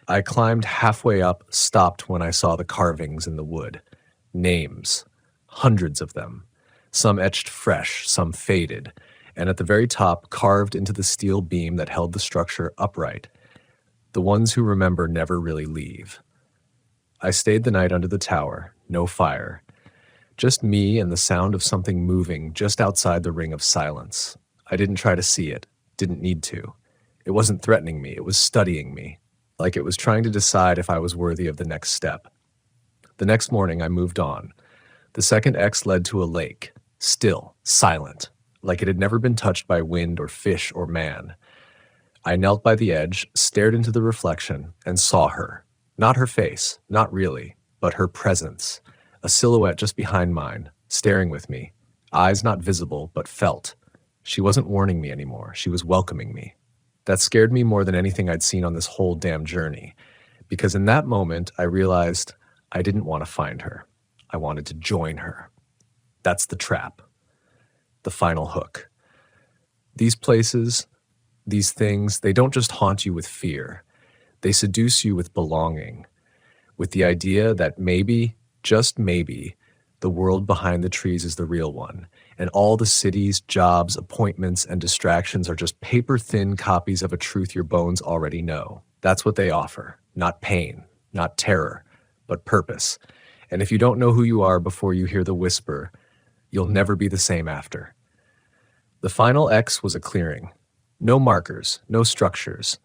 I climbed halfway up, stopped when I saw the carvings in the wood. Names. Hundreds of them. Some etched fresh, some faded, and at the very top, carved into the steel beam that held the structure upright. The ones who remember never really leave. I stayed the night under the tower, no fire. Just me and the sound of something moving just outside the ring of silence. I didn't try to see it, didn't need to. It wasn't threatening me, it was studying me, like it was trying to decide if I was worthy of the next step. The next morning, I moved on. The second X led to a lake, still, silent, like it had never been touched by wind or fish or man. I knelt by the edge, stared into the reflection, and saw her. Not her face, not really, but her presence. A silhouette just behind mine, staring with me. Eyes not visible, but felt. She wasn't warning me anymore. She was welcoming me. That scared me more than anything I'd seen on this whole damn journey. Because in that moment, I realized I didn't want to find her. I wanted to join her. That's the trap. The final hook. These places, these things, they don't just haunt you with fear. They seduce you with belonging, with the idea that maybe, just maybe, the world behind the trees is the real one, and all the cities, jobs, appointments, and distractions are just paper-thin copies of a truth your bones already know. That's what they offer. Not pain, not terror, but purpose. And if you don't know who you are before you hear the whisper, you'll never be the same after. The final X was a clearing. No markers, no structures,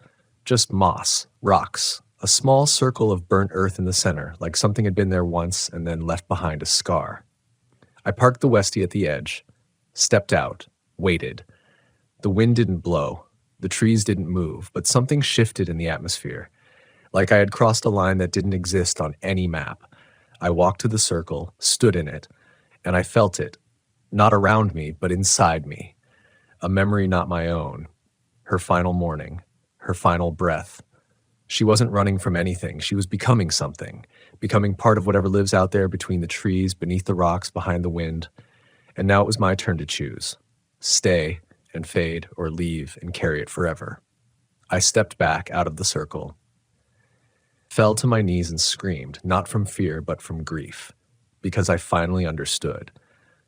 just moss, rocks, a small circle of burnt earth in the center, like something had been there once and then left behind a scar. I parked the Westie at the edge, stepped out, waited. The wind didn't blow, the trees didn't move, but something shifted in the atmosphere, like I had crossed a line that didn't exist on any map. I walked to the circle, stood in it, and I felt it, not around me, but inside me. A memory not my own. Her final morning, her final breath. She wasn't running from anything. She was becoming something, becoming part of whatever lives out there between the trees, beneath the rocks, behind the wind. And now it was my turn to choose. Stay and fade, or leave and carry it forever. I stepped back out of the circle, fell to my knees and screamed, not from fear, but from grief, because I finally understood.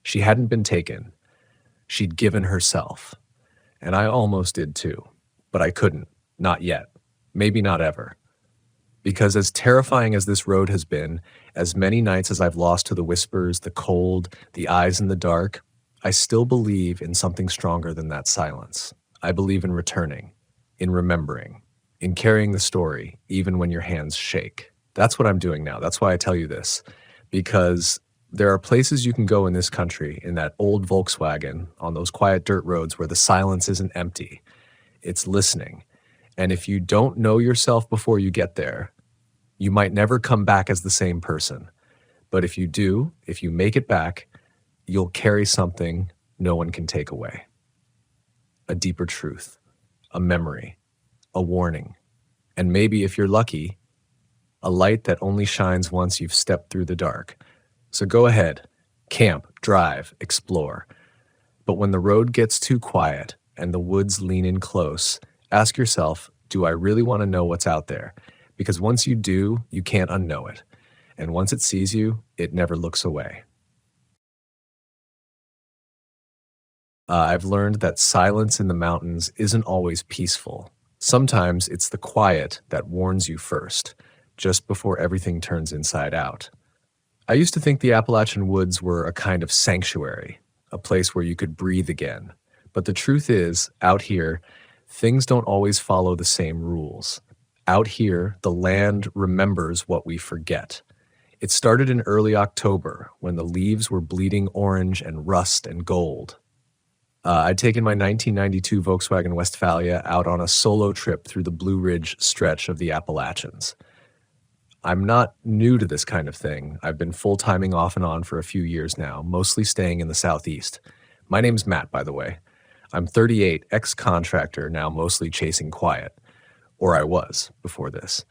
She hadn't been taken. She'd given herself. And I almost did too, but I couldn't, not yet. Maybe not ever. Because as terrifying as this road has been, as many nights as I've lost to the whispers, the cold, the eyes in the dark, I still believe in something stronger than that silence. I believe in returning, in remembering, in carrying the story, even when your hands shake. That's what I'm doing now. That's why I tell you this. Because there are places you can go in this country, in that old Volkswagen, on those quiet dirt roads where the silence isn't empty. It's listening. And if you don't know yourself before you get there, you might never come back as the same person. But if you do, if you make it back, you'll carry something no one can take away. A deeper truth, a memory, a warning, and maybe, if you're lucky, a light that only shines once you've stepped through the dark. So go ahead, camp, drive, explore. But when the road gets too quiet and the woods lean in close, ask yourself, do I really want to know what's out there? Because once you do, you can't unknow it. And once it sees you, it never looks away. I've learned that silence in the mountains isn't always peaceful. Sometimes it's the quiet that warns you first, just before everything turns inside out. I used to think the Appalachian woods were a kind of sanctuary, a place where you could breathe again. But the truth is, out here, things don't always follow the same rules. Out here, the land remembers what we forget. It started in early October, when the leaves were bleeding orange and rust and gold. I'd taken my 1992 Volkswagen Westphalia out on a solo trip through the Blue Ridge stretch of the Appalachians. I'm not new to this kind of thing. I've been full-timing off and on for a few years now, mostly staying in the Southeast. My name's Matt, by the way. I'm 38, ex-contractor, now mostly chasing quiet. Or I was, before this.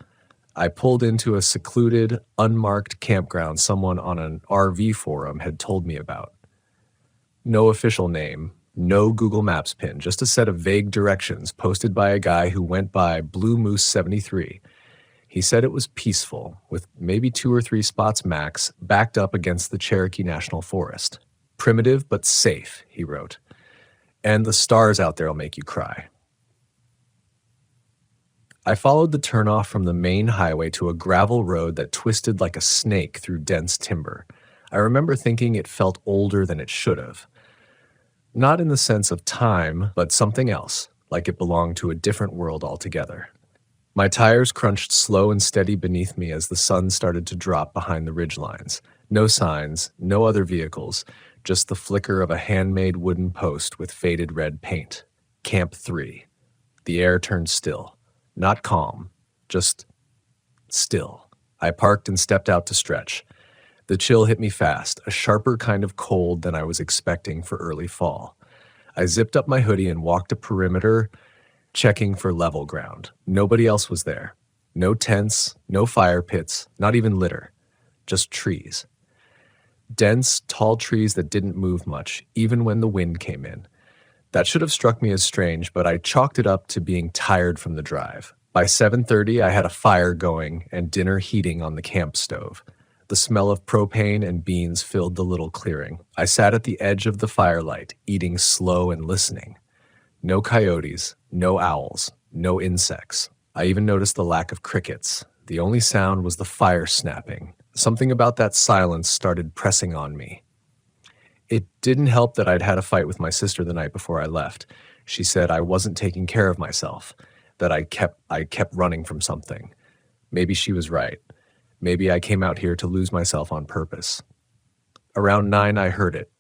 I pulled into a secluded, unmarked campground someone on an RV forum had told me about. No official name, No Google Maps pin, just a set of vague directions posted by a guy who went by Blue Moose 73. He said it was peaceful, with maybe 2 or 3 spots max, backed up against the Cherokee National Forest. Primitive but safe, he wrote. And the stars out there'll make you cry. I followed the turnoff from the main highway to a gravel road that twisted like a snake through dense timber. I remember thinking it felt older than it should have. Not in the sense of time, but something else, like it belonged to a different world altogether. My tires crunched slow and steady beneath me as the sun started to drop behind the ridgelines. No signs, no other vehicles, just the flicker of a handmade wooden post with faded red paint. Camp 3. The air turned still. Not calm, just still. I parked and stepped out to stretch. The chill hit me fast, a sharper kind of cold than I was expecting for early fall. I zipped up my hoodie and walked a perimeter, checking for level ground. Nobody else was there. No tents, no fire pits, not even litter. Just trees. Dense, tall trees that didn't move much, even when the wind came in. That should have struck me as strange, but I chalked it up to being tired from the drive. By 7:30, I had a fire going and dinner heating on the camp stove. The smell of propane and beans filled the little clearing. I sat at the edge of the firelight, eating slow and listening. No coyotes, no owls, no insects. I even noticed the lack of crickets. The only sound was the fire snapping. Something about that silence started pressing on me. It didn't help that I'd had a fight with my sister the night before I left. She said I wasn't taking care of myself, that I kept running from something. Maybe she was right. Maybe I came out here to lose myself on purpose. Around 9, I heard it.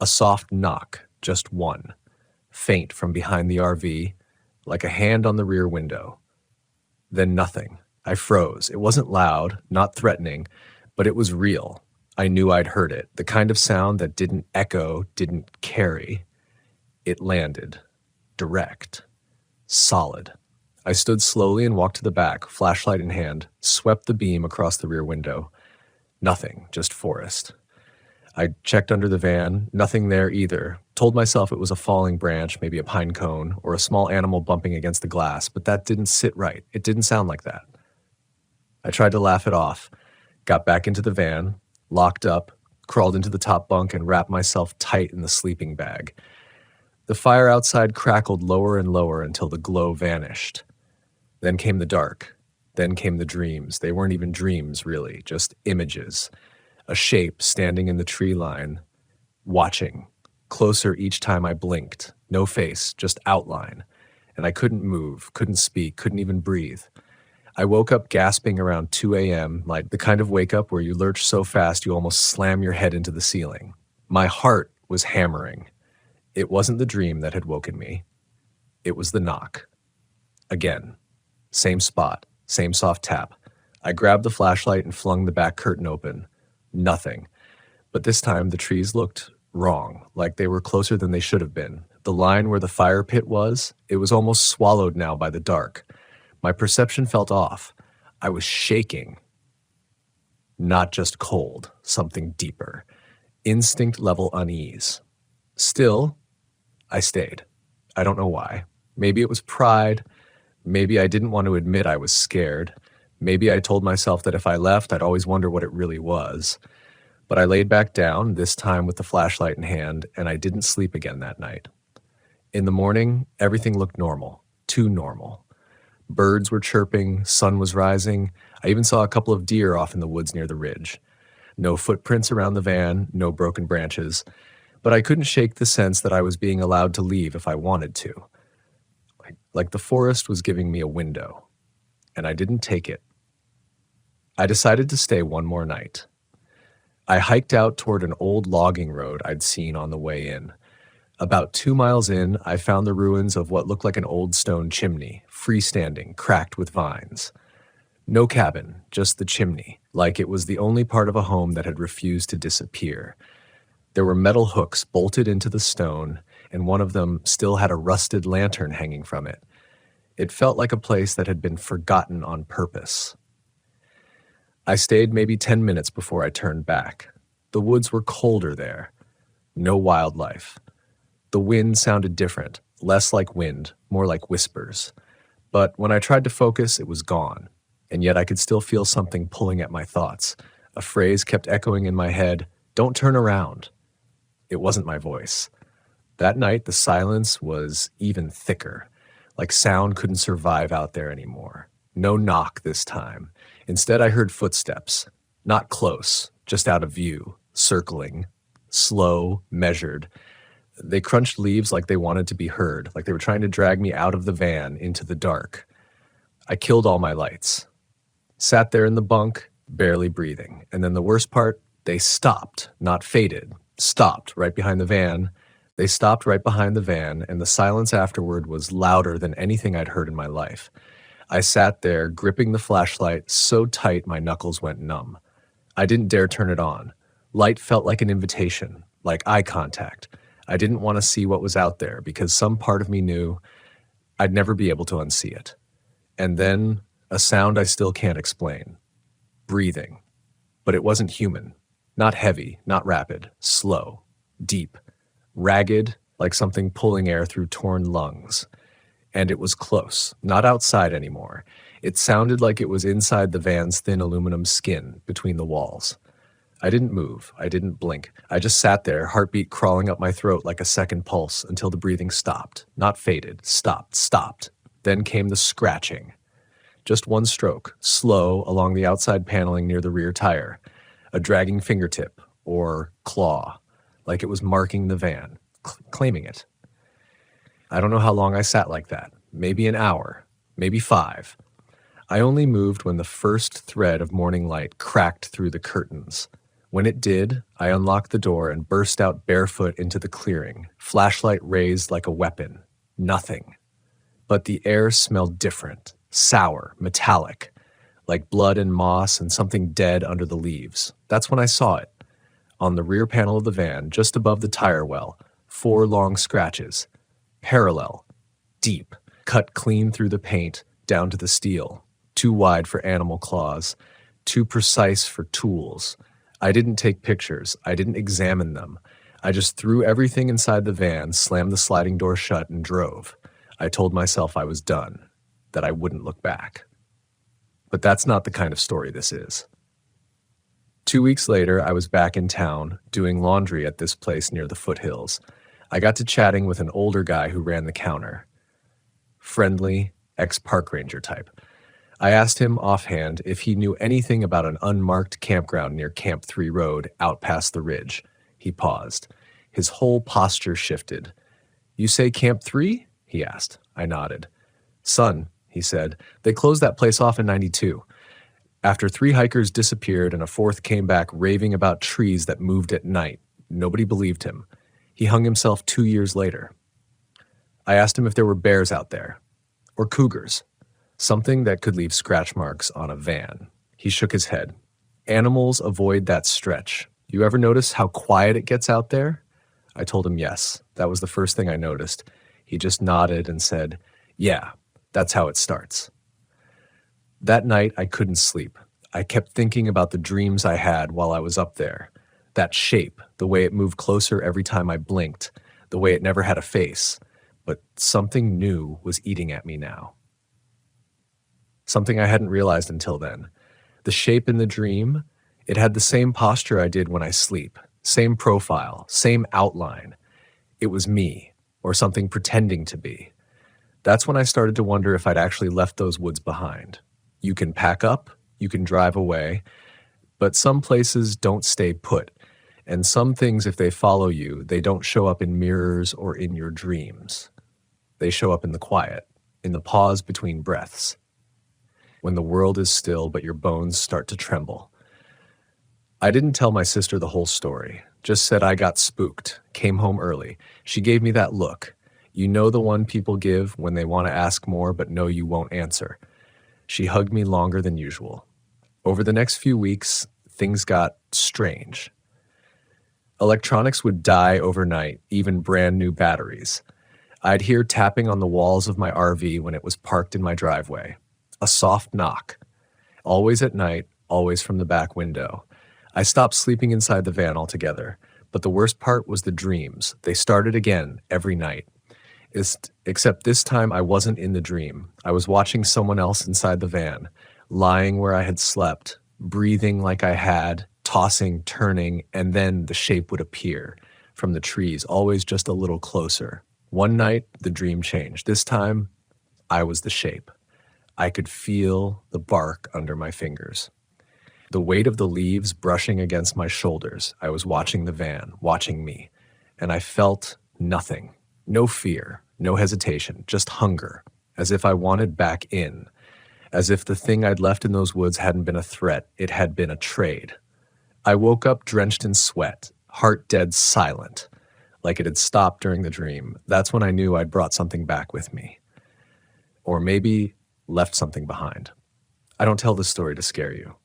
A soft knock, just one. Faint from behind the RV, like a hand on the rear window. Then nothing. I froze. It wasn't loud, not threatening, but it was real. I knew I'd heard it, the kind of sound that didn't echo, didn't carry. It landed. Direct. Solid. I stood slowly and walked to the back, flashlight in hand, swept the beam across the rear window. Nothing, just forest. I checked under the van, nothing there either. Told myself it was a falling branch, maybe a pine cone, or a small animal bumping against the glass, but that didn't sit right. It didn't sound like that. I tried to laugh it off, got back into the van, locked up, crawled into the top bunk and wrapped myself tight in the sleeping bag. The fire outside crackled lower and lower until the glow vanished. Then came the dark. Then came the dreams. They weren't even dreams, really, just images. A shape standing in the tree line, watching, closer each time I blinked. No face, just outline. And I couldn't move, couldn't speak, couldn't even breathe. I woke up gasping around 2 a.m., like the kind of wake up where you lurch so fast you almost slam your head into the ceiling. My heart was hammering. It wasn't the dream that had woken me. It was the knock. Again. Same spot, same soft tap. I grabbed the flashlight and flung the back curtain open. Nothing. But this time the trees looked wrong, like they were closer than they should have been. The line where the fire pit was, it was almost swallowed now by the dark. My perception felt off. I was shaking. Not just cold, something deeper. Instinct-level unease. Still, I stayed. I don't know why. Maybe it was pride. Maybe I didn't want to admit I was scared. Maybe I told myself that if I left, I'd always wonder what it really was. But I laid back down, this time with the flashlight in hand, and I didn't sleep again that night. In the morning, everything looked normal. Too normal. Birds were chirping, sun was rising. I even saw a couple of deer off in the woods near the ridge. No footprints around the van, no broken branches. But I couldn't shake the sense that I was being allowed to leave if I wanted to. Like the forest was giving me a window. And I didn't take it. I decided to stay one more night. I hiked out toward an old logging road I'd seen on the way in. About 2 miles in, I found the ruins of what looked like an old stone chimney, freestanding, cracked with vines. No cabin, just the chimney, like it was the only part of a home that had refused to disappear. There were metal hooks bolted into the stone, and one of them still had a rusted lantern hanging from it. It felt like a place that had been forgotten on purpose. I stayed maybe 10 minutes before I turned back. The woods were colder there. No wildlife. The wind sounded different, less like wind, more like whispers. But when I tried to focus, it was gone. And yet I could still feel something pulling at my thoughts. A phrase kept echoing in my head, "Don't turn around." It wasn't my voice. That night, the silence was even thicker, like sound couldn't survive out there anymore. No knock this time. Instead, I heard footsteps. Not close, just out of view, circling, slow, measured. They crunched leaves like they wanted to be heard, like they were trying to drag me out of the van into the dark. I killed all my lights. Sat there in the bunk, barely breathing. And then the worst part, they stopped, not faded. Stopped right behind the van. They stopped right behind the van, and the silence afterward was louder than anything I'd heard in my life. I sat there, gripping the flashlight so tight my knuckles went numb. I didn't dare turn it on. Light felt like an invitation, like eye contact. I didn't want to see what was out there because some part of me knew I'd never be able to unsee it. And then a sound I still can't explain. Breathing. But it wasn't human. Not heavy, not rapid. Slow. Deep. Ragged, like something pulling air through torn lungs. And it was close, not outside anymore. It sounded like it was inside the van's thin aluminum skin between the walls. I didn't move. I didn't blink. I just sat there, heartbeat crawling up my throat like a second pulse until the breathing stopped. Not faded. Stopped. Then came the scratching. Just one stroke, slow, along the outside paneling near the rear tire. A dragging fingertip, or claw, like it was marking the van, claiming it. I don't know how long I sat like that. Maybe an hour. Maybe 5. I only moved when the first thread of morning light cracked through the curtains. When it did, I unlocked the door and burst out barefoot into the clearing, flashlight raised like a weapon. Nothing. But the air smelled different, sour, metallic, like blood and moss and something dead under the leaves. That's when I saw it. On the rear panel of the van, just above the tire well, 4 long scratches. Parallel, deep, cut clean through the paint, down to the steel. Too wide for animal claws, too precise for tools. I didn't take pictures. I didn't examine them. I just threw everything inside the van, slammed the sliding door shut, and drove. I told myself I was done, that I wouldn't look back. But that's not the kind of story this is. 2 weeks later, I was back in town, doing laundry at this place near the foothills. I got to chatting with an older guy who ran the counter. Friendly, ex-park ranger type. I asked him offhand if he knew anything about an unmarked campground near Camp 3 Road out past the ridge. He paused. His whole posture shifted. "You say Camp 3?" he asked. I nodded. "Son," he said, "they closed that place off in '92. After 3 hikers disappeared and a 4th came back raving about trees that moved at night. Nobody believed him. He hung himself 2 years later." I asked him if there were bears out there. Or cougars. Something that could leave scratch marks on a van. He shook his head. "Animals avoid that stretch. You ever notice how quiet it gets out there?" I told him yes. That was the first thing I noticed. He just nodded and said, "Yeah, that's how it starts." That night, I couldn't sleep. I kept thinking about the dreams I had while I was up there. That shape, the way it moved closer every time I blinked, the way it never had a face. But something new was eating at me now. Something I hadn't realized until then. The shape in the dream, it had the same posture I did when I sleep, same profile, same outline. It was me, or something pretending to be. That's when I started to wonder if I'd actually left those woods behind. You can pack up, you can drive away, but some places don't stay put. And some things, if they follow you, they don't show up in mirrors or in your dreams. They show up in the quiet, in the pause between breaths. When the world is still, but your bones start to tremble. I didn't tell my sister the whole story, just said I got spooked, came home early. She gave me that look. You know, the one people give when they want to ask more but know you won't answer. She hugged me longer than usual. Over the next few weeks, things got strange. Electronics would die overnight, even brand new batteries. I'd hear tapping on the walls of my RV when it was parked in my driveway. A soft knock. Always at night, always from the back window. I stopped sleeping inside the van altogether. But the worst part was the dreams. They started again every night. Except this time I wasn't in the dream. I was watching someone else inside the van, lying where I had slept, breathing like I had, tossing, turning, and then the shape would appear from the trees, always just a little closer. One night, the dream changed. This time, I was the shape. I could feel the bark under my fingers. The weight of the leaves brushing against my shoulders. I was watching the van, watching me, and I felt nothing. No fear, no hesitation, just hunger, as if I wanted back in, as if the thing I'd left in those woods hadn't been a threat, it had been a trade. I woke up drenched in sweat, heart dead silent, like it had stopped during the dream. That's when I knew I'd brought something back with me. Or maybe left something behind. I don't tell this story to scare you.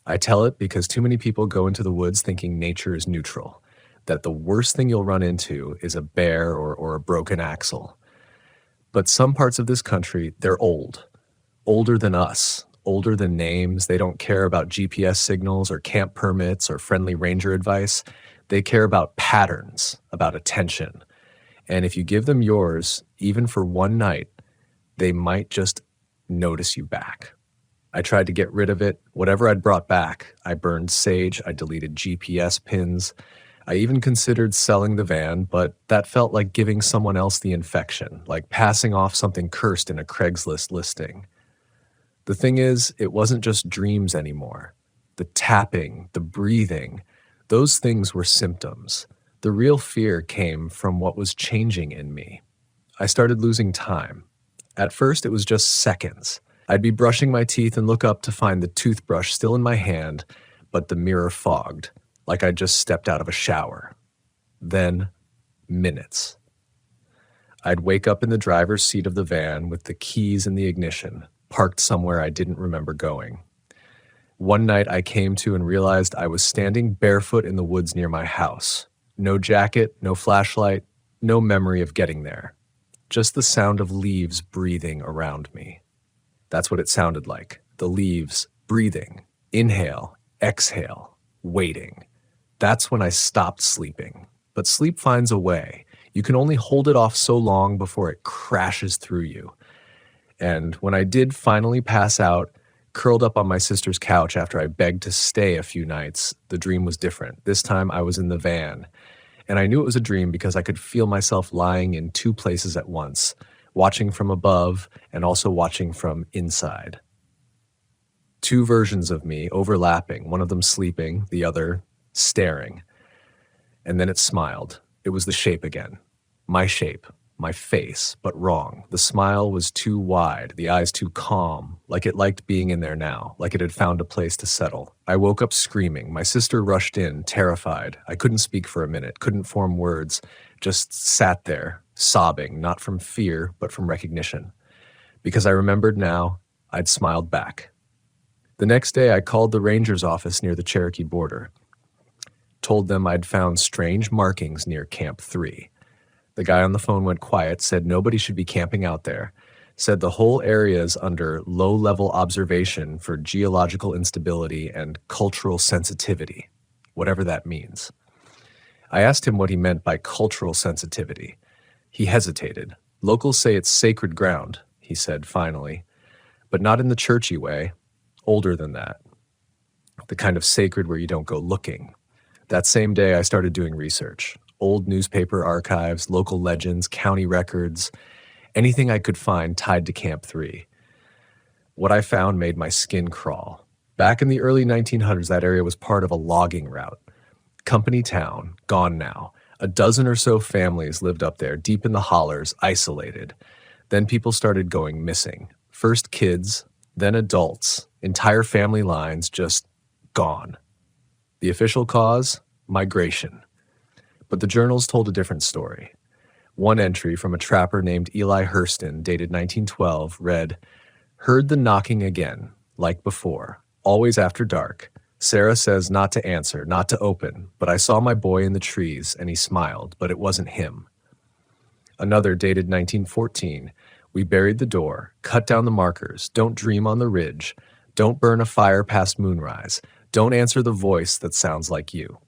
I tell it because too many people go into the woods thinking nature is neutral, that the worst thing you'll run into is a bear or a broken axle. But some parts of this country, they're old, older than us, older than names. They don't care about GPS signals or camp permits or friendly ranger advice. They care about patterns, about attention. And if you give them yours, even for one night, they might just notice you back. I tried to get rid of it. Whatever I'd brought back, I burned sage, I deleted GPS pins. I even considered selling the van, but that felt like giving someone else the infection, like passing off something cursed in a Craigslist listing. The thing is, it wasn't just dreams anymore. The tapping, the breathing, those things were symptoms. The real fear came from what was changing in me. I started losing time. At first, it was just seconds. I'd be brushing my teeth and look up to find the toothbrush still in my hand, but the mirror fogged, like I'd just stepped out of a shower. Then, minutes. I'd wake up in the driver's seat of the van with the keys in the ignition, parked somewhere I didn't remember going. One night I came to and realized I was standing barefoot in the woods near my house. No jacket, no flashlight, no memory of getting there. Just the sound of leaves breathing around me. That's what it sounded like. The leaves breathing. Inhale, exhale, waiting. That's when I stopped sleeping. But sleep finds a way. You can only hold it off so long before it crashes through you. And when I did finally pass out, curled up on my sister's couch after I begged to stay a few nights, the dream was different. This time I was in the van. And I knew it was a dream because I could feel myself lying in two places at once, watching from above and also watching from inside. Two versions of me overlapping, one of them sleeping, the other staring. And then it smiled. It was the shape again. My shape, my face, but wrong. The smile was too wide, the eyes too calm, like it liked being in there now, like it had found a place to settle. I woke up screaming. My sister rushed in, terrified. I couldn't speak for a minute, couldn't form words, just sat there, sobbing, not from fear, but from recognition. Because I remembered now, I'd smiled back. The next day, I called the ranger's office near the Cherokee border. Told them I'd found strange markings near Camp 3. The guy on the phone went quiet, said nobody should be camping out there, said the whole area is under low-level observation for geological instability and cultural sensitivity, whatever that means. I asked him what he meant by cultural sensitivity. He hesitated. Locals say it's sacred ground, he said finally, but not in the churchy way, older than that. The kind of sacred where you don't go looking. That same day, I started doing research. Old newspaper archives, local legends, county records, anything I could find tied to Camp 3. What I found made my skin crawl. Back in the early 1900s, that area was part of a logging route. Company town, gone now. A dozen or so families lived up there, deep in the hollers, isolated. Then people started going missing. First kids, then adults, entire family lines just gone. The official cause? Migration. But the journals told a different story. One entry from a trapper named Eli Hurston, dated 1912, read, "Heard the knocking again, like before, always after dark. Sarah says not to answer, not to open, but I saw my boy in the trees, and he smiled, but it wasn't him." Another, dated 1914, "We buried the door, cut down the markers, don't dream on the ridge, don't burn a fire past moonrise, don't answer the voice that sounds like you."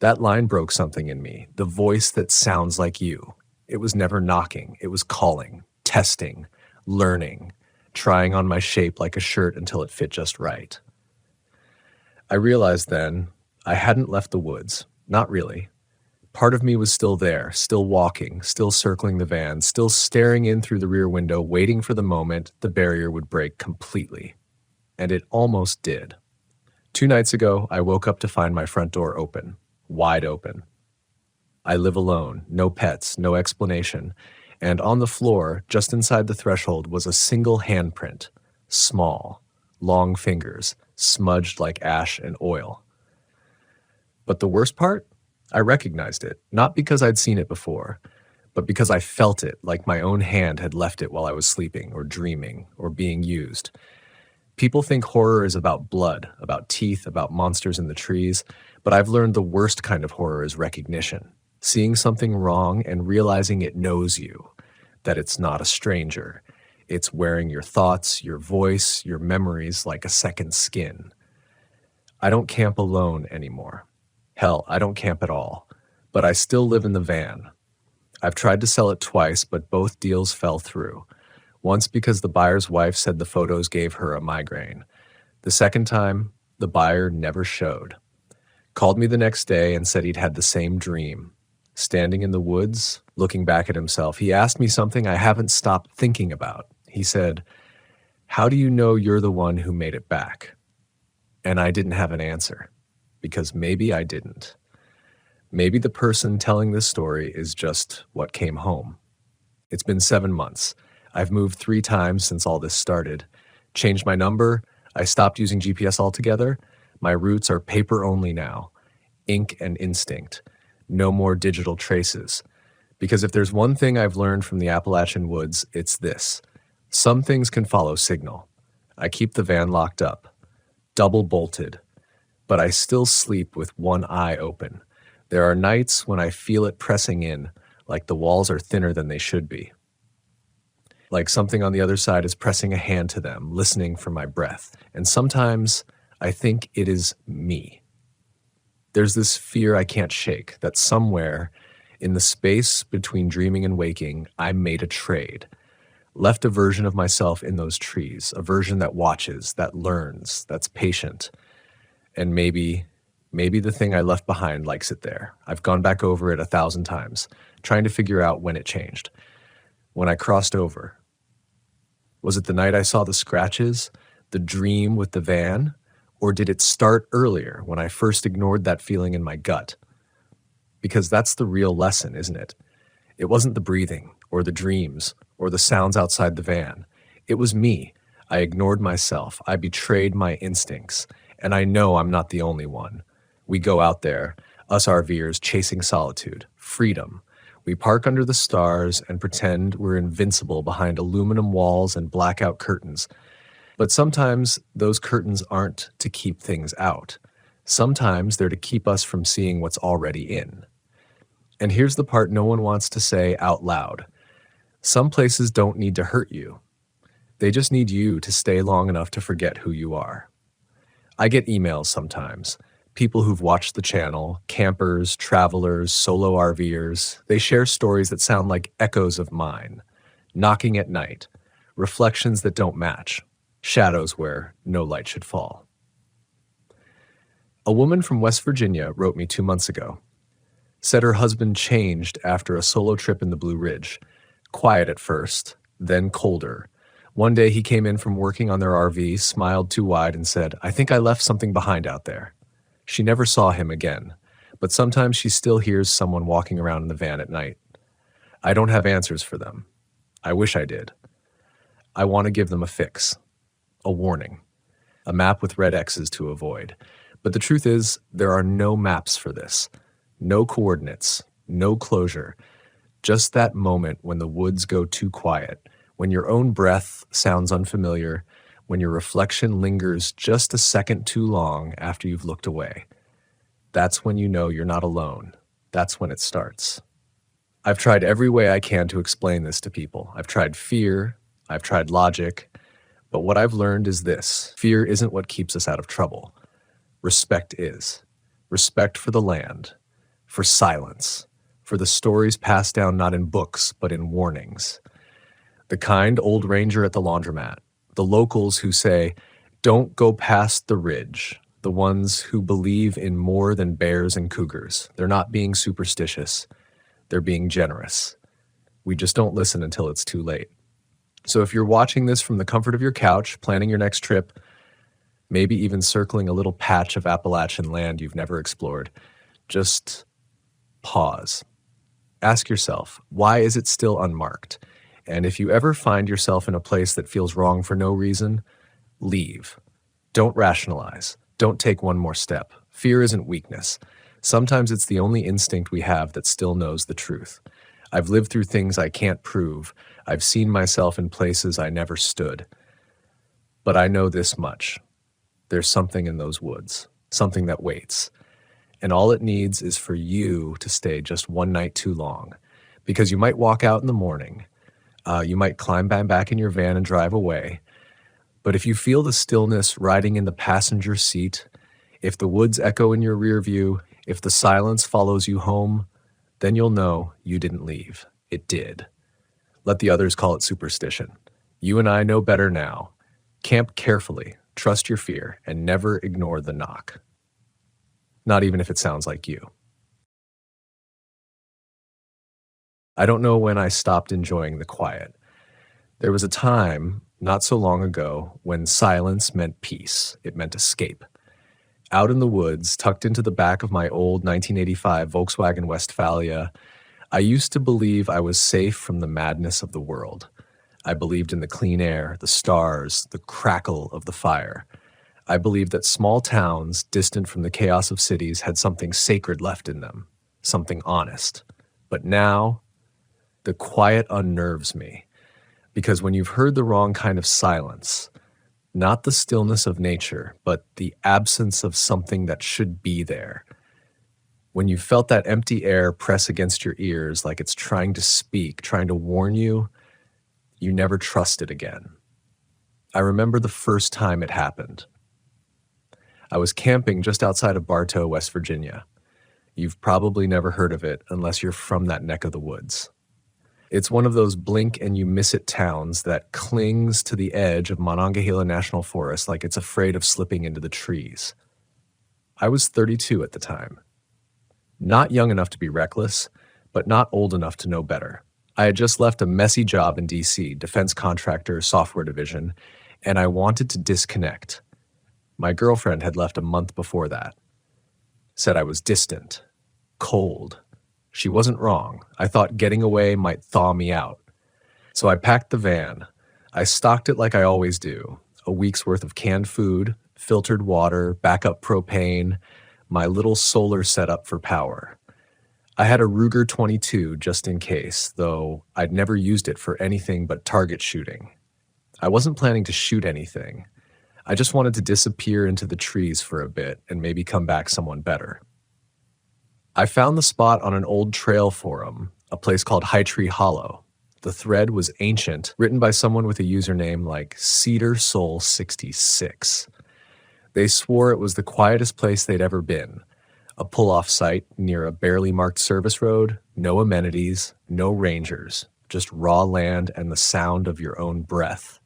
That line broke something in me, the voice that sounds like you. It was never knocking, it was calling, testing, learning, trying on my shape like a shirt until it fit just right. I realized then I hadn't left the woods, not really. Part of me was still there, still walking, still circling the van, still staring in through the rear window, waiting for the moment the barrier would break completely. And it almost did. 2 nights ago, I woke up to find my front door open, wide open. I live alone, no pets, no explanation, and on the floor, just inside the threshold, was a single handprint, small, long fingers, smudged like ash and oil. But the worst part? I recognized it, not because I'd seen it before, but because I felt it like my own hand had left it while I was sleeping or dreaming or being used. People think horror is about blood, about teeth, about monsters in the trees, but I've learned the worst kind of horror is recognition. Seeing something wrong and realizing it knows you, that it's not a stranger. It's wearing your thoughts, your voice, your memories like a second skin. I don't camp alone anymore. Hell, I don't camp at all. But I still live in the van. I've tried to sell it twice, but both deals fell through. Once because the buyer's wife said the photos gave her a migraine. The second time, the buyer never showed. Called me the next day and said he'd had the same dream. Standing in the woods, looking back at himself, he asked me something I haven't stopped thinking about. He said, "How do you know you're the one who made it back?" And I didn't have an answer, because maybe I didn't. Maybe the person telling this story is just what came home. It's been 7 months. I've moved 3 times since all this started. Changed my number. I stopped using GPS altogether. My roots are paper only now. Ink and instinct. No more digital traces. Because if there's one thing I've learned from the Appalachian woods, it's this. Some things can follow signal. I keep the van locked up, double bolted, but I still sleep with one eye open. There are nights when I feel it pressing in, like the walls are thinner than they should be. Like something on the other side is pressing a hand to them, listening for my breath. And sometimes I think it is me. There's this fear I can't shake that somewhere in the space between dreaming and waking, I made a trade. Left a version of myself in those trees, a version that watches, that learns, that's patient. And maybe the thing I left behind likes it there. I've gone back over it 1,000 times, trying to figure out when it changed. When I crossed over. Was it the night I saw the scratches, the dream with the van? Or did it start earlier when I first ignored that feeling in my gut? Because that's the real lesson, isn't it? It wasn't the breathing, or the dreams, or the sounds outside the van. It was me. I ignored myself. I betrayed my instincts. And I know I'm not the only one. We go out there, us RVers chasing solitude, freedom. We park under the stars and pretend we're invincible behind aluminum walls and blackout curtains. But sometimes those curtains aren't to keep things out. Sometimes they're to keep us from seeing what's already in. And here's the part no one wants to say out loud. Some places don't need to hurt you. They just need you to stay long enough to forget who you are. I get emails sometimes. People who've watched the channel, campers, travelers, solo RVers, they share stories that sound like echoes of mine. Knocking at night, reflections that don't match, shadows where no light should fall. A woman from West Virginia wrote me 2 months ago. Said her husband changed after a solo trip in the Blue Ridge. Quiet at first, then colder. One day he came in from working on their RV, smiled too wide and said, "I think I left something behind out there." She never saw him again, but sometimes she still hears someone walking around in the van at night. I don't have answers for them. I wish I did. I want to give them a fix, a warning, a map with red X's to avoid. But the truth is, there are no maps for this. No coordinates, no closure. Just that moment when the woods go too quiet, when your own breath sounds unfamiliar, when your reflection lingers just a second too long after you've looked away. That's when you know you're not alone. That's when it starts. I've tried every way I can to explain this to people. I've tried fear, I've tried logic, but what I've learned is this. Fear isn't what keeps us out of trouble. Respect is. Respect for the land. for silence, for the stories passed down not in books, but in warnings. The kind old ranger at the laundromat, the locals who say, "Don't go past the ridge," the ones who believe in more than bears and cougars. They're not being superstitious, they're being generous. We just don't listen until it's too late. So if you're watching this from the comfort of your couch, planning your next trip, maybe even circling a little patch of Appalachian land you've never explored, just pause. Ask yourself, why is it still unmarked? And if you ever find yourself in a place that feels wrong for no reason, leave. Don't rationalize. Don't take one more step. Fear isn't weakness. Sometimes it's the only instinct we have that still knows the truth. I've lived through things I can't prove. I've seen myself in places I never stood. But I know this much. There's something in those woods, something that waits. And all it needs is for you to stay just one night too long. Because you might walk out in the morning. You might climb back in your van and drive away. But if you feel the stillness riding in the passenger seat, if the woods echo in your rear view, if the silence follows you home, then you'll know you didn't leave. It did. Let the others call it superstition. You and I know better now. Camp carefully, trust your fear, and never ignore the knock. Not even if it sounds like you. I don't know when I stopped enjoying the quiet. There was a time, not so long ago, when silence meant peace. It meant escape. Out in the woods, tucked into the back of my old 1985 Volkswagen Westphalia, I used to believe I was safe from the madness of the world. I believed in the clean air, the stars, the crackle of the fire. I believed that small towns, distant from the chaos of cities, had something sacred left in them, something honest. But now, the quiet unnerves me, because when you've heard the wrong kind of silence, not the stillness of nature, but the absence of something that should be there, when you felt that empty air press against your ears like it's trying to speak, trying to warn you, you never trust it again. I remember the first time it happened. I was camping just outside of Bartow, West Virginia. You've probably never heard of it unless you're from that neck of the woods. It's one of those blink and you miss it towns that clings to the edge of Monongahela National Forest like it's afraid of slipping into the trees. I was 32 at the time. Not young enough to be reckless, but not old enough to know better. I had just left a messy job in DC, defense contractor, software division, and I wanted to disconnect. My girlfriend had left a month before that. Said I was distant, cold. She wasn't wrong. I thought getting away might thaw me out. So I packed the van. I stocked it like I always do. A week's worth of canned food, filtered water, backup propane, my little solar setup for power. I had a Ruger 22 just in case, though I'd never used it for anything but target shooting. I wasn't planning to shoot anything. I just wanted to disappear into the trees for a bit and maybe come back someone better. I found the spot on an old trail forum, a place called High Tree Hollow. The thread was ancient, written by someone with a username like Cedar Soul 66. They swore it was the quietest place they'd ever been. A pull-off site near a barely marked service road, no amenities, no rangers, just raw land and the sound of your own breath.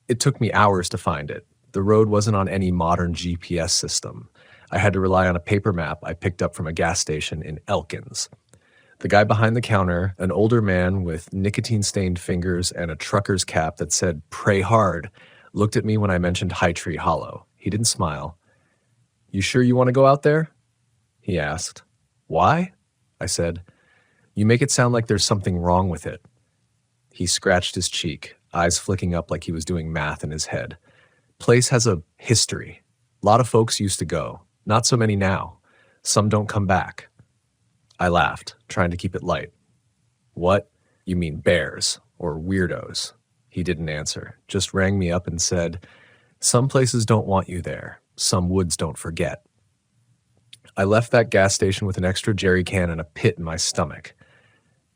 It took me hours to find it. The road wasn't on any modern GPS system. I had to rely on a paper map I picked up from a gas station in Elkins. The guy behind the counter, an older man with nicotine-stained fingers and a trucker's cap that said, "Pray hard," looked at me when I mentioned High Tree Hollow. He didn't smile. "You sure you want to go out there?" he asked. "Why?" I said. "You make it sound like there's something wrong with it." He scratched his cheek, eyes flicking up like he was doing math in his head. "Place has a history. A lot of folks used to go. Not so many now. Some don't come back." I laughed, trying to keep it light. "What? You mean bears or weirdos?" He didn't answer, just rang me up and said, "Some places don't want you there. Some woods don't forget." I left that gas station with an extra jerry can and a pit in my stomach.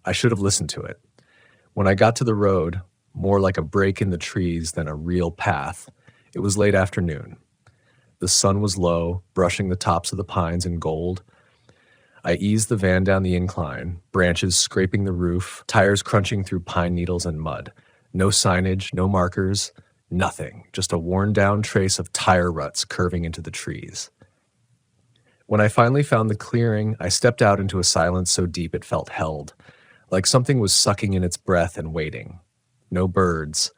I should have listened to it. When I got to the road, more like a break in the trees than a real path, it was late afternoon. The sun was low, brushing the tops of the pines in gold. I eased the van down the incline, branches scraping the roof, tires crunching through pine needles and mud. No signage, no markers, nothing, just a worn-down trace of tire ruts curving into the trees. When I finally found the clearing, I stepped out into a silence so deep it felt held, like something was sucking in its breath and waiting. No birds,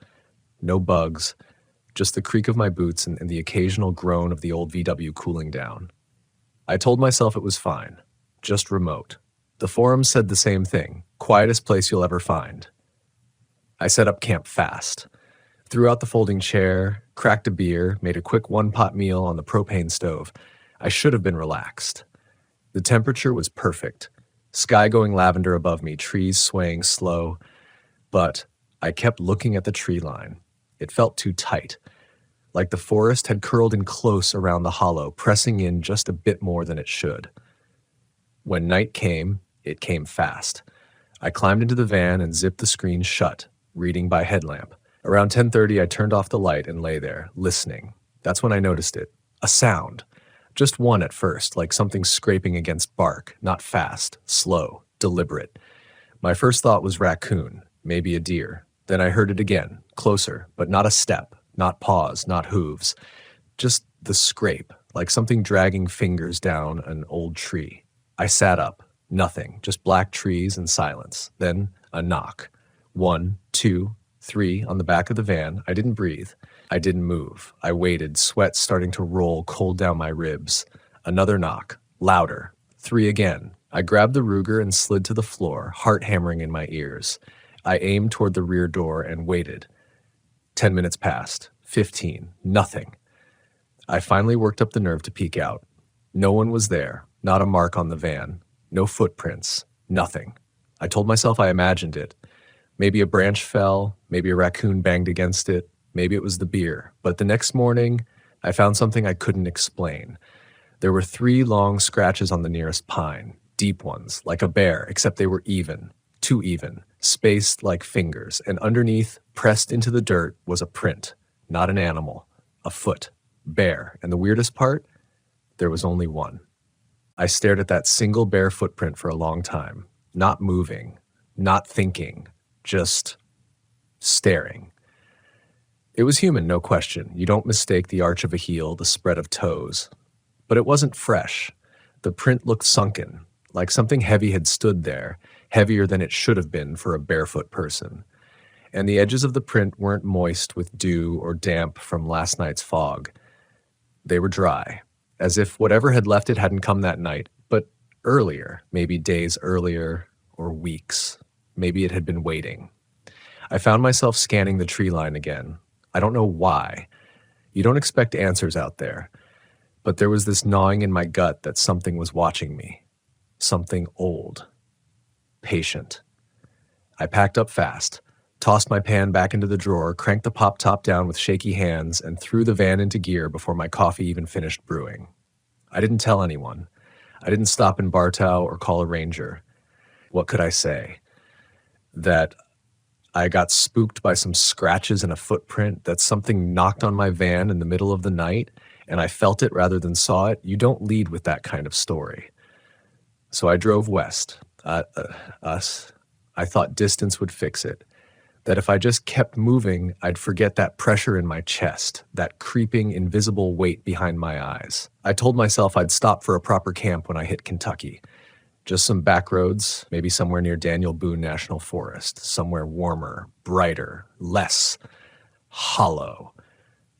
no bugs, just the creak of my boots and the occasional groan of the old VW cooling down. I told myself it was fine, just remote. The forums said the same thing, quietest place you'll ever find. I set up camp fast, threw out the folding chair, cracked a beer, made a quick one-pot meal on the propane stove. I should have been relaxed. The temperature was perfect, sky going lavender above me, trees swaying slow, but I kept looking at the tree line. It felt too tight, like the forest had curled in close around the hollow, pressing in just a bit more than it should. When night came, it came fast. I climbed into the van and zipped the screen shut, reading by headlamp. Around 10:30, I turned off the light and lay there, listening. That's when I noticed it. A sound. Just one at first, like something scraping against bark, not fast, slow, deliberate. My first thought was raccoon, maybe a deer. Then I heard it again, closer, but not a step, not paws, not hooves. Just the scrape, like something dragging fingers down an old tree. I sat up. Nothing, just black trees and silence. Then a knock. 1, 2, 3 on the back of the van. I didn't breathe. I didn't move. I waited, sweat starting to roll cold down my ribs. Another knock. Louder. 3 again. I grabbed the Ruger and slid to the floor, heart hammering in my ears. I aimed toward the rear door and waited. 10 minutes passed. 15. Nothing. I finally worked up the nerve to peek out. No one was there. Not a mark on the van. No footprints. Nothing. I told myself I imagined it. Maybe a branch fell. Maybe a raccoon banged against it. Maybe it was the beer. But the next morning, I found something I couldn't explain. There were 3 long scratches on the nearest pine. Deep ones, like a bear, except they were even. Too even. Spaced like fingers. And underneath, pressed into the dirt, was a print. Not an animal. A foot. Bare. And the weirdest part? There was only one. I stared at that single bare footprint for a long time. Not moving. Not thinking. Just staring. It was human, no question. You don't mistake the arch of a heel, the spread of toes. But it wasn't fresh. The print looked sunken, like something heavy had stood there, heavier than it should have been for a barefoot person. And the edges of the print weren't moist with dew or damp from last night's fog. They were dry, as if whatever had left it hadn't come that night, but earlier, maybe days earlier or weeks. Maybe it had been waiting. I found myself scanning the tree line again. I don't know why. You don't expect answers out there. But there was this gnawing in my gut that something was watching me. Something old. Patient. I packed up fast, tossed my pan back into the drawer, cranked the pop top down with shaky hands, and threw the van into gear before my coffee even finished brewing. I didn't tell anyone. I didn't stop in Bartow or call a ranger. What could I say? That I got spooked by some scratches and a footprint, that something knocked on my van in the middle of the night, and I felt it rather than saw it? You don't lead with that kind of story. So I drove west. I thought distance would fix it. That if I just kept moving, I'd forget that pressure in my chest, that creeping, invisible weight behind my eyes. I told myself I'd stop for a proper camp when I hit Kentucky. Just some back roads, maybe somewhere near Daniel Boone National Forest, somewhere warmer, brighter, less hollow.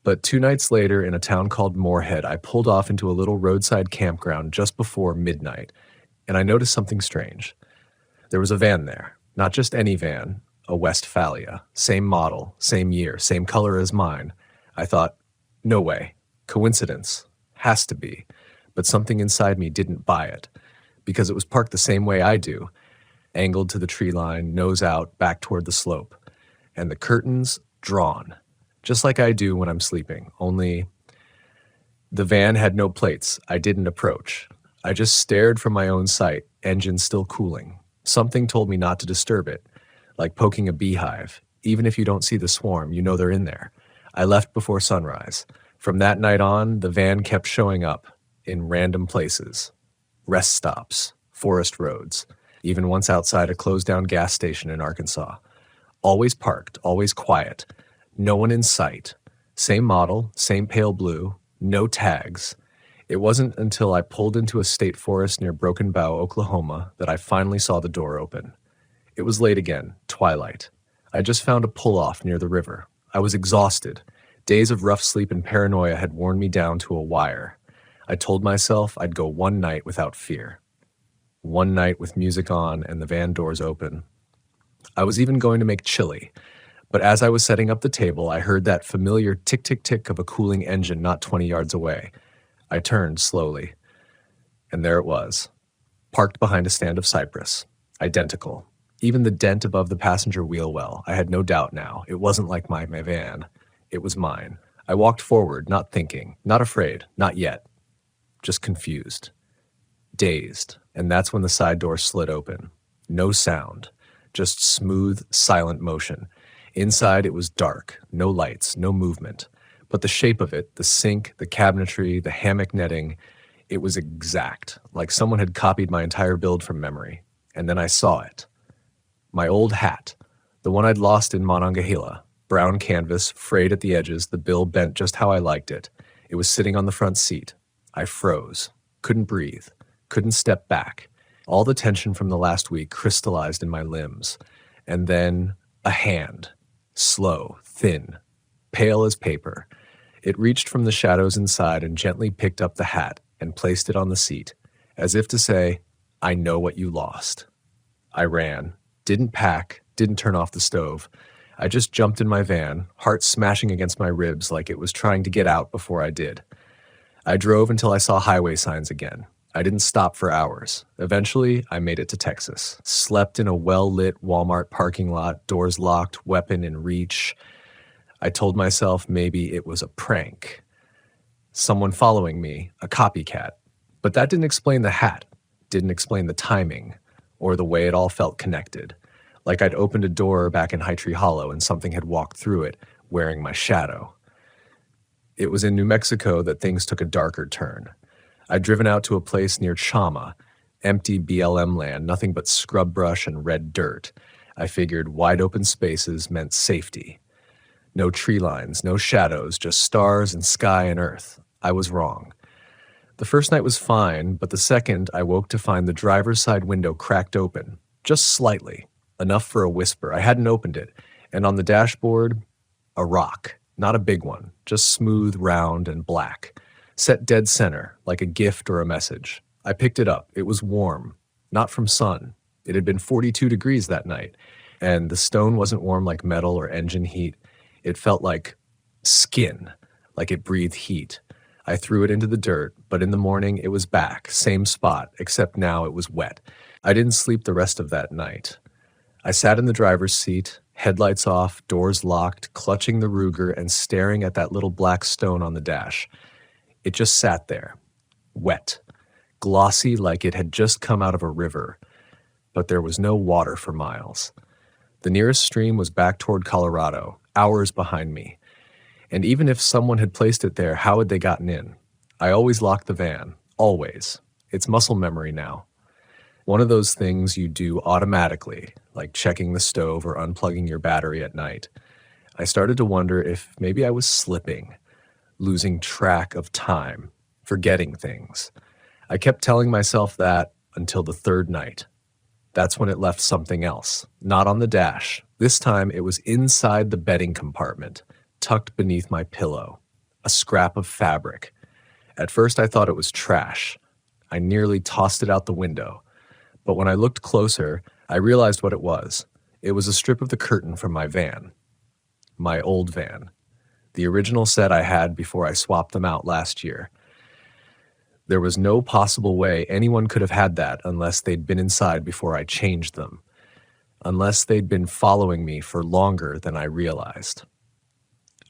But 2 nights later, in a town called Moorhead, I pulled off into a little roadside campground just before midnight, and I noticed something strange. There was a van there, not just any van, a Westphalia, same model, same year, same color as mine. I thought, no way, coincidence, has to be, but something inside me didn't buy it. Because it was parked the same way I do, angled to the tree line, nose out, back toward the slope. And the curtains drawn, just like I do when I'm sleeping, only the van had no plates. I didn't approach. I just stared from my own sight, engine still cooling. Something told me not to disturb it, like poking a beehive. Even if you don't see the swarm, you know they're in there. I left before sunrise. From that night on, the van kept showing up in random places. Rest stops, forest roads, even once outside a closed-down gas station in Arkansas. Always parked, always quiet, no one in sight. Same model, same pale blue, no tags. It wasn't until I pulled into a state forest near Broken Bow, Oklahoma, that I finally saw the door open. It was late again, twilight. I just found a pull-off near the river. I was exhausted. Days of rough sleep and paranoia had worn me down to a wire. I told myself I'd go one night without fear. One night with music on and the van doors open. I was even going to make chili, but as I was setting up the table, I heard that familiar tick-tick-tick of a cooling engine not 20 yards away. I turned slowly, and there it was, parked behind a stand of cypress. Identical. Even the dent above the passenger wheel well, I had no doubt now. It wasn't like my van. It was mine. I walked forward, not thinking, not afraid, not yet. Just confused. Dazed, and that's when the side door slid open. No sound. Just smooth, silent motion. Inside it was dark, no lights, no movement. But the shape of it, the sink, the cabinetry, the hammock netting, it was exact, like someone had copied my entire build from memory. And then I saw it. My old hat, the one I'd lost in Monongahela, brown canvas, frayed at the edges, the bill bent just how I liked it. It was sitting on the front seat. I froze, couldn't breathe, couldn't step back. All the tension from the last week crystallized in my limbs. And then a hand, slow, thin, pale as paper. It reached from the shadows inside and gently picked up the hat and placed it on the seat, as if to say, I know what you lost. I ran, didn't pack, didn't turn off the stove. I just jumped in my van, heart smashing against my ribs like it was trying to get out before I did. I drove until I saw highway signs again. I didn't stop for hours. Eventually, I made it to Texas. Slept in a well-lit Walmart parking lot, doors locked, weapon in reach. I told myself maybe it was a prank. Someone following me, a copycat. But that didn't explain the hat, didn't explain the timing, or the way it all felt connected. Like I'd opened a door back in High Tree Hollow and something had walked through it, wearing my shadow. It was in New Mexico that things took a darker turn. I'd driven out to a place near Chama, empty BLM land, nothing but scrub brush and red dirt. I figured wide open spaces meant safety. No tree lines, no shadows, just stars and sky and earth. I was wrong. The first night was fine, but the second I woke to find the driver's side window cracked open, just slightly, enough for a whisper. I hadn't opened it, and on the dashboard, a rock, not a big one, just smooth, round, and black. Set dead center, like a gift or a message. I picked it up. It was warm, not from sun. It had been 42 degrees that night, and the stone wasn't warm like metal or engine heat. It felt like skin, like it breathed heat. I threw it into the dirt, but in the morning it was back, same spot, except now it was wet. I didn't sleep the rest of that night. I sat in the driver's seat, headlights off, doors locked, clutching the Ruger and staring at that little black stone on the dash. It just sat there, wet, glossy like it had just come out of a river, but there was no water for miles. The nearest stream was back toward Colorado, hours behind me. And even if someone had placed it there, how had they gotten in? I always locked the van, always. It's muscle memory now. One of those things you do automatically, like checking the stove or unplugging your battery at night. I started to wonder if maybe I was slipping, losing track of time, forgetting things. I kept telling myself that until the third night. That's when it left something else, not on the dash. This time it was inside the bedding compartment, tucked beneath my pillow, a scrap of fabric. At first I thought it was trash. I nearly tossed it out the window. But when I looked closer, I realized what it was. It was a strip of the curtain from my van. My old van. The original set I had before I swapped them out last year. There was no possible way anyone could have had that unless they'd been inside before I changed them. Unless they'd been following me for longer than I realized.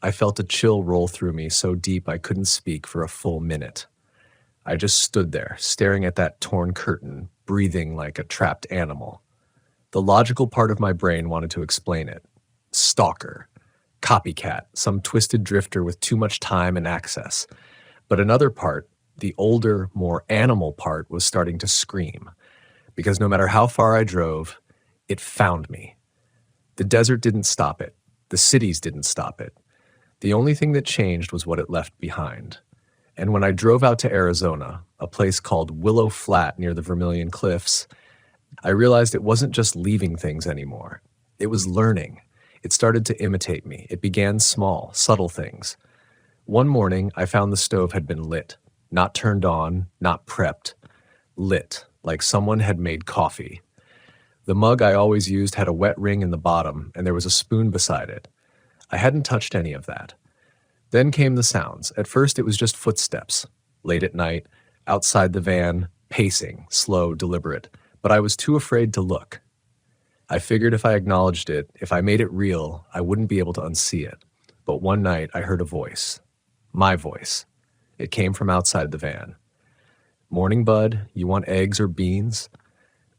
I felt a chill roll through me so deep I couldn't speak for a full minute. I just stood there, staring at that torn curtain, breathing like a trapped animal. The logical part of my brain wanted to explain it. Stalker. Copycat. Some twisted drifter with too much time and access. But another part, the older, more animal part, was starting to scream. because no matter how far I drove, it found me. The desert didn't stop it. The cities didn't stop it. The only thing that changed was what it left behind. And when I drove out to Arizona, a place called Willow Flat near the Vermilion Cliffs, I realized it wasn't just leaving things anymore. It was learning. It started to imitate me. It began small, subtle things. One morning, I found the stove had been lit. Not turned on, not prepped. Lit, like someone had made coffee. The mug I always used had a wet ring in the bottom, and there was a spoon beside it. I hadn't touched any of that. Then came the sounds. At first, it was just footsteps. Late at night, outside the van, pacing, slow, deliberate. But I was too afraid to look. I figured if I acknowledged it, if I made it real, I wouldn't be able to unsee it. But one night, I heard a voice. My voice. It came from outside the van. "Morning, bud. You want eggs or beans?"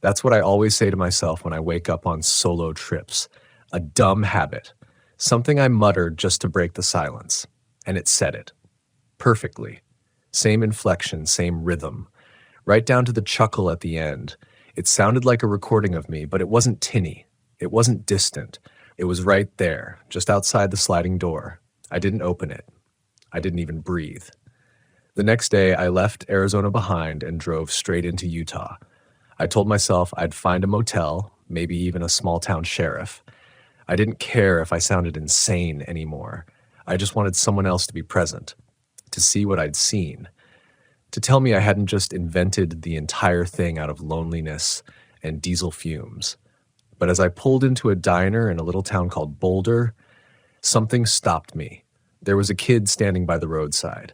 That's what I always say to myself when I wake up on solo trips. A dumb habit. Something I muttered just to break the silence. And it said it. Perfectly. Same inflection, same rhythm. Right down to the chuckle at the end. It sounded like a recording of me, but it wasn't tinny. It wasn't distant. It was right there, just outside the sliding door. I didn't open it. I didn't even breathe. The next day, I left Arizona behind and drove straight into Utah. I told myself I'd find a motel, maybe even a small-town sheriff. I didn't care if I sounded insane anymore. I just wanted someone else to be present, to see what I'd seen, to tell me I hadn't just invented the entire thing out of loneliness and diesel fumes. But as I pulled into a diner in a little town called Boulder, something stopped me. There was a kid standing by the roadside.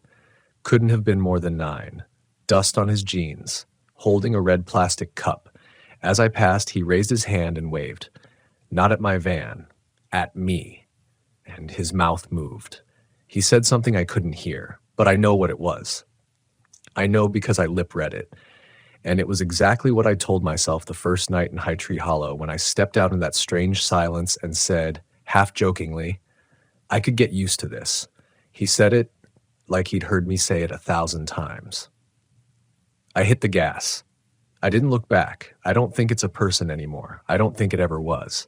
Couldn't have been more than 9. Dust on his jeans, holding a red plastic cup. As I passed, he raised his hand and waved. Not at my van, at me. And his mouth moved. He said something I couldn't hear, but I know what it was. I know because I lip-read it. And it was exactly what I told myself the first night in High Tree Hollow when I stepped out in that strange silence and said, half-jokingly, I could get used to this. He said it like he'd heard me say it 1,000 times. I hit the gas. I didn't look back. I don't think it's a person anymore. I don't think it ever was.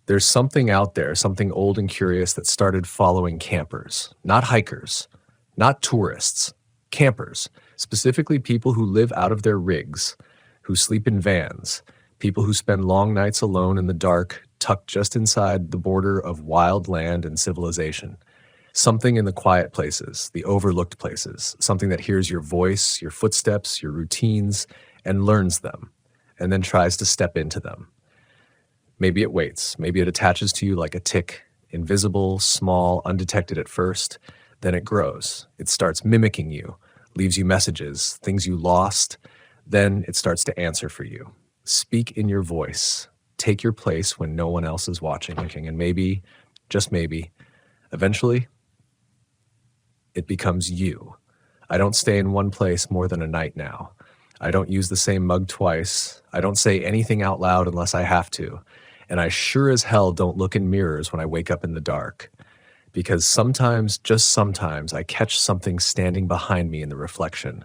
There's something out there, something old and curious that started following campers, not hikers, not tourists, campers, specifically people who live out of their rigs, who sleep in vans, people who spend long nights alone in the dark, tucked just inside the border of wild land and civilization. Something in the quiet places, the overlooked places, something that hears your voice, your footsteps, your routines, and learns them, and then tries to step into them. Maybe it waits. Maybe it attaches to you like a tick, invisible, small, undetected at first. Then it grows. It starts mimicking you, leaves you messages, things you lost. Then it starts to answer for you. Speak in your voice. Take your place when no one else is watching. And maybe, just maybe, eventually, it becomes you. I don't stay in one place more than a night now. I don't use the same mug twice. I don't say anything out loud unless I have to. And I sure as hell don't look in mirrors when I wake up in the dark. Because sometimes, just sometimes, I catch something standing behind me in the reflection.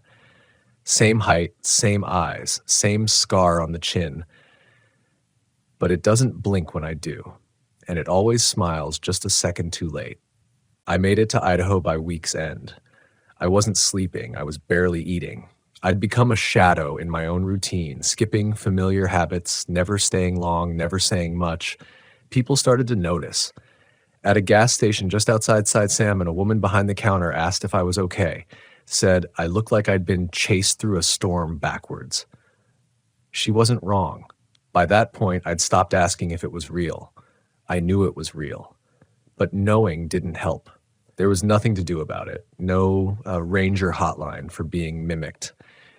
Same height, same eyes, same scar on the chin. But it doesn't blink when I do. And it always smiles just a second too late. I made it to Idaho by week's end. I wasn't sleeping. I was barely eating. I'd become a shadow in my own routine, skipping familiar habits, never staying long, never saying much. People started to notice. At a gas station just outside Side Salmon, a woman behind the counter asked if I was okay, said I looked like I'd been chased through a storm backwards. She wasn't wrong. By that point, I'd stopped asking if it was real. I knew it was real. But knowing didn't help. There was nothing to do about it. No ranger hotline for being mimicked.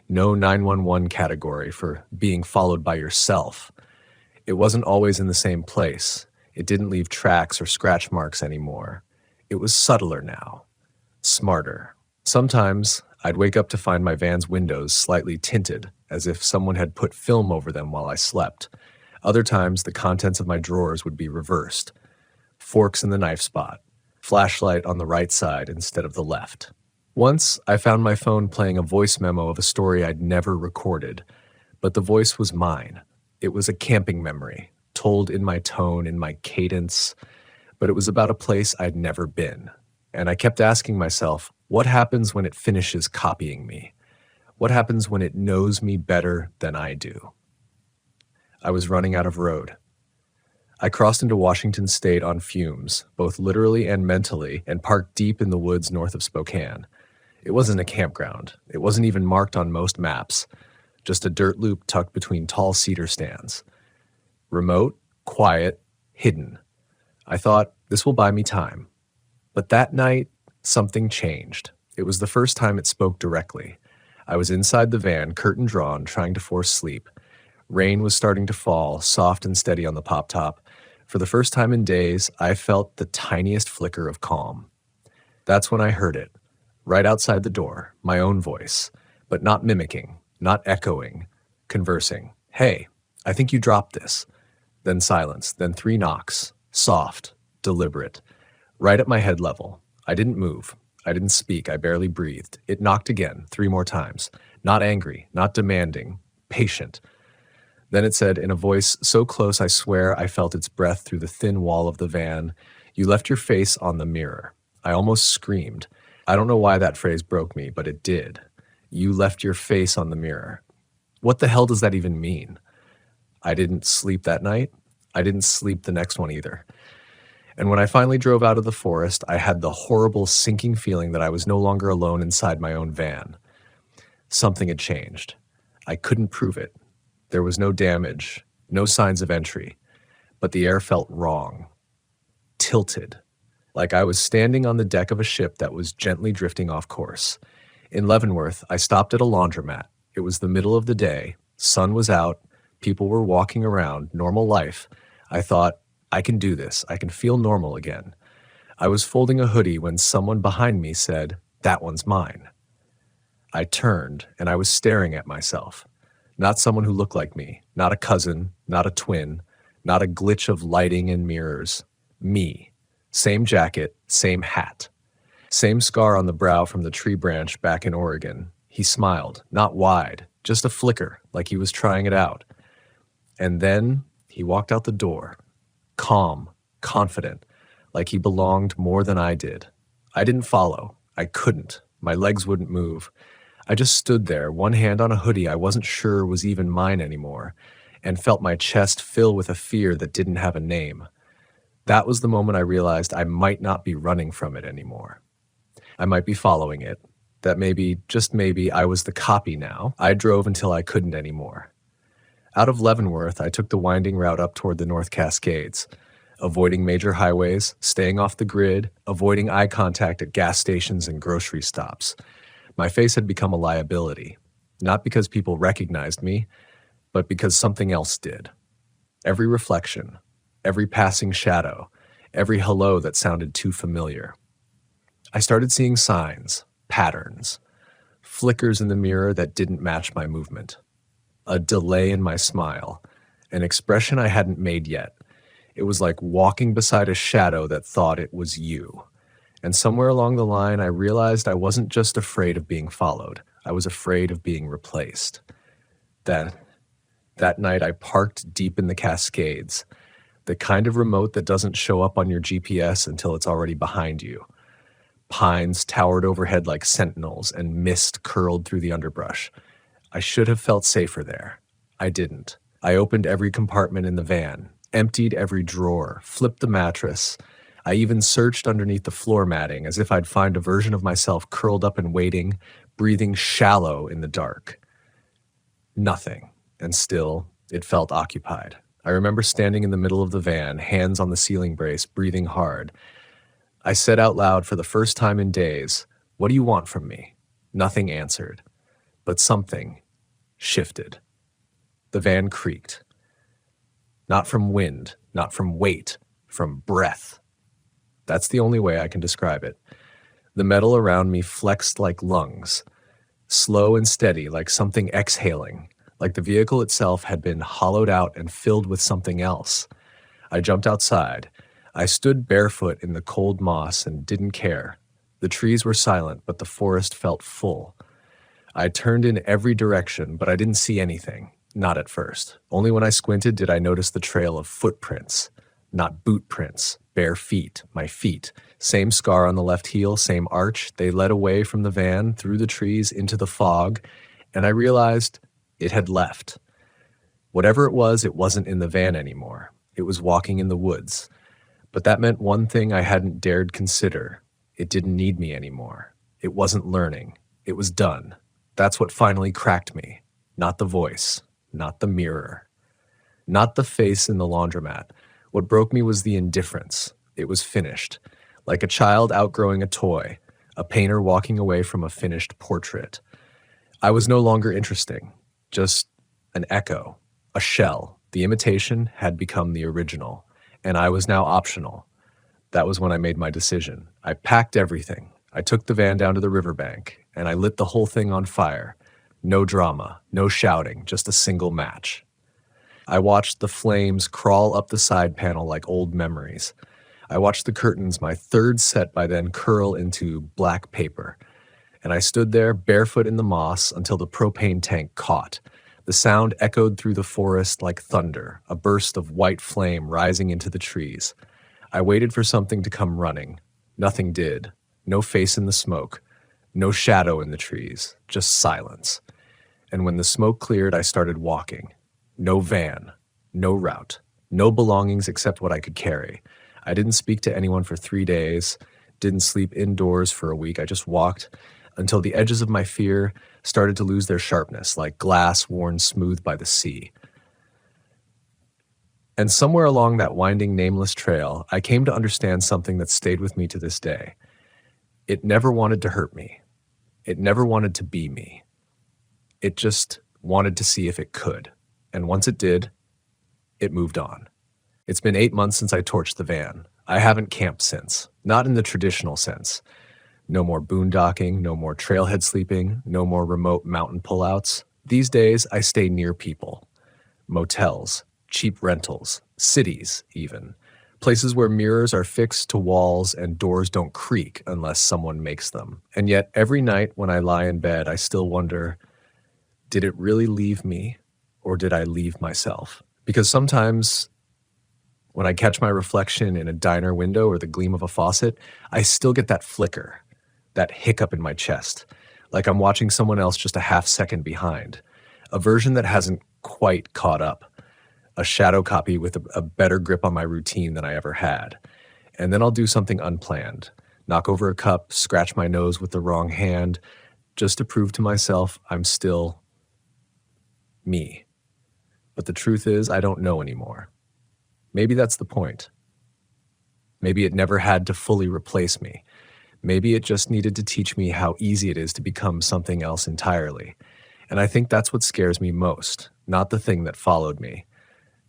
No 911 category for being followed by yourself. It wasn't always in the same place. It didn't leave tracks or scratch marks anymore. It was subtler now. Smarter. Sometimes I'd wake up to find my van's windows slightly tinted, as if someone had put film over them while I slept. Other times, the contents of my drawers would be reversed. Forks in the knife spot. Flashlight on the right side instead of the left. Once, I found my phone playing a voice memo of a story I'd never recorded. But the voice was mine. It was a camping memory, told in my tone, in my cadence, but it was about a place I'd never been. And I kept asking myself, what happens when it finishes copying me? What happens when it knows me better than I do? I was running out of road. I crossed into Washington State on fumes, both literally and mentally, and parked deep in the woods north of Spokane. It wasn't a campground. It wasn't even marked on most maps. Just a dirt loop tucked between tall cedar stands. Remote, quiet, hidden. I thought, this will buy me time. But that night, something changed. It was the first time it spoke directly. I was inside the van, curtain drawn, trying to force sleep. Rain was starting to fall, soft and steady on the pop top. For the first time in days, I felt the tiniest flicker of calm. That's when I heard it, right outside the door, my own voice, but not mimicking, not echoing, conversing. Hey, I think you dropped this. Then silence, then 3 knocks, soft, deliberate, right at my head level. I didn't move. I didn't speak. I barely breathed. It knocked again, 3 more times. Not angry, not demanding, patient. Then it said in a voice so close I swear I felt its breath through the thin wall of the van, "You left your face on the mirror." I almost screamed. I don't know why that phrase broke me, but it did. You left your face on the mirror. What the hell does that even mean? I didn't sleep that night. I didn't sleep the next one either. And when I finally drove out of the forest, I had the horrible sinking feeling that I was no longer alone inside my own van. Something had changed. I couldn't prove it. There was no damage, no signs of entry, but the air felt wrong, tilted, like I was standing on the deck of a ship that was gently drifting off course. In Leavenworth, I stopped at a laundromat. It was the middle of the day, sun was out, people were walking around, normal life. I thought, I can do this, I can feel normal again. I was folding a hoodie when someone behind me said, "That one's mine." I turned, and I was staring at myself. Not someone who looked like me, not a cousin, not a twin, not a glitch of lighting and mirrors. Me. Same jacket, same hat. Same scar on the brow from the tree branch back in Oregon. He smiled, not wide, just a flicker, like he was trying it out. And then he walked out the door, calm, confident, like he belonged more than I did. I didn't follow. I couldn't. My legs wouldn't move. I just stood there, one hand on a hoodie I wasn't sure was even mine anymore, and felt my chest fill with a fear that didn't have a name. That was the moment I realized I might not be running from it anymore. I might be following it, that maybe, just maybe, I was the copy now. I drove until I couldn't anymore. Out of Leavenworth, I took the winding route up toward the North Cascades, avoiding major highways, staying off the grid, avoiding eye contact at gas stations and grocery stops. My face had become a liability, not because people recognized me, but because something else did. Every reflection, every passing shadow, every hello that sounded too familiar. I started seeing signs, patterns, flickers in the mirror that didn't match my movement. A delay in my smile, an expression I hadn't made yet. It was like walking beside a shadow that thought it was you. And somewhere along the line, I realized I wasn't just afraid of being followed. I was afraid of being replaced. That night, I parked deep in the Cascades, the kind of remote that doesn't show up on your GPS until it's already behind you. Pines towered overhead like sentinels, and mist curled through the underbrush. I should have felt safer there. I didn't. I opened every compartment in the van, emptied every drawer, flipped the mattress. I even searched underneath the floor matting as if I'd find a version of myself curled up and waiting, breathing shallow in the dark. Nothing, and still, it felt occupied. I remember standing in the middle of the van, hands on the ceiling brace, breathing hard. I said out loud for the first time in days, "What do you want from me?" Nothing answered, but something shifted. The van creaked. Not from wind, not from weight, from breath. That's the only way I can describe it. The metal around me flexed like lungs, slow and steady like something exhaling, like the vehicle itself had been hollowed out and filled with something else. I jumped outside. I stood barefoot in the cold moss and didn't care. The trees were silent, but the forest felt full. I turned in every direction, but I didn't see anything. Not at first. Only when I squinted did I notice the trail of footprints, not boot prints, bare feet, my feet. Same scar on the left heel, same arch. They led away from the van, through the trees, into the fog, and I realized it had left. Whatever it wasn't in the van anymore. It was walking in the woods. But that meant one thing I hadn't dared consider. It didn't need me anymore. It wasn't learning. It was done. That's what finally cracked me. Not the voice. Not the mirror. Not the face in the laundromat. What broke me was the indifference. It was finished. Like a child outgrowing a toy. A painter walking away from a finished portrait. I was no longer interesting. Just an echo. A shell. The imitation had become the original. And I was now optional. That was when I made my decision. I packed everything. I took the van down to the riverbank, and I lit the whole thing on fire. No drama, no shouting, just a single match. I watched the flames crawl up the side panel like old memories. I watched the curtains, my third set by then, curl into black paper. And I stood there, barefoot in the moss, until the propane tank caught. The sound echoed through the forest like thunder, a burst of white flame rising into the trees. I waited for something to come running. Nothing did. No face in the smoke. No shadow in the trees. Just silence. And when the smoke cleared, I started walking. No van. No route. No belongings except what I could carry. I didn't speak to anyone for 3 days. Didn't sleep indoors for a week. I just walked until the edges of my fear started to lose their sharpness, like glass worn smooth by the sea. And somewhere along that winding, nameless trail, I came to understand something that stayed with me to this day. It never wanted to hurt me. It never wanted to be me. It just wanted to see if it could. And once it did, it moved on. It's been 8 months since I torched the van. I haven't camped since, not in the traditional sense. No more boondocking, no more trailhead sleeping, no more remote mountain pullouts. These days, I stay near people. Motels, cheap rentals, cities even. Places where mirrors are fixed to walls and doors don't creak unless someone makes them. And yet, every night when I lie in bed, I still wonder, did it really leave me, or did I leave myself? Because sometimes when I catch my reflection in a diner window or the gleam of a faucet, I still get that flicker, that hiccup in my chest, like I'm watching someone else just a half second behind, a version that hasn't quite caught up, a shadow copy with a better grip on my routine than I ever had. And then I'll do something unplanned, knock over a cup, scratch my nose with the wrong hand, just to prove to myself I'm still me. But the truth is, I don't know anymore. Maybe that's the point. Maybe it never had to fully replace me. Maybe it just needed to teach me how easy it is to become something else entirely. And I think that's what scares me most, not the thing that followed me,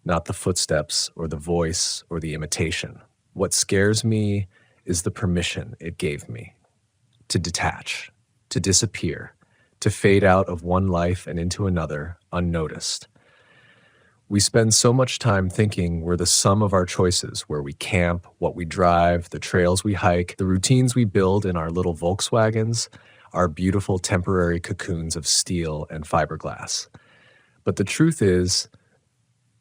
not the footsteps or the voice or the imitation. What scares me is the permission it gave me to detach, to disappear, to fade out of one life and into another unnoticed. We spend so much time thinking we're the sum of our choices, where we camp, what we drive, the trails we hike, the routines we build in our little Volkswagens, our beautiful temporary cocoons of steel and fiberglass. But the truth is,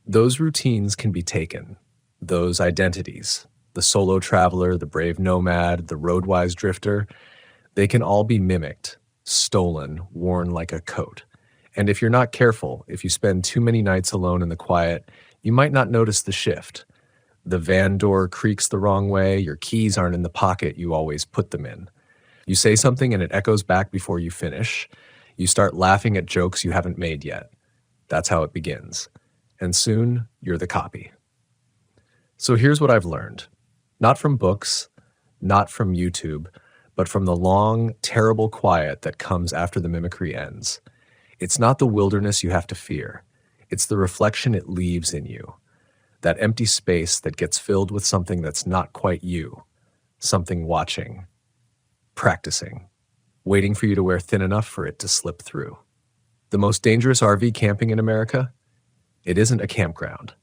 those routines can be taken, those identities, the solo traveler, the brave nomad, the roadwise drifter, they can all be mimicked, stolen, worn like a coat. And if you're not careful, if you spend too many nights alone in the quiet, you might not notice the shift. The van door creaks the wrong way, your keys aren't in the pocket you always put them in. You say something and it echoes back before you finish. You start laughing at jokes you haven't made yet. That's how it begins. And soon, you're the copy. So here's what I've learned. Not from books, not from YouTube, but from the long, terrible quiet that comes after the mimicry ends. It's not the wilderness you have to fear. It's the reflection it leaves in you. That empty space that gets filled with something that's not quite you. Something watching, practicing, waiting for you to wear thin enough for it to slip through. The most dangerous RV camping in America? It isn't a campground.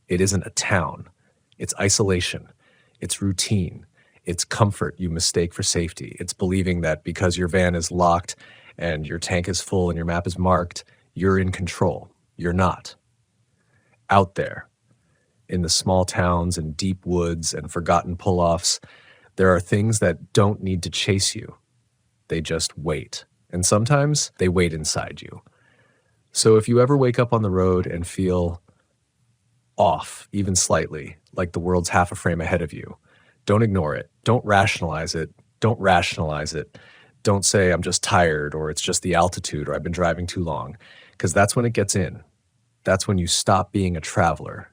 It isn't a town. It's isolation. It's routine. It's comfort you mistake for safety. It's believing that because your van is locked and your tank is full and your map is marked, you're in control. You're not. Out there, in the small towns and deep woods and forgotten pull-offs, there are things that don't need to chase you. They just wait. And sometimes they wait inside you. So if you ever wake up on the road and feel off, even slightly, like the world's half a frame ahead of you, don't ignore it. Don't rationalize it. Don't rationalize it. Don't say, I'm just tired, or it's just the altitude, or I've been driving too long, because that's when it gets in. That's when you stop being a traveler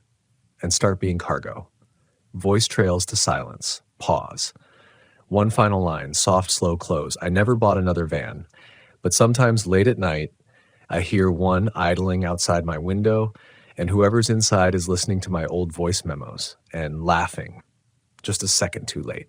and start being cargo. Voice trails to silence. Pause. One final line, soft, slow close. I never bought another van, but sometimes late at night, I hear one idling outside my window, and whoever's inside is listening to my old voice memos and laughing just a second too late.